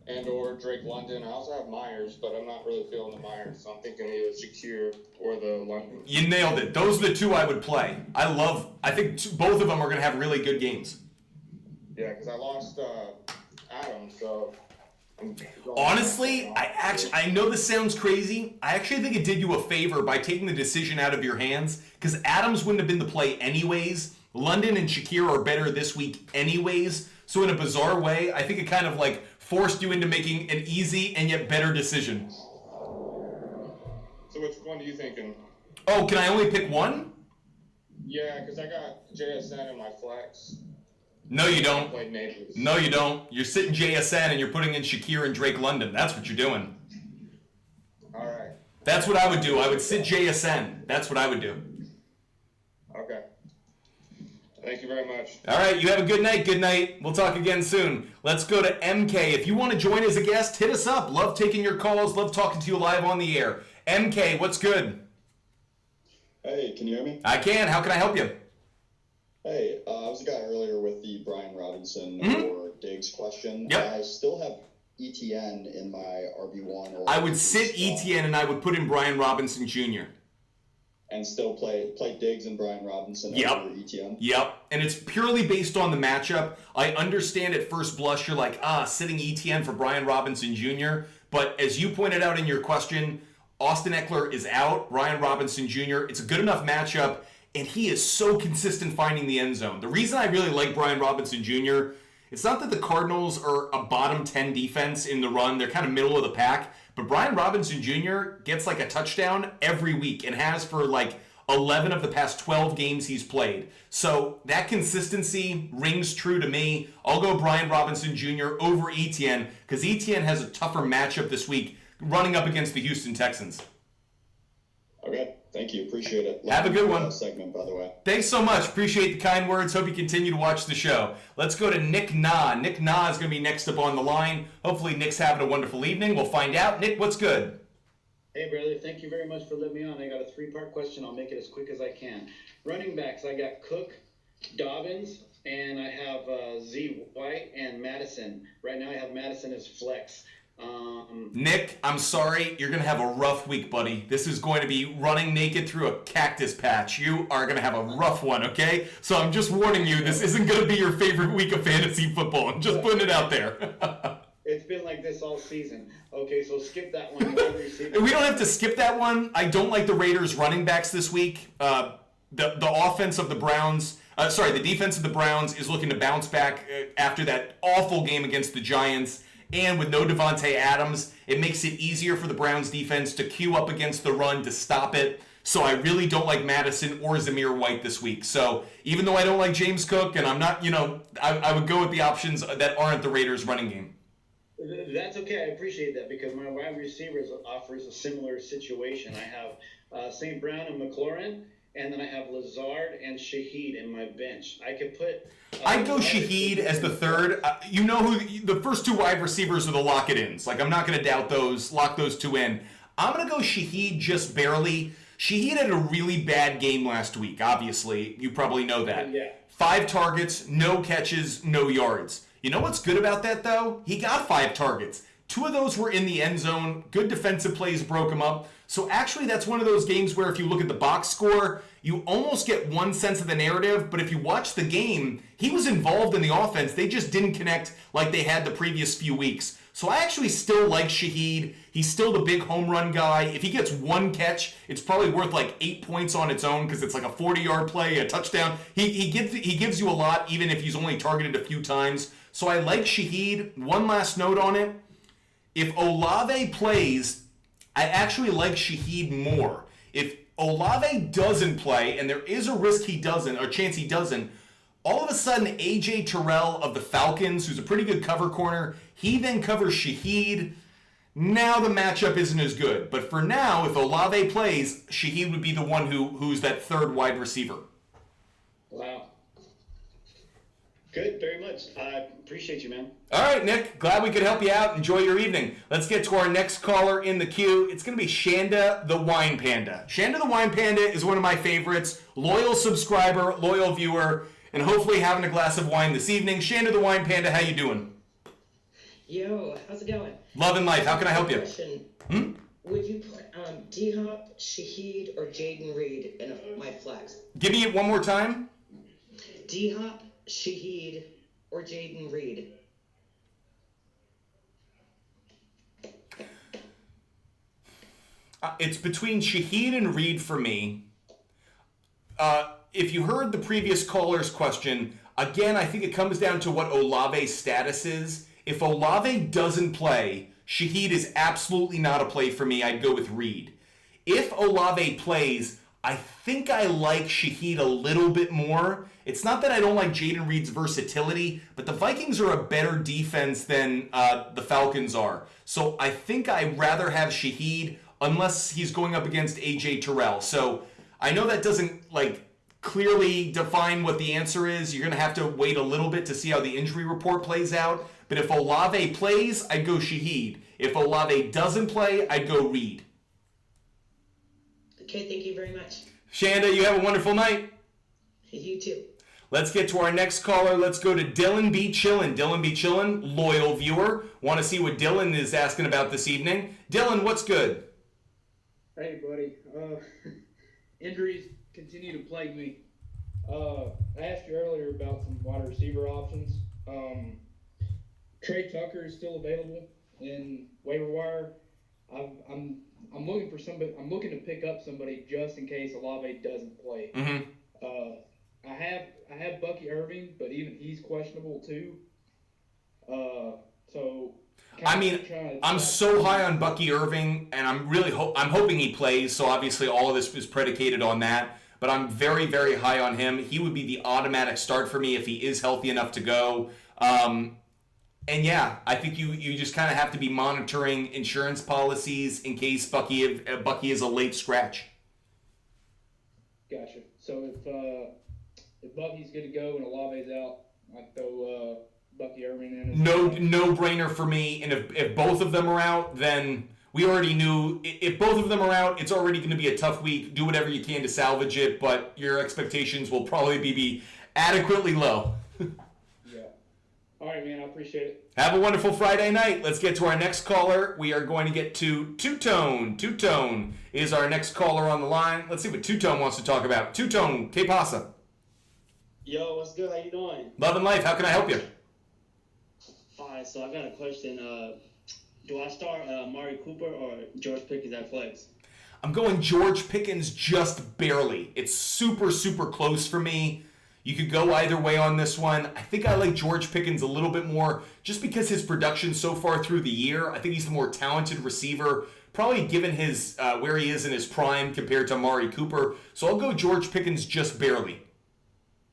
and or Drake London. I also have Myers, but I'm not really feeling the Myers, so I'm thinking either Shakir or the London. You nailed it. Those are the two I would play. I think both of them are going to have really good games. Yeah, because I lost Adams, so... Honestly, I know this sounds crazy. I actually think it did you a favor by taking the decision out of your hands, because Adams wouldn't have been the play anyways. London and Shakir are better this week anyways. So in a bizarre way, I think it kind of like forced you into making an easy and yet better decision. So which one are you thinking? Oh, can I only pick one? Yeah, because I got JSN in my flex. No, you don't. Played Neighbors. No, you don't. You're sitting JSN and you're putting in Shakir and Drake London. That's what you're doing. All right. That's what I would do. I would sit JSN. That's what I would do. Okay. Thank you very much. All right, you have a good night. Good night. We'll talk again soon. Let's go to MK. If you want to join as a guest, hit us up. Love taking your calls. Love talking to you live on the air. MK, what's good? Hey, can you hear me? I can. How can I help you? Hey, I was the guy earlier with the Brian Robinson or Diggs question. Yep. I still have ETN in my RB1. Or I would sit ETN and I would put in Brian Robinson Jr. And still play Diggs and Brian Robinson over ETN? Yep. And it's purely based on the matchup. I understand at first blush you're like, sitting ETN for Brian Robinson Jr. But as you pointed out in your question, Austin Eckler is out, Brian Robinson Jr. It's a good enough matchup. And he is so consistent finding the end zone. The reason I really like Brian Robinson Jr., it's not that the Cardinals are a bottom 10 defense in the run. They're kind of middle of the pack. But Brian Robinson Jr. gets like a touchdown every week and has for like 11 of the past 12 games he's played. So that consistency rings true to me. I'll go Brian Robinson Jr. over ETN because ETN has a tougher matchup this week running up against the Houston Texans. Okay. Thank you. Appreciate it. Have a good one. Segment, by the way. Thanks so much. Appreciate the kind words. Hope you continue to watch the show. Let's go to Nick Na. Nick Na is going to be next up on the line. Hopefully Nick's having a wonderful evening. We'll find out. Nick, what's good? Hey, brother. Thank you very much for letting me on. I got a three-part question. I'll make it as quick as I can. Running backs, I got Cook, Dobbins, and I have Z White and Madison. Right now I have Madison as flex. Nick, I'm sorry. You're going to have a rough week, buddy. This is going to be running naked through a cactus patch. You are going to have a rough one, okay? So I'm just warning you, this isn't going to be your favorite week of fantasy football. I'm just putting it out there. It's been like this all season. Okay, so skip that one. We don't have to skip that one. I don't like the Raiders running backs this week. The offense of the Browns, the defense of the Browns is looking to bounce back after that awful game against the Giants. And with no Devontae Adams, it makes it easier for the Browns defense to queue up against the run to stop it. So I really don't like Madison or Zamir White this week. So even though I don't like James Cook and I'm not, I would go with the options that aren't the Raiders running game. That's okay. I appreciate that because my wide receivers offers a similar situation. I have St. Brown and McLaurin, and then I have Lazard and Shaheed in my bench. I could put... I'd go Shaheed as the third. You know who the first two wide receivers are the lock-it-ins. Like, I'm not going to doubt those, lock those two in. I'm going to go Shaheed just barely. Shaheed had a really bad game last week, obviously. You probably know that. Yeah. 5 targets, no catches, no yards. You know what's good about that, though? He got 5 targets. 2 of those were in the end zone. Good defensive plays broke him up. So actually, that's one of those games where if you look at the box score, you almost get one sense of the narrative. But if you watch the game, he was involved in the offense. They just didn't connect like they had the previous few weeks. So I actually still like Shaheed. He's still the big home run guy. If he gets 1 catch, it's probably worth like 8 points on its own because it's like a 40-yard play, a touchdown. He gives you a lot even if he's only targeted a few times. So I like Shaheed. One last note on it. If Olave plays, I actually like Shaheed more. If Olave doesn't play, and there is a risk he doesn't, or chance he doesn't, all of a sudden A.J. Terrell of the Falcons, who's a pretty good cover corner, he then covers Shaheed. Now the matchup isn't as good. But for now, if Olave plays, Shaheed would be the one who's that third wide receiver. Wow. Good, very much. I appreciate you, man. All right, Nick. Glad we could help you out. Enjoy your evening. Let's get to our next caller in the queue. It's going to be Shanda the Wine Panda. Shanda the Wine Panda is one of my favorites. Loyal subscriber, loyal viewer, and hopefully having a glass of wine this evening. Shanda the Wine Panda, how you doing? Yo, how's it going? Loving life. How can I help you? Question. Hmm? Would you play D-Hop, Shaheed, or Jaden Reed in my flex? Give me it one more time. D-Hop, Shaheed, or Jaden Reed? It's between Shaheed and Reed for me. If you heard the previous caller's question, again, I think it comes down to what Olave's status is. If Olave doesn't play, Shaheed is absolutely not a play for me. I'd go with Reed. If Olave plays, I think I like Shaheed a little bit more. It's not that I don't like Jaden Reed's versatility, but the Vikings are a better defense than the Falcons are. So I think I'd rather have Shaheed unless he's going up against AJ Terrell. So I know that doesn't clearly define what the answer is. You're going to have to wait a little bit to see how the injury report plays out. But if Olave plays, I'd go Shaheed. If Olave doesn't play, I'd go Reed. Okay, thank you very much. Shanda, you have a wonderful night. You too. Let's get to our next caller. Let's go to Dylan B. Chillin. Dylan B. Chillin, loyal viewer. Want to see what Dylan is asking about this evening. Dylan, what's good? Hey, buddy. Injuries continue to plague me. I asked you earlier about some wide receiver options. Trey Tucker is still available in waiver wire. I'm looking for somebody. I'm looking to pick up somebody just in case Olave doesn't play. Mm-hmm. I have Bucky Irving, but even he's questionable too. So. I mean, I'm so high on Bucky Irving, and I'm really I'm hoping he plays. So obviously, all of this is predicated on that. But I'm very, very high on him. He would be the automatic start for me if he is healthy enough to go. And yeah, I think you just kind of have to be monitoring insurance policies in case Bucky is a late scratch. Gotcha. So if Bucky's good to go and Olave's out, I'd throw Bucky Irving in. No brainer for me. And if both of them are out, then we already knew if both of them are out, it's already going to be a tough week. Do whatever you can to salvage it, but your expectations will probably be adequately low. Yeah. All right, man. I appreciate it. Have a wonderful Friday night. Let's get to our next caller. We are going to get to Two-Tone. Two-Tone is our next caller on the line. Let's see what Two-Tone wants to talk about. Two-Tone, que pasa? Yo, what's good? How you doing? Love and life. How can I help you? All right, so I got a question. Do I start Amari Cooper or George Pickens at flex? I'm going George Pickens just barely. It's super, super close for me. You could go either way on this one. I think I like George Pickens a little bit more just because his production so far through the year. I think he's the more talented receiver, probably given his where he is in his prime compared to Amari Cooper. So I'll go George Pickens just barely.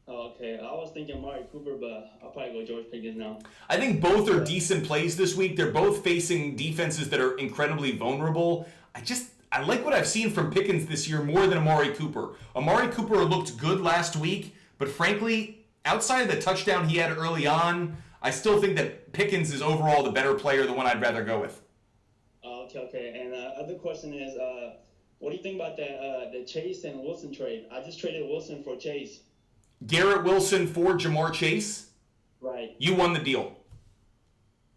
Oh, okay. I was thinking Amari Cooper, but I'll probably go George Pickens now. I think both are decent plays this week. They're both facing defenses that are incredibly vulnerable. I like what I've seen from Pickens this year more than Amari Cooper. Amari Cooper looked good last week, but frankly, outside of the touchdown he had early on, I still think that Pickens is overall the better player, the one I'd rather go with. Okay. And other question is, what do you think about the Chase and Wilson trade? I just traded Wilson for Chase. Garrett Wilson for Jamar Chase? Right. You won the deal.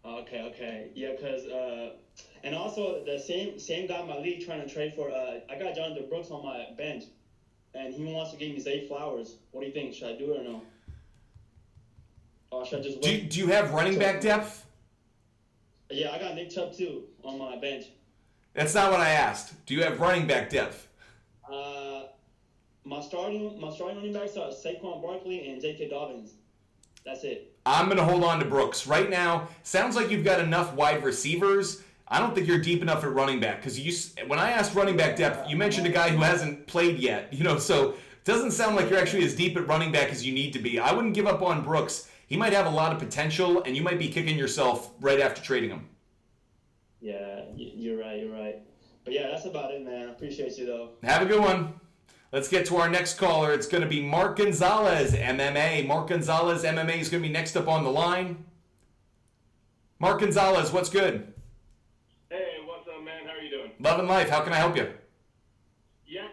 Okay. Yeah, because and also the same guy in my league trying to trade for I got Jonathan Brooks on my bench, and he wants to give me Zay Flowers. What do you think? Should I do it or no? Or should I just wait? Do you have running back depth? Yeah, I got Nick Chubb too on my bench. That's not what I asked. Do you have running back depth? My starting running backs are Saquon Barkley and J.K. Dobbins. That's it. I'm going to hold on to Brooks. Right now, sounds like you've got enough wide receivers. I don't think you're deep enough at running back because when I asked running back depth, you mentioned a guy who hasn't played yet. So it doesn't sound like you're actually as deep at running back as you need to be. I wouldn't give up on Brooks. He might have a lot of potential, and you might be kicking yourself right after trading him. Yeah, you're right. But yeah, that's about it, man. I appreciate you, though. Have a good one. Let's get to our next caller. It's going to be Mark Gonzalez, MMA. Mark Gonzalez, MMA is going to be next up on the line. Mark Gonzalez, what's good? Hey, what's up, man? How are you doing? Love and life. How can I help you? Yeah,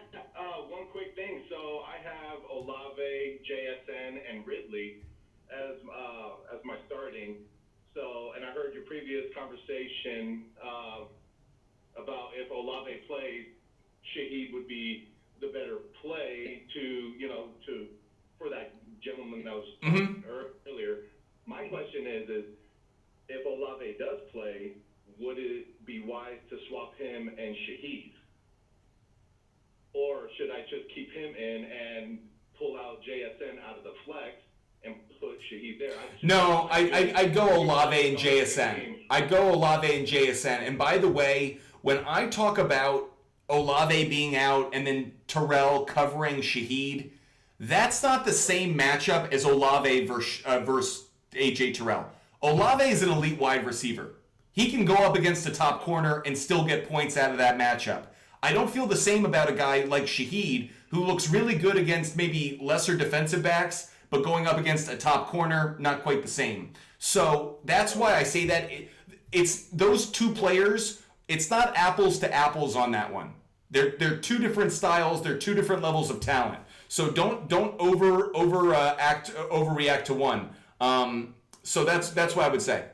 one quick thing. So I have Olave, JSN, and Ridley as my starting. So, and I heard your previous conversation about if Olave plays, Shaheed would be the better play for that gentleman that was earlier. My question is if Olave does play, would it be wise to swap him and Shaheed? Or should I just keep him in and pull out JSN out of the flex and put Shaheed there? No, I'd go Olave and JSN. I'd go Olave and JSN. And by the way, when I talk about Olave being out and then Terrell covering Shaheed, that's not the same matchup as Olave versus AJ Terrell. Olave is an elite wide receiver. He can go up against a top corner and still get points out of that matchup. I don't feel the same about a guy like Shaheed, who looks really good against maybe lesser defensive backs, but going up against a top corner, not quite the same. So that's why I say that it's those two players. It's not apples to apples on that one. They're two different styles. They're two different levels of talent. So don't overreact to one. So that's what I would say.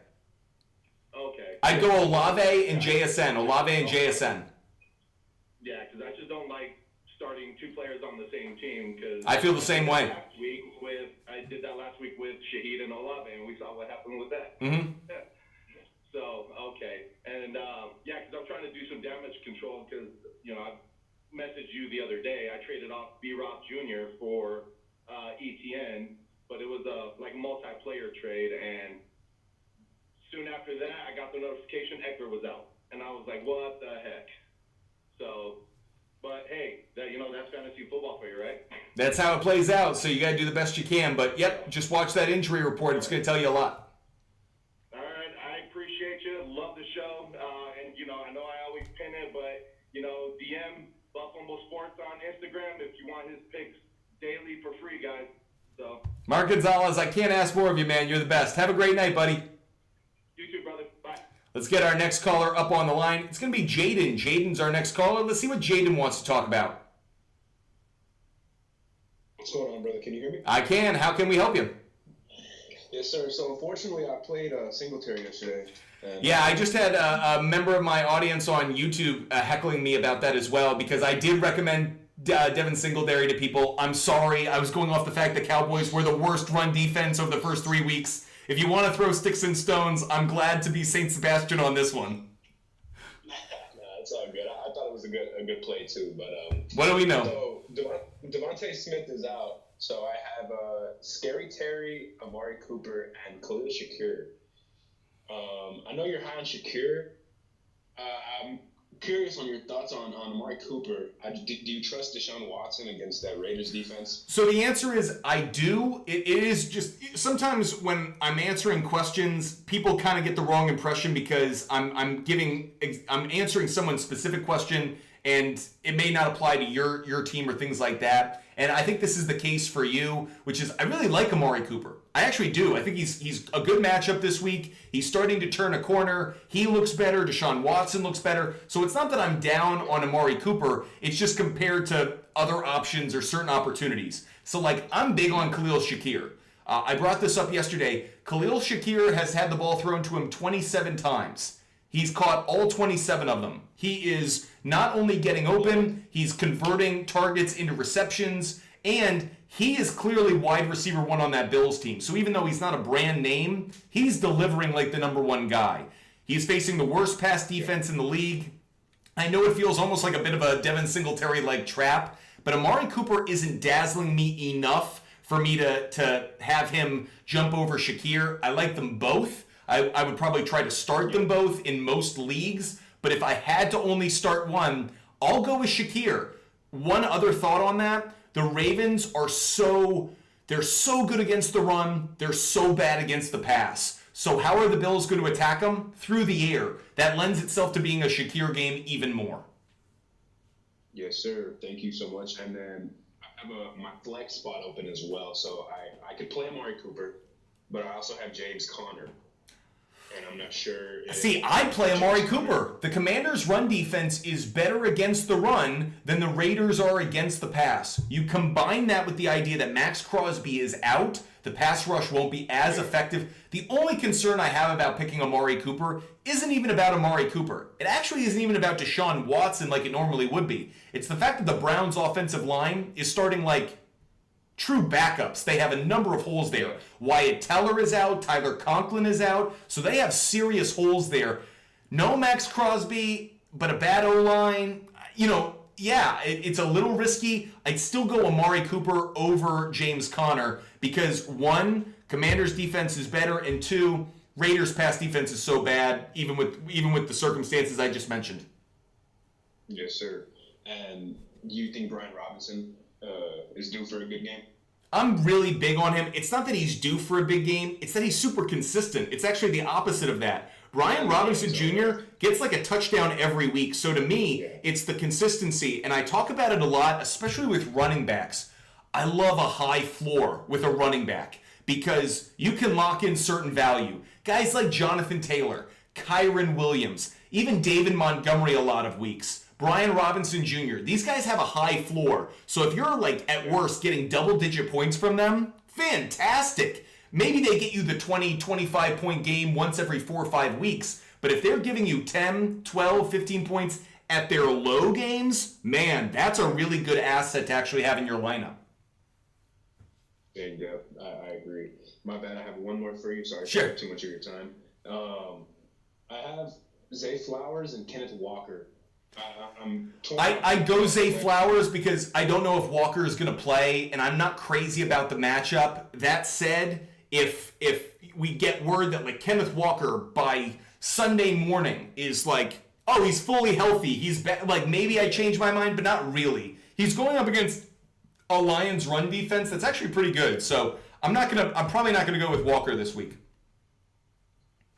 Okay. I'd go Olave and JSN. Olave and JSN. Yeah, because I just don't like starting two players on the same team. Cause I feel the same way. I did that last week with Shaheed and Olave, and we saw what happened with that. Mm-hmm. Yeah. So, okay. And, because I'm trying to do some damage control because, I messaged you the other day. I traded off B-Rob Jr. for ETN, but it was a multiplayer trade, and soon after that, I got the notification Eckler was out. And I was like, what the heck? So, but hey, that's fantasy football for you, right? That's how it plays out. So you got to do the best you can. But yep, just watch that injury report. It's going to tell you a lot. All right, I appreciate you. Love the show. And I know I always pin it, but DM Buffalo Sports on Instagram if you want his picks daily for free, guys. So. Mark Gonzalez, I can't ask more of you, man. You're the best. Have a great night, buddy. You too, brother. Bye. Let's get our next caller up on the line. It's going to be Jaden. Jaden's our next caller. Let's see what Jaden wants to talk about. What's going on, brother? Can you hear me? I can. How can we help you? Yes, sir. So, unfortunately, I played Singletary yesterday. Yeah, I just had a member of my audience on YouTube heckling me about that as well because I did recommend Devin Singletary to people. I'm sorry. I was going off the fact that Cowboys were the worst run defense over the first 3 weeks. If you want to throw sticks and stones, I'm glad to be St. Sebastian on this one. No, it's all good. I thought it was a good play too, but what do we know? So Devontae Smith is out. So I have Scary Terry, Amari Cooper, and Khalil Shakir. I know you're high on Shakir. I'm curious on your thoughts on Amari Cooper. Do you trust Deshaun Watson against that Raiders defense? So the answer is I do. It is just sometimes when I'm answering questions, people kind of get the wrong impression because I'm answering someone's specific question and it may not apply to your team or things like that. And I think this is the case for you, which is I really like Amari Cooper. I actually do. I think he's a good matchup this week. He's starting to turn a corner. He looks better. Deshaun Watson looks better. So it's not that I'm down on Amari Cooper. It's just compared to other options or certain opportunities. So I'm big on Khalil Shakir. I brought this up yesterday. Khalil Shakir has had the ball thrown to him 27 times. He's caught all 27 of them. He is not only getting open, he's converting targets into receptions, and he is clearly wide receiver one on that Bills team. So even though he's not a brand name, he's delivering like the number one guy. He's facing the worst pass defense in the league. I know it feels almost like a bit of a Devin Singletary-like trap, but Amari Cooper isn't dazzling me enough for me to have him jump over Shakir. I like them both. I would probably try to start them both in most leagues, but if I had to only start one, I'll go with Shakir. One other thought on that, the Ravens are they're so good against the run, they're so bad against the pass. So how are the Bills going to attack them? Through the air. That lends itself to being a Shakir game even more. Yes, sir. Thank you so much. And then I have my flex spot open as well, so I could play Amari Cooper, but I also have James Conner. and I'm not sure. See, I play Amari Cooper. The Commanders' run defense is better against the run than the Raiders are against the pass. You combine that with the idea that Max Crosby is out, the pass rush won't be as effective. The only concern I have about picking Amari Cooper isn't even about Amari Cooper. It actually isn't even about Deshaun Watson like it normally would be. It's the fact that the Browns' offensive line is starting like true backups. They have a number of holes there. Wyatt Teller is out. Tyler Conklin is out. So they have serious holes there. No Max Crosby, but a bad O-line. It's a little risky. I'd still go Amari Cooper over James Conner because, one, Commanders' defense is better, and two, Raiders' pass defense is so bad, even with the circumstances I just mentioned. Yes, sir. And you think Brian Robinson is due for a good game? I'm really big on him. It's not that he's due for a big game. It's that he's super consistent. It's actually the opposite of that. Brian Robinson Jr. gets like a touchdown every week. So to me, it's the consistency. And I talk about it a lot, especially with running backs. I love a high floor with a running back because you can lock in certain value. Guys like Jonathan Taylor, Kyron Williams, even David Montgomery a lot of weeks. Brian Robinson Jr. These guys have a high floor. So if you're like at worst getting double-digit points from them, fantastic. Maybe they get you the 20, 25-point game once every 4 or 5 weeks. But if they're giving you 10, 12, 15 points at their low games, man, that's a really good asset to actually have in your lineup. There you go. I agree. My bad. I have one more for you. Sorry Sure. for too much of your time. I have Zay Flowers and Kenneth Walker. I go Zay Flowers because I don't know if Walker is going to play, and I'm not crazy about the matchup. That said, if we get word that like Kenneth Walker by Sunday morning is like, oh, he's fully healthy, he's like maybe I change my mind, but not really. He's going up against a Lions run defense that's actually pretty good. So I'm probably not gonna go with Walker this week.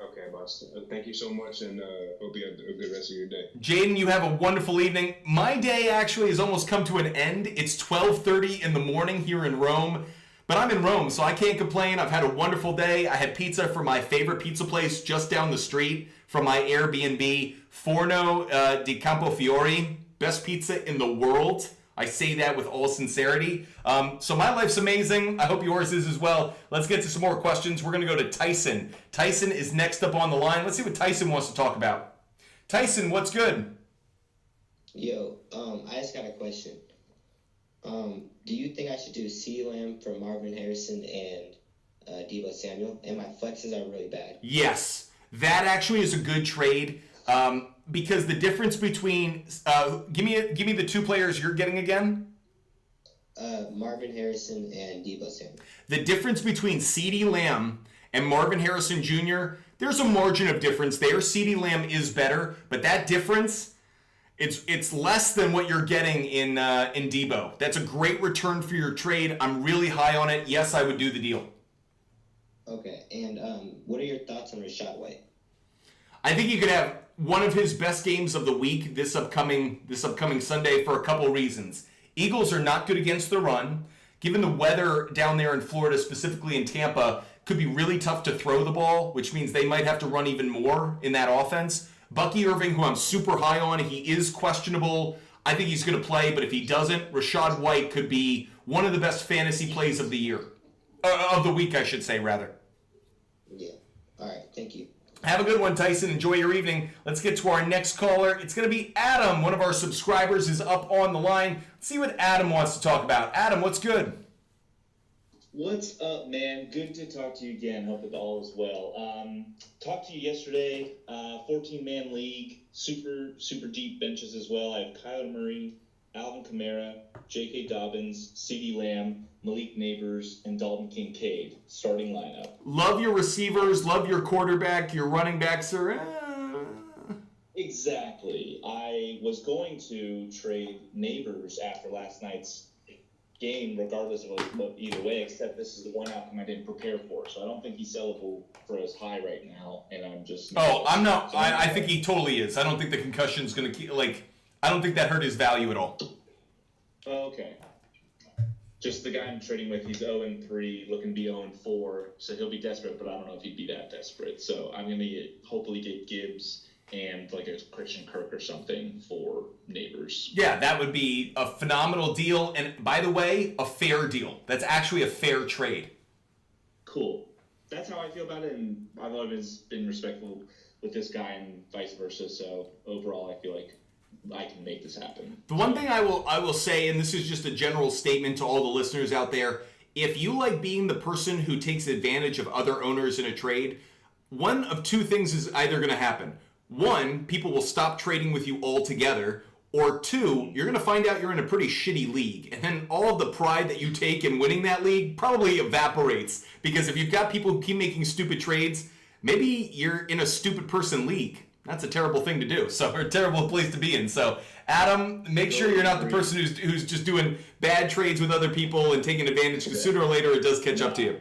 Okay, boss. Thank you so much, and hope you have a good rest of your day. Jaden, you have a wonderful evening. My day actually has almost come to an end. It's 12:30 in the morning here in Rome, but I'm in Rome, so I can't complain. I've had a wonderful day. I had pizza from my favorite pizza place just down the street from my Airbnb, Forno di Campofiore. Best pizza in the world. I say that with all sincerity. So my life's amazing. I hope yours is as well. Let's get to some more questions. We're going to go to Tyson. Tyson is next up on the line. Let's see what Tyson wants to talk about. Tyson, what's good? Yo, I just got a question. Do you think I should do CeeDee Lamb for Marvin Harrison and Deebo Samuel? And my flexes are really bad. Yes. That actually is a good trade. Because the difference between give me the two players you're getting again. Marvin Harrison and Deebo Samuel. The difference between CeeDee Lamb and Marvin Harrison Jr. There's a margin of difference there. CeeDee Lamb is better, but that difference, it's less than what you're getting in Deebo. That's a great return for your trade. I'm really high on it. Yes, I would do the deal. Okay, and what are your thoughts on Rashad White? I think you could have one of his best games of the week this upcoming Sunday for a couple reasons. Eagles are not good against the run. Given the weather down there in Florida, specifically in Tampa, could be really tough to throw the ball, which means they might have to run even more in that offense. Bucky Irving, who I'm super high on, he is questionable. I think he's going to play, but if he doesn't, Rashad White could be one of the best fantasy plays of the year. Of the week, I should say, rather. Yeah. All right. Thank you. Have a good one, Tyson. Enjoy your evening. Let's get to our next caller. It's going to be Adam. One of our subscribers is up on the line. Let's see what Adam wants to talk about. Adam, what's good? What's up, man? Good to talk to you again. Hope it all is well. Talked to you yesterday. 14-man league. Super deep benches as well. I have Kyler Murray, Alvin Kamara, J.K. Dobbins, CeeDee Lamb, Malik Neighbors, and Dalton Kincaid. Starting lineup. Love your receivers. Love your quarterback. Your running backs are... Exactly. I was going to trade Neighbors after last night's game, regardless of either way, except this is the one outcome I didn't prepare for. So I don't think he's sellable for as high right now, and I'm just... I'm not... I think he totally is. I don't think the concussion's going to keep... I don't think that hurt his value at all. Okay. just the guy I'm trading with, he's 0-3, looking to be 0-4, so he'll be desperate, but I don't know if he'd be that desperate. So I'm going to hopefully get Gibbs and like a Christian Kirk or something for Neighbors. Yeah, that would be a phenomenal deal. And by the way, a fair deal. That's actually a fair trade. Cool. That's how I feel about it, and I've always been respectful with this guy and vice versa. So overall, I feel like I can make this happen. The one thing I will say, and this is just a general statement to all the listeners out there, if you like being the person who takes advantage of other owners in a trade, one of two things is either going to happen. One, people will stop trading with you altogether, or two, you're going to find out you're in a pretty shitty league, and then all of the pride that you take in winning that league probably evaporates, because if you've got people who keep making stupid trades, maybe you're in a stupid person league. That's a terrible thing to do, or a terrible place to be in. So, Adam, make sure you're not the person who's just doing bad trades with other people and taking advantage, because sooner or later it does catch up to you.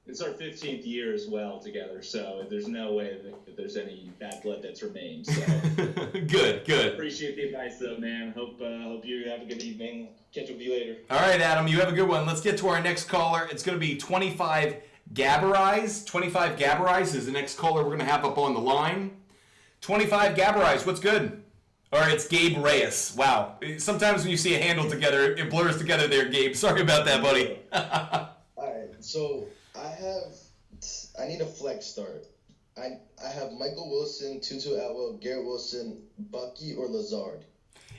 It's our 15th year as well together, so there's no way that there's any bad blood that's remained. So. Good. Appreciate the advice, though, man. Hope you have a good evening. Catch up with you later. All right, Adam, you have a good one. Let's get to our next caller. It's going to be 25 Gabberize. 25 Gabberize is the next caller we're going to have up on the line. 25 Gabberize, what's good? Or it's Gabe Reyes. Wow. Sometimes when you see a handle together, it blurs together there, Gabe. Sorry about that, buddy. All right, so I need a flex start. I have Michael Wilson, Tutu Atwell, Garrett Wilson, Bucky, or Lazard.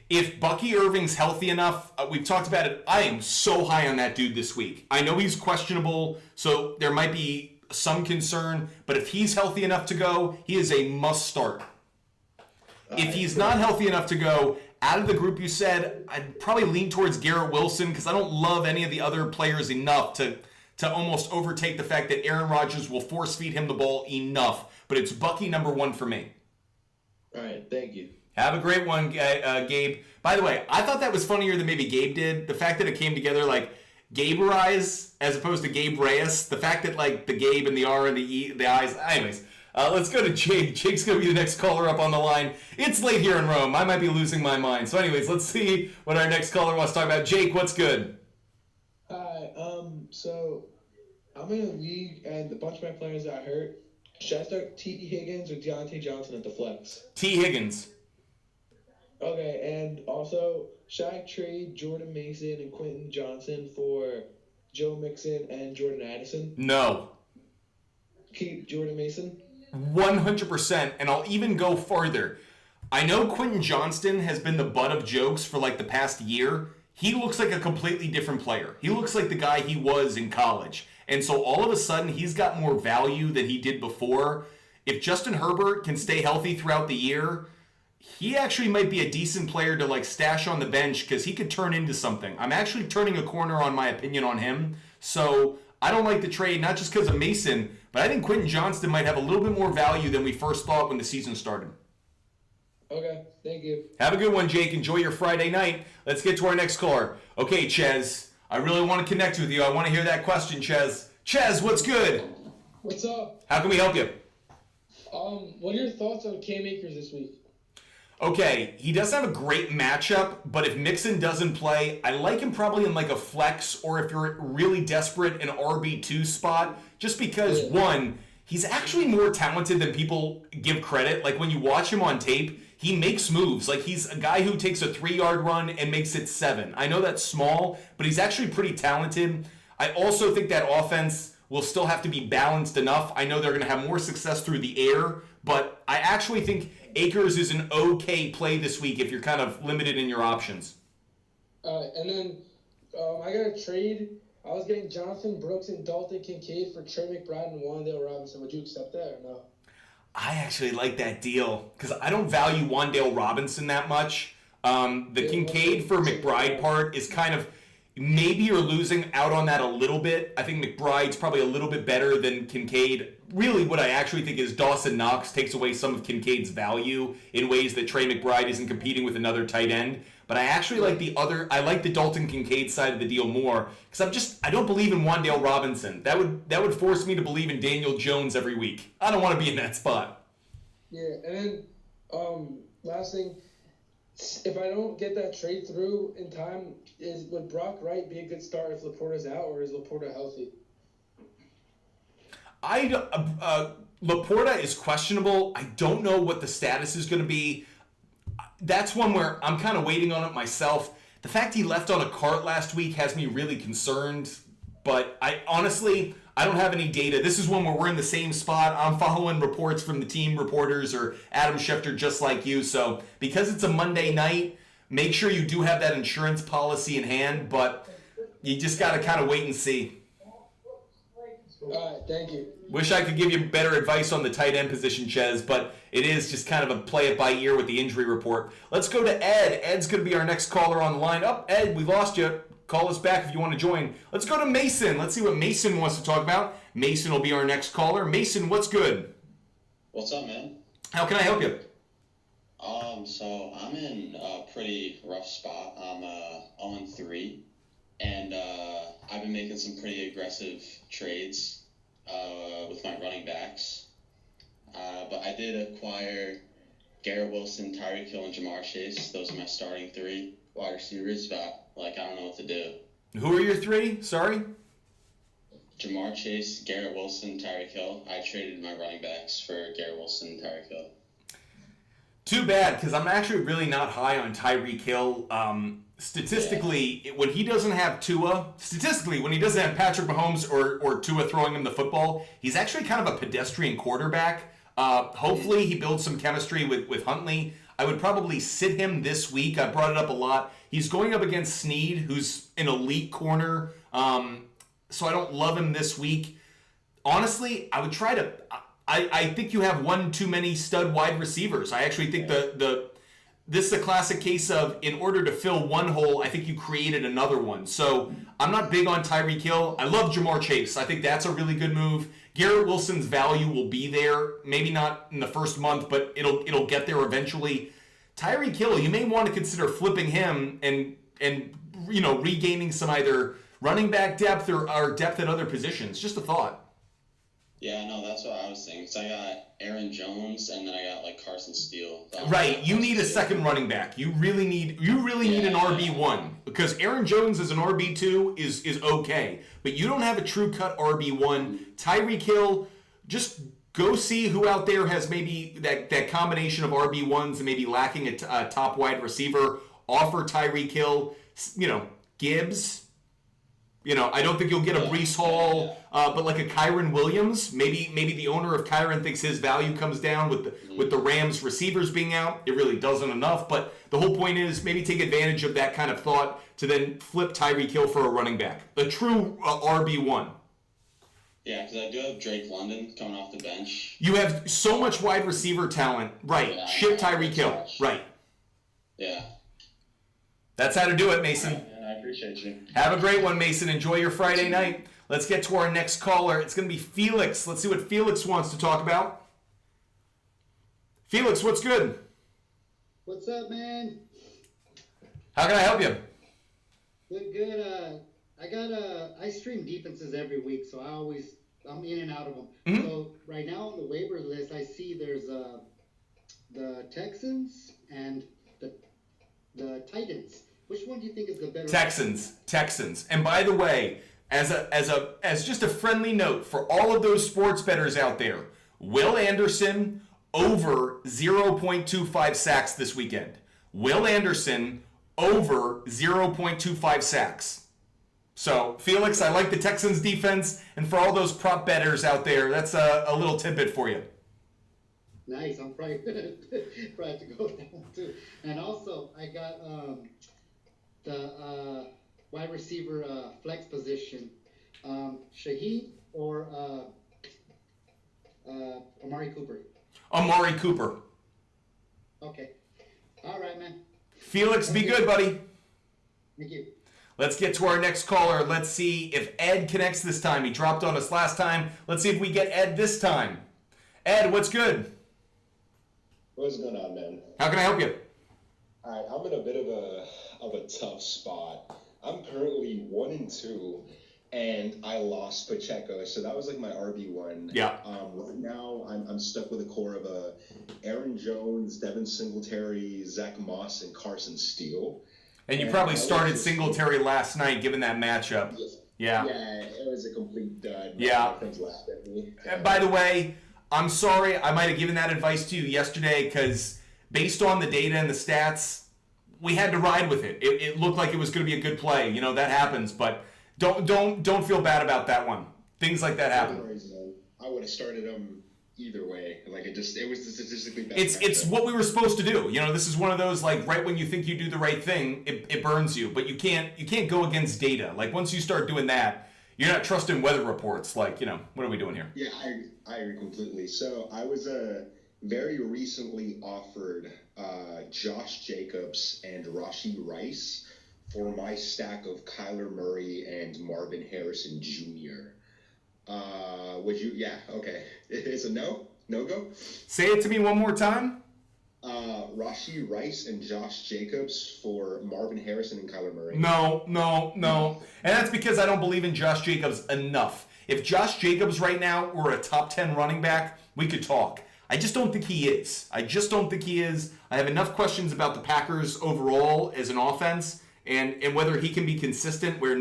If Bucky Irving's healthy enough, we've talked about it. I am so high on that dude this week. I know he's questionable, so there might be some concern, but if he's healthy enough to go, he is a must start. If he's not healthy enough to go, out of the group you said, I'd probably lean towards Garrett Wilson because I don't love any of the other players enough to almost overtake the fact that Aaron Rodgers will force feed him the ball enough. But it's Bucky number one for me. All right, thank you. Have a great one, Gabe. By the way, I thought that was funnier than maybe Gabe did. The fact that it came together like Gabe-erize as opposed to Gabe Reyes. The fact that like the Gabe and the R and the E, the I's. Anyways, let's go to Jake. Jake's going to be the next caller up on the line. It's late here in Rome. I might be losing my mind. So anyways, let's see what our next caller wants to talk about. Jake, what's good? Hi, so I'm in a league and a bunch of my players got hurt. Should I start T. Higgins or Deontay Johnson at the flex? T. Higgins. Okay, and also, should I trade Jordan Mason and Quentin Johnson for Joe Mixon and Jordan Addison? No. Keep Jordan Mason? 100%, and I'll even go farther. I know Quentin Johnston has been the butt of jokes for like the past year. He looks like a completely different player. He looks like the guy he was in college. And so all of a sudden, he's got more value than he did before. If Justin Herbert can stay healthy throughout the year, he actually might be a decent player to like stash on the bench because he could turn into something. I'm actually turning a corner on my opinion on him. So I don't like the trade, not just because of Mason, but I think Quentin Johnston might have a little bit more value than we first thought when the season started. Okay, thank you. Have a good one, Jake. Enjoy your Friday night. Let's get to our next caller. Okay, Ches. I really want to connect with you. I want to hear that question, Ches. Ches, what's good? What's up? How can we help you? What are your thoughts on Cam Akers this week? Okay, he does have a great matchup, but if Mixon doesn't play, I like him probably in like a flex or if you're really desperate, an RB2 spot, just because, one, he's actually more talented than people give credit. Like when you watch him on tape, he makes moves. Like he's a guy who takes a 3-yard run and makes it 7. I know that's small, but he's actually pretty talented. I also think that offense will still have to be balanced enough. I know they're going to have more success through the air, but I actually think Akers is an okay play this week if you're kind of limited in your options. And then I got a trade. I was getting Jonathan Brooks and Dalton Kincaid for Trey McBride and Wan'Dale Robinson. Would you accept that or no? I actually like that deal because I don't value Wan'Dale Robinson that much. The Kincaid for McBride part is kind of, maybe you're losing out on that a little bit. I think McBride's probably a little bit better than Kincaid. Really what I actually think is Dawson Knox takes away some of Kincaid's value in ways that Trey McBride isn't competing with another tight end. But I actually like the Dalton Kincaid side of the deal more because I don't believe in Wan'Dale Robinson. That would force me to believe in Daniel Jones every week. I don't want to be in that spot. Yeah, and then last thing, if I don't get that trade through in time, would Brock Wright be a good start if Laporta's out, or is Laporta healthy? Laporta is questionable. I don't know what the status is going to be. That's one where I'm kind of waiting on it myself. The fact he left on a cart last week has me really concerned, but I don't have any data. This is one where we're in the same spot. I'm following reports from the team reporters or Adam Schefter just like you. So because it's a Monday night, make sure you do have that insurance policy in hand, but you just got to kind of wait and see. All right, thank you. Wish I could give you better advice on the tight end position, Ches, but it is just kind of a play it by ear with the injury report. Let's go to Ed. Ed's going to be our next caller on the line. Oh, Ed, we lost you. Call us back if you want to join. Let's go to Mason. Let's see what Mason wants to talk about. Mason will be our next caller. Mason, what's good? What's up, man? How can I help you? So I'm in a pretty rough spot. I'm 0-3, and I've been making some pretty aggressive trades with my running backs. But I did acquire Garrett Wilson, Tyreek Hill, and Jamar Chase. Those are my starting 3 wide receivers, but I don't know what to do. Who are your 3? Sorry? Jamar Chase, Garrett Wilson, Tyreek Hill. I traded my running backs for Garrett Wilson and Tyreek Hill. Too bad, because I'm actually really not high on Tyreek Hill. Statistically, when he doesn't have Tua, when he doesn't have Patrick Mahomes or Tua throwing him the football, he's actually kind of a pedestrian quarterback. Hopefully he builds some chemistry with Huntley. I would probably sit him this week. I brought it up a lot. He's going up against Snead, who's an elite corner. So I don't love him this week. Honestly, I would try to... I think you have one too many stud wide receivers. I actually think this is a classic case of, in order to fill one hole, I think you created another one. So I'm not big on Tyreek Hill. I love Jamar Chase. I think that's a really good move. Garrett Wilson's value will be there. Maybe not in the first month, but it'll get there eventually. Tyreek Hill, you may want to consider flipping him and regaining some either running back depth or depth at other positions. Just a thought. Yeah, no, that's what I was thinking. So I got Aaron Jones, and then I got Carson Steele. Right, you need a second running back. You really need an RB1, because Aaron Jones as an RB2 is okay, but you don't have a true cut RB1. Tyreek Hill, just go see who out there has maybe that combination of RB1s and maybe lacking a top wide receiver. Offer Tyreek Hill, Gibbs. I don't think you'll get a Breece Hall, but like a Kyron Williams. Maybe the owner of Kyron thinks his value comes down with the Rams receivers being out. It really doesn't enough, but the whole point is maybe take advantage of that kind of thought to then flip Tyreek Hill for a running back, a true RB1. Yeah, because I do have Drake London coming off the bench. You have so much wide receiver talent. Right, yeah, ship Tyreek Hill. Right. Yeah. That's how to do it, Mason. I appreciate you. Have a great one, Mason. Enjoy your Friday night. Let's get to our next caller. It's going to be Felix. Let's see what Felix wants to talk about. Felix, what's good? What's up, man? How can I help you? Good. I stream defenses every week, so I'm in and out of them. Mm-hmm. So right now on the waiver list, I see there's the Texans and the Titans. Which one do you think is the better? Texans. And by the way, as just a friendly note for all of those sports bettors out there, Will Anderson over 0.25 sacks this weekend. Will Anderson over 0.25 sacks. So, Felix, I like the Texans defense, and for all those prop bettors out there, that's a little tidbit for you. Nice. I'm probably have to go with that one too. And also, I got the wide receiver flex position, Shaheed or Amari Cooper. Amari Cooper. Okay. All right, man. Felix, be good, buddy. Thank you. Let's get to our next caller. Let's see if Ed connects this time. He dropped on us last time. Let's see if we get Ed this time. Ed, what's good? What's going on, man? How can I help you? All right, I'm in a bit of a tough spot. I'm currently 1-2, and I lost Pacheco, so that was like my RB1. Yeah. Right now, I'm stuck with a core of Aaron Jones, Devin Singletary, Zach Moss, and Carson Steele. And you probably started Singletary last night, given that matchup. Yeah. Yeah, it was a complete dud. Yeah. My friends laughed at me. And by the way, I'm sorry I might have given that advice to you yesterday because based on the data and the stats, we had to ride with it. It looked like it was going to be a good play. You know, that happens, but don't feel bad about that one. Things like that happen. I would have started him either way. Like it was the statistically best. It's what we were supposed to do. You know, this is one of those like right when you think you do the right thing, it burns you. But you can't go against data. Like once you start doing that, you're not trusting weather reports. Like, you know, what are we doing here? Yeah, I agree completely. So I was very recently offered Josh Jacobs and Rashee Rice for my stack of Kyler Murray and Marvin Harrison Jr. Would you? Yeah, okay. It's a no go. Say it to me one more time. Rashee Rice and Josh Jacobs for Marvin Harrison and Kyler Murray. No. And that's because I don't believe in Josh Jacobs enough. If Josh Jacobs right now were a top 10 running back, we could talk. I just don't think he is. I have enough questions about the Packers overall as an offense and whether he can be consistent where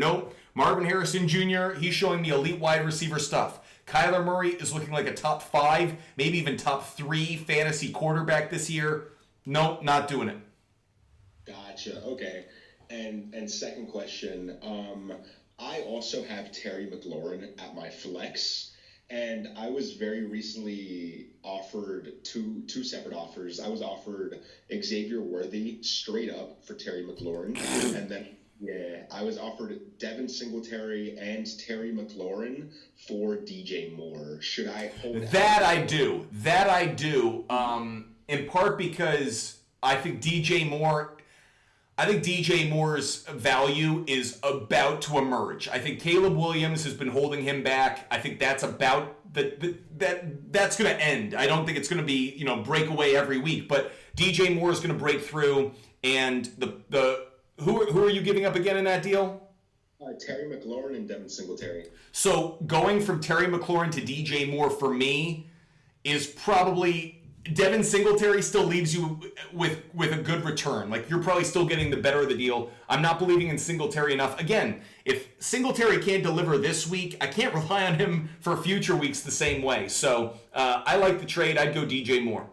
Marvin Harrison Jr., he's showing me elite wide receiver stuff. Kyler Murray is looking like a top 5, maybe even top 3 fantasy quarterback this year. Nope, not doing it. Gotcha. Okay. And second question, I also have Terry McLaurin at my flex, and I was very recently offered two separate offers. I was offered Xavier Worthy straight up for Terry McLaurin, and then I was offered Devin Singletary and Terry McLaurin for DJ Moore. Should I hold that? I do. In part because I think DJ Moore's value is about to emerge. I think Caleb Williams has been holding him back. I think that's about that's going to end. I don't think it's going to be, breakaway every week, but DJ Moore is going to break through. And who are you giving up again in that deal? Terry McLaurin and Devin Singletary. So going from Terry McLaurin to DJ Moore for me is probably Devin Singletary still leaves you with a good return. Like you're probably still getting the better of the deal. I'm not believing in Singletary enough. Again, if Singletary can't deliver this week, I can't rely on him for future weeks the same way. So I like the trade. I'd go DJ Moore.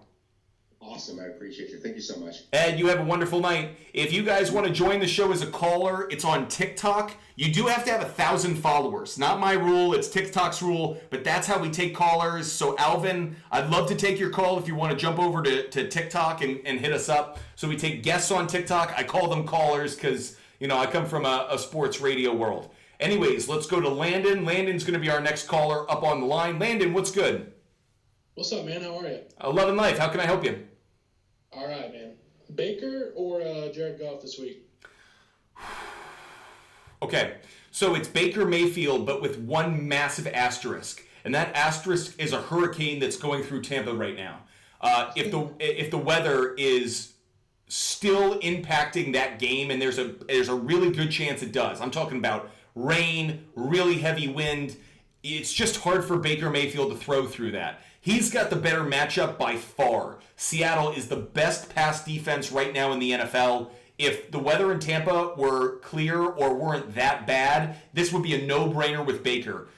Awesome. I appreciate you. Thank you so much. Ed, you have a wonderful night. If you guys want to join the show as a caller, it's on TikTok. You do have to have 1,000 followers. Not my rule. It's TikTok's rule, but that's how we take callers. So Alvin, I'd love to take your call if you want to jump over to TikTok and hit us up. So we take guests on TikTok. I call them callers because, I come from a sports radio world. Anyways, let's go to Landon. Landon's going to be our next caller up on the line. Landon, what's good? What's up, man? How are you? Loving life. How can I help you? All right, man. Baker or Jared Goff this week? Okay, so it's Baker Mayfield, but with one massive asterisk, and that asterisk is a hurricane that's going through Tampa right now. If the weather is still impacting that game, and there's a really good chance it does. I'm talking about rain, really heavy wind. It's just hard for Baker Mayfield to throw through that. He's got the better matchup by far. Seattle is the best pass defense right now in the NFL. If the weather in Tampa were clear or weren't that bad, this would be a no-brainer with Baker.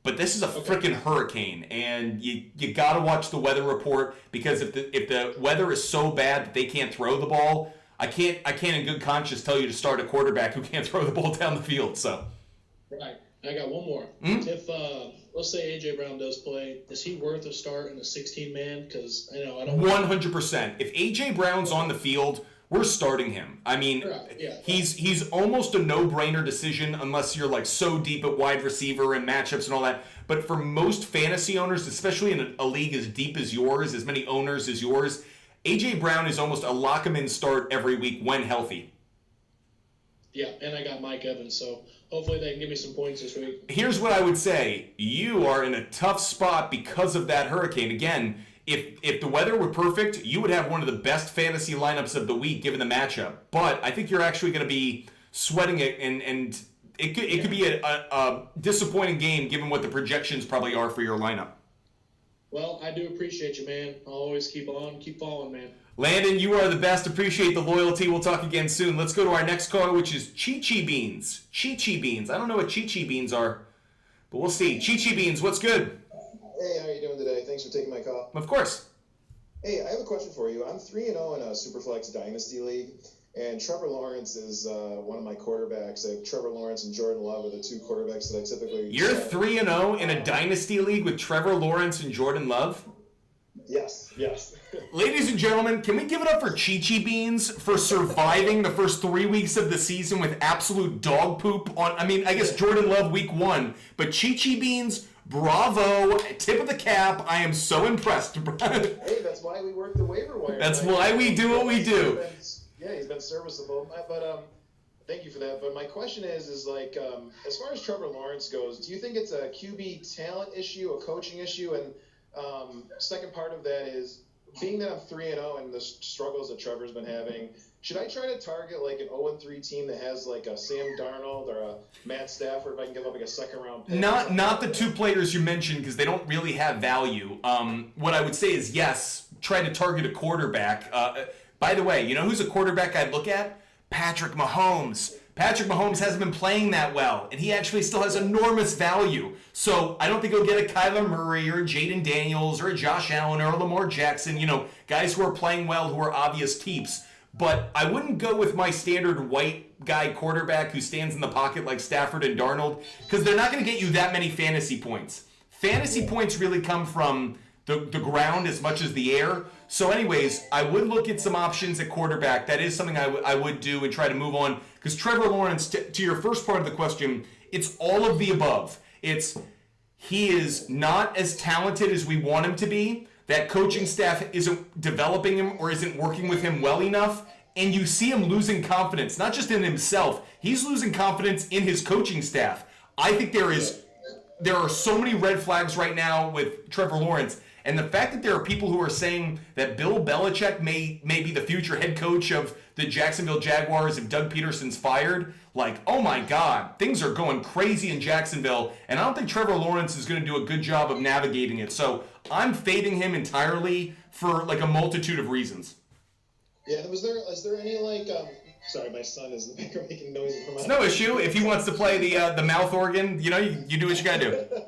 But this is a freaking hurricane, and you got to watch the weather report because if the weather is so bad that they can't throw the ball, I can't in good conscience tell you to start a quarterback who can't throw the ball down the field. So, right. I got one more. If let's say AJ Brown does play, is he worth a start in a 16-man? Because I don't. 100%. If AJ Brown's on the field, we're starting him. I mean, he's almost a no-brainer decision unless you're like so deep at wide receiver and matchups and all that. But for most fantasy owners, especially in a league as deep as yours, as many owners as yours, AJ Brown is almost a lock-him-in start every week when healthy. Yeah, and I got Mike Evans, so hopefully they can give me some points this week. Here's what I would say. You are in a tough spot because of that hurricane. Again, if the weather were perfect, you would have one of the best fantasy lineups of the week given the matchup. But I think you're actually going to be sweating it and it could be a disappointing game given what the projections probably are for your lineup. Well, I do appreciate you, man. I'll always keep following, man. Landon, you are the best. Appreciate the loyalty. We'll talk again soon. Let's go to our next caller, which is Chi-Chi Beans. Chi-Chi Beans. I don't know what Chi-Chi Beans are, but we'll see. Chi-Chi Beans, what's good? Hey, how are you doing today? Thanks for taking my call. Of course. Hey, I have a question for you. I'm 3-0 in a Superflex Dynasty League, and Trevor Lawrence is one of my quarterbacks. I have Trevor Lawrence and Jordan Love are the two quarterbacks that I typically... You're 3-0 in a Dynasty League with Trevor Lawrence and Jordan Love? Yes. Ladies and gentlemen, can we give it up for Chi-Chi Beans for surviving the first 3 weeks of the season with absolute dog poop on... I mean, I guess Jordan Love week 1, but Chi-Chi Beans... Bravo, tip of the cap. I am so impressed. Hey, that's why we work the waiver wire. That's why we do what we do. He's been serviceable. But thank you for that. But my question is like, as far as Trevor Lawrence goes, do you think it's a QB talent issue, a coaching issue? And second part of that is, being that I'm 3-0 and the struggles that Trevor's been having, should I try to target like an 0-3 team that has like a Sam Darnold or a Matt Stafford if I can give up like a second-round pick? Not the two players you mentioned because they don't really have value. What I would say is yes, try to target a quarterback. By the way, you know who's a quarterback I'd look at? Patrick Mahomes. Patrick Mahomes hasn't been playing that well, and he actually still has enormous value. So I don't think he'll get a Kyler Murray or a Jaden Daniels or a Josh Allen or a Lamar Jackson, guys who are playing well, who are obvious keeps. But I wouldn't go with my standard white guy quarterback who stands in the pocket like Stafford and Darnold, because they're not going to get you that many fantasy points. Fantasy points really come from the ground as much as the air. So anyways, I would look at some options at quarterback. That is something I would do and try to move on. Because Trevor Lawrence, to your first part of the question, it's all of the above. He is not as talented as we want him to be. That coaching staff isn't developing him or isn't working with him well enough. And you see him losing confidence, not just in himself. He's losing confidence in his coaching staff. I think there are so many red flags right now with Trevor Lawrence. And the fact that there are people who are saying that Bill Belichick may be the future head coach of the Jacksonville Jaguars if Doug Peterson's fired, like, oh my God, things are going crazy in Jacksonville. And I don't think Trevor Lawrence is going to do a good job of navigating it. So I'm fading him entirely for like a multitude of reasons. Yeah, is there any like sorry, my son is in the background making noise. It's no issue. If he wants to play the mouth organ, you do what you gotta do.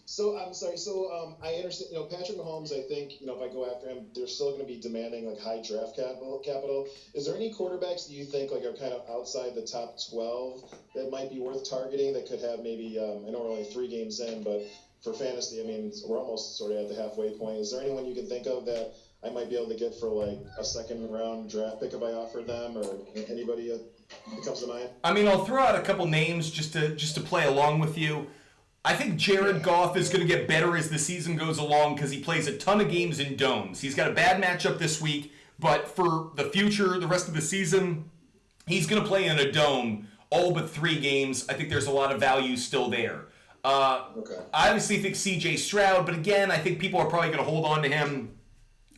So I'm sorry. So I understand. Patrick Mahomes. I think if I go after him, they're still going to be demanding like high draft capital. Is there any quarterbacks that you think like are kind of outside the top 12 that might be worth targeting? That could have maybe I know we're only 3 games in, but for fantasy, I mean we're almost sort of at the halfway point. Is there anyone you can think of that I might be able to get for like a second round draft pick if I offered them, or anybody that comes to mind? I mean, I'll throw out a couple names just to play along with you. I think Jared Goff is going to get better as the season goes along because he plays a ton of games in domes. He's got a bad matchup this week, but for the future, the rest of the season, he's going to play in a dome all but 3 games. I think there's a lot of value still there. Okay. I obviously think C.J. Stroud, but again, I think people are probably going to hold on to him,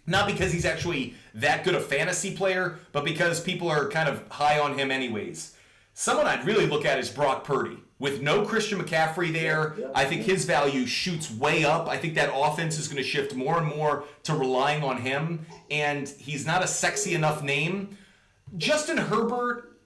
not because he's actually that good a fantasy player, but because people are kind of high on him anyways. Someone I'd really look at is Brock Purdy. With no Christian McCaffrey there, I think his value shoots way up. I think that offense is going to shift more and more to relying on him, and he's not a sexy enough name. Justin Herbert,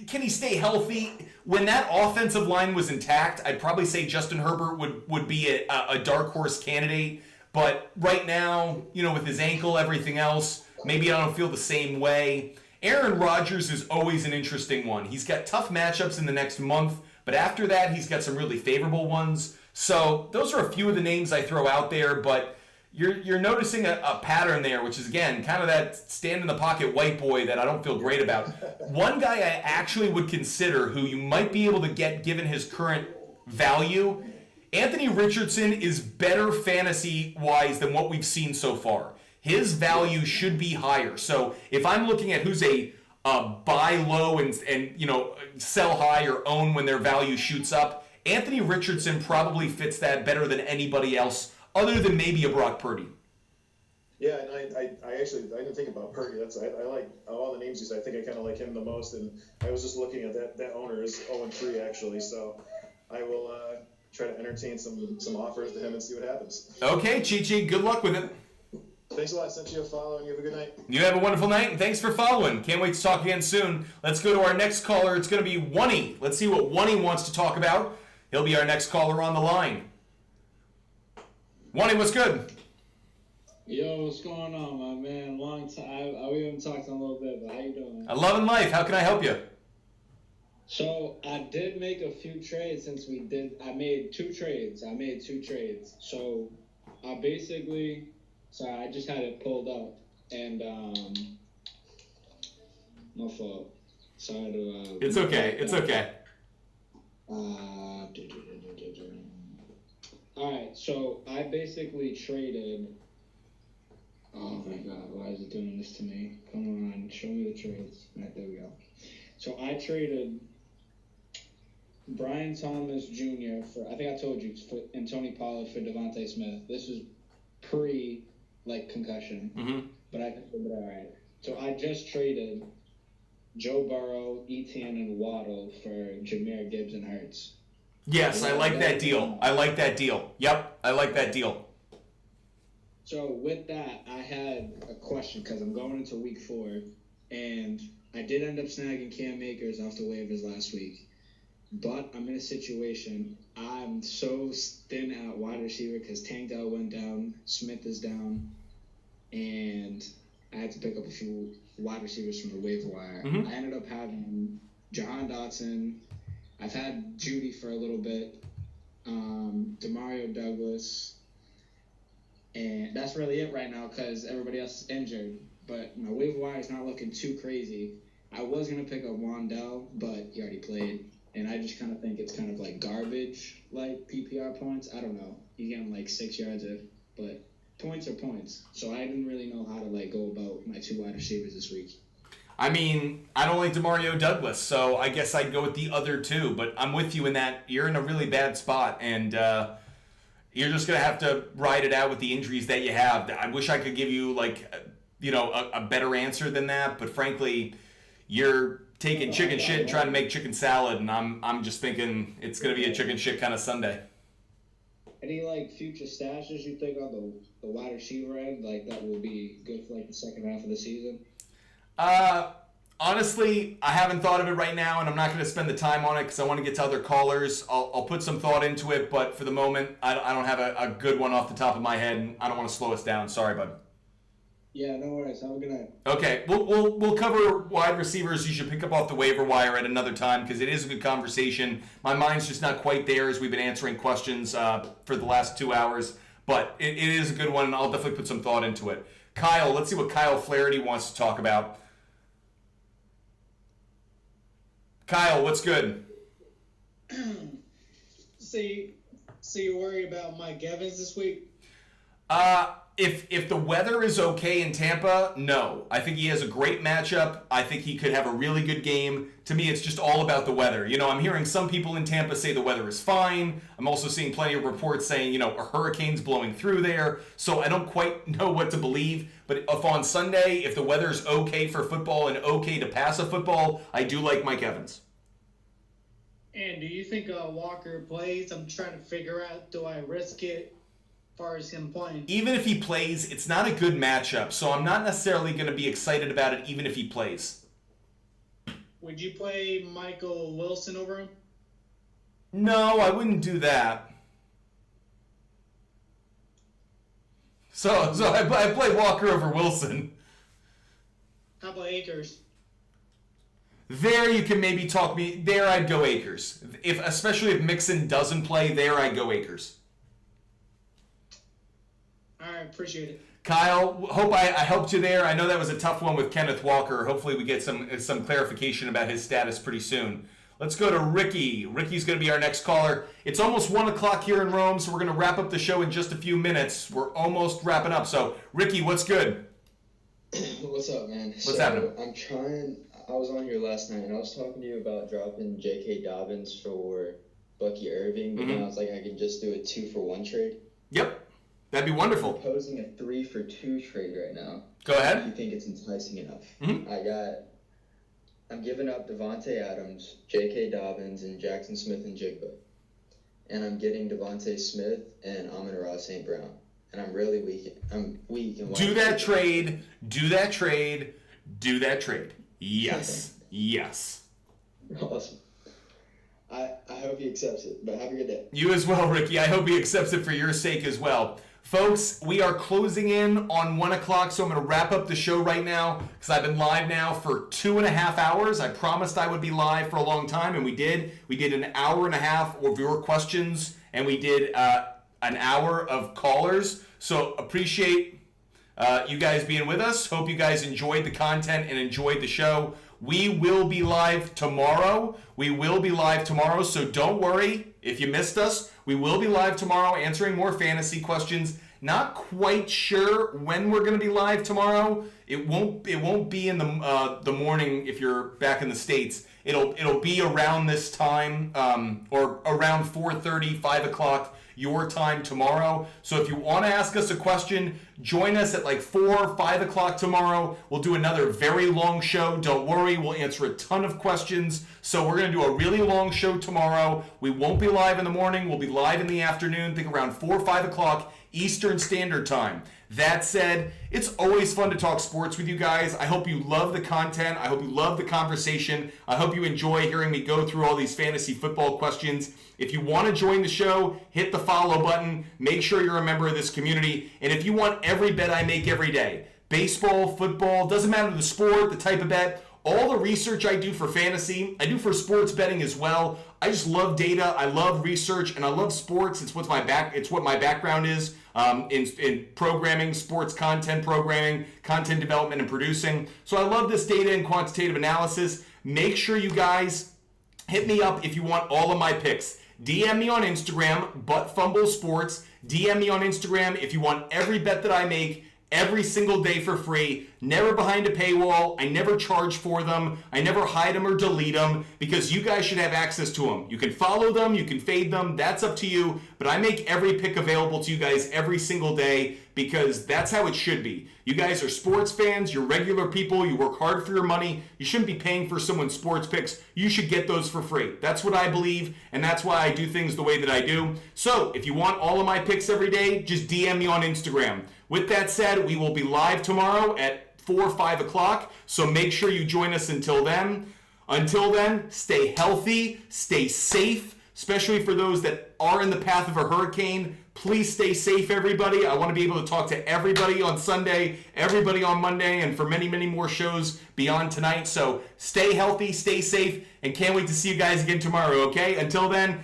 can he stay healthy? When that offensive line was intact, I'd probably say Justin Herbert would be a dark horse candidate. But right now, with his ankle, everything else, maybe I don't feel the same way. Aaron Rodgers is always an interesting one. He's got tough matchups in the next month, but after that, he's got some really favorable ones. So those are a few of the names I throw out there, but you're noticing a pattern there, which is, again, kind of that stand-in-the-pocket white boy that I don't feel great about. One guy I actually would consider who you might be able to get given his current value, Anthony Richardson is better fantasy-wise than what we've seen so far. His value should be higher. So if I'm looking at who's a buy low and sell high or own when their value shoots up, Anthony Richardson probably fits that better than anybody else, other than maybe a Brock Purdy. Yeah, and I didn't think about Purdy. I like all the names you said. I think I kind of like him the most, and I was just looking at that owner is 0-3 actually. So I will try to entertain some offers to him and see what happens. Okay, Chi-Chi, good luck with it. Thanks a lot. Sent you a follow, and you have a good night. You have a wonderful night, and thanks for following. Can't wait to talk again soon. Let's go to our next caller. It's going to be Wonny. Let's see what Wonny wants to talk about. He'll be our next caller on the line. Wonny, what's good? Yo, what's going on, my man? Long time. We haven't talked in a little bit, but how you doing? I love in life. How can I help you? So I did make a few trades since we did. I made two trades. So I basically, sorry, I just had it pulled up, and my fault. Sorry to. It's okay. It's okay. All right. So I basically traded. Oh my God, why is it doing this to me? Come on, show me the trades. All right, there we go. So I traded Brian Thomas Jr. for, I think I told you, and Tony Pollard for Devontae Smith. This was concussion. Mm-hmm. But all right. So I just traded Joe Burrow, Etienne, and Waddle for Jahmyr Gibbs and Hurts. Yes, I like that deal. Yep, I like that deal. So with that, I had a question because I'm going into week 4, and I did end up snagging Cam Akers off the waivers last week. But I'm in a situation, I'm so thin at wide receiver because Tank Dell went down, Smith is down, and I had to pick up a few wide receivers from the waiver wire. Mm-hmm. I ended up having Jahan Dotson. I've had Judy for a little bit, Demario Douglas. And that's really it right now because everybody else is injured. But my waiver wire is not looking too crazy. I was going to pick up Wandell, but he already played. And I just kind of think it's kind of like garbage, like PPR points. I don't know. He's getting like 6 yards of, but points are points. So I didn't really know how to like go about my 2 wide receivers this week. I mean, I don't like Demario Douglas, so I guess I'd go with the other 2. But I'm with you in that you're in a really bad spot, and you're just going to have to ride it out with the injuries that you have. I wish I could give you, a better answer than that. But frankly, you're taking chicken shit and trying to make chicken salad. And I'm just thinking it's going to be a chicken shit kind of Sunday. Any, future stashes you think on the wide receiver end, that will be good for, the second half of the season? Honestly, I haven't thought of it right now, and I'm not going to spend the time on it because I want to get to other callers. I'll put some thought into it, but for the moment, I don't have a good one off the top of my head, and I don't want to slow us down. Sorry, bud. Yeah, no worries. Have a good night. Okay, we'll cover wide receivers you should pick up off the waiver wire at another time because it is a good conversation. My mind's just not quite there as we've been answering questions for the last 2 hours, but it is a good one, and I'll definitely put some thought into it. Kyle, let's see what Kyle Flaherty wants to talk about. Kyle, what's good? So you're worried about Mike Evans this week? If the weather is okay in Tampa, no. I think he has a great matchup. I think he could have a really good game. To me, it's just all about the weather. I'm hearing some people in Tampa say the weather is fine. I'm also seeing plenty of reports saying, a hurricane's blowing through there. So I don't quite know what to believe. But if on Sunday, if the weather's okay for football and okay to pass a football, I do like Mike Evans. And do you think Walker plays? I'm trying to figure out, do I risk it as far as him playing? Even if he plays, it's not a good matchup. So I'm not necessarily going to be excited about it even if he plays. Would you play Michael Wilson over him? No, I wouldn't do that. So I play Walker over Wilson. How about Akers? There you can maybe talk me. There I'd go Akers. Especially if Mixon doesn't play, there I'd go Akers. All right, appreciate it. Kyle, hope I helped you there. I know that was a tough one with Kenneth Walker. Hopefully we get some clarification about his status pretty soon. Let's go to Ricky. Ricky's going to be our next caller. It's almost 1 o'clock here in Rome, so we're going to wrap up the show in just a few minutes. We're almost wrapping up. So, Ricky, what's good? What's up, man? What's happening? I was on here last night, and I was talking to you about dropping J.K. Dobbins for Bucky Irving, but now it's like I can just do a 2-for-1 trade. Yep. That'd be wonderful. I'm proposing a 3-for-2 trade right now. Go ahead. If you think it's enticing enough. Mm-hmm. I'm giving up Devontae Adams, J.K. Dobbins, and Jackson Smith and Jigba. And I'm getting Devontae Smith and Amon-Ra St. Brown. And I'm really weak. I'm weak. And Do that trade. Do that trade. Do that trade. Yes. Yes. Awesome. I hope he accepts it, but have a good day. You as well, Ricky. I hope he accepts it for your sake as well. Folks, we are closing in on 1 o'clock, so I'm going to wrap up the show right now because I've been live now for 2.5 hours. I promised I would be live for a long time, and we did. We did an hour and a half of your questions, and we did an hour of callers. So appreciate you guys being with us. Hope you guys enjoyed the content and enjoyed the show. We will be live tomorrow. So don't worry if you missed us. We will be live tomorrow answering more fantasy questions. Not quite sure when we're going to be live tomorrow. It won't be in the morning if you're back in the States. It'll be around this time or around 4:30, 5 o'clock your time tomorrow. So if you want to ask us a question, join us at like 4 or 5 o'clock tomorrow. We'll do another very long show. Don't worry, we'll answer a ton of questions. So we're going to do a really long show tomorrow. We won't be live in the morning. We'll be live in the afternoon, I think around 4 or 5 o'clock Eastern Standard Time. That said, it's always fun to talk sports with you guys. I hope you love the content. I hope you love the conversation. I hope you enjoy hearing me go through all these fantasy football questions. If you want to join the show, hit the follow button. Make sure you're a member of this community. And if you want every bet I make every day, baseball, football, doesn't matter the sport, the type of bet, all the research I do for fantasy, I do for sports betting as well. I just love data, I love research, and I love sports. It's what my background is in programming, sports content programming, content development, and producing. So I love this data and quantitative analysis. Make sure you guys hit me up if you want all of my picks. DM me on Instagram, ButtFumbleSports. DM me on Instagram if you want every bet that I make every single day for free, never behind a paywall. I never charge for them. I never hide them or delete them because you guys should have access to them. You can follow them, you can fade them, that's up to you, but I make every pick available to you guys every single day because that's how it should be. You guys are sports fans, you're regular people, you work hard for your money. You shouldn't be paying for someone's sports picks. You should get those for free. That's what I believe, and that's why I do things the way that I do. So if you want all of my picks every day, just DM me on Instagram. With that said, we will be live tomorrow at 4 or 5 o'clock, so make sure you join us until then. Until then, stay healthy, stay safe, especially for those that are in the path of a hurricane. Please stay safe, everybody. I want to be able to talk to everybody on Sunday, everybody on Monday, and for many, many more shows beyond tonight. So stay healthy, stay safe, and can't wait to see you guys again tomorrow, okay? Until then,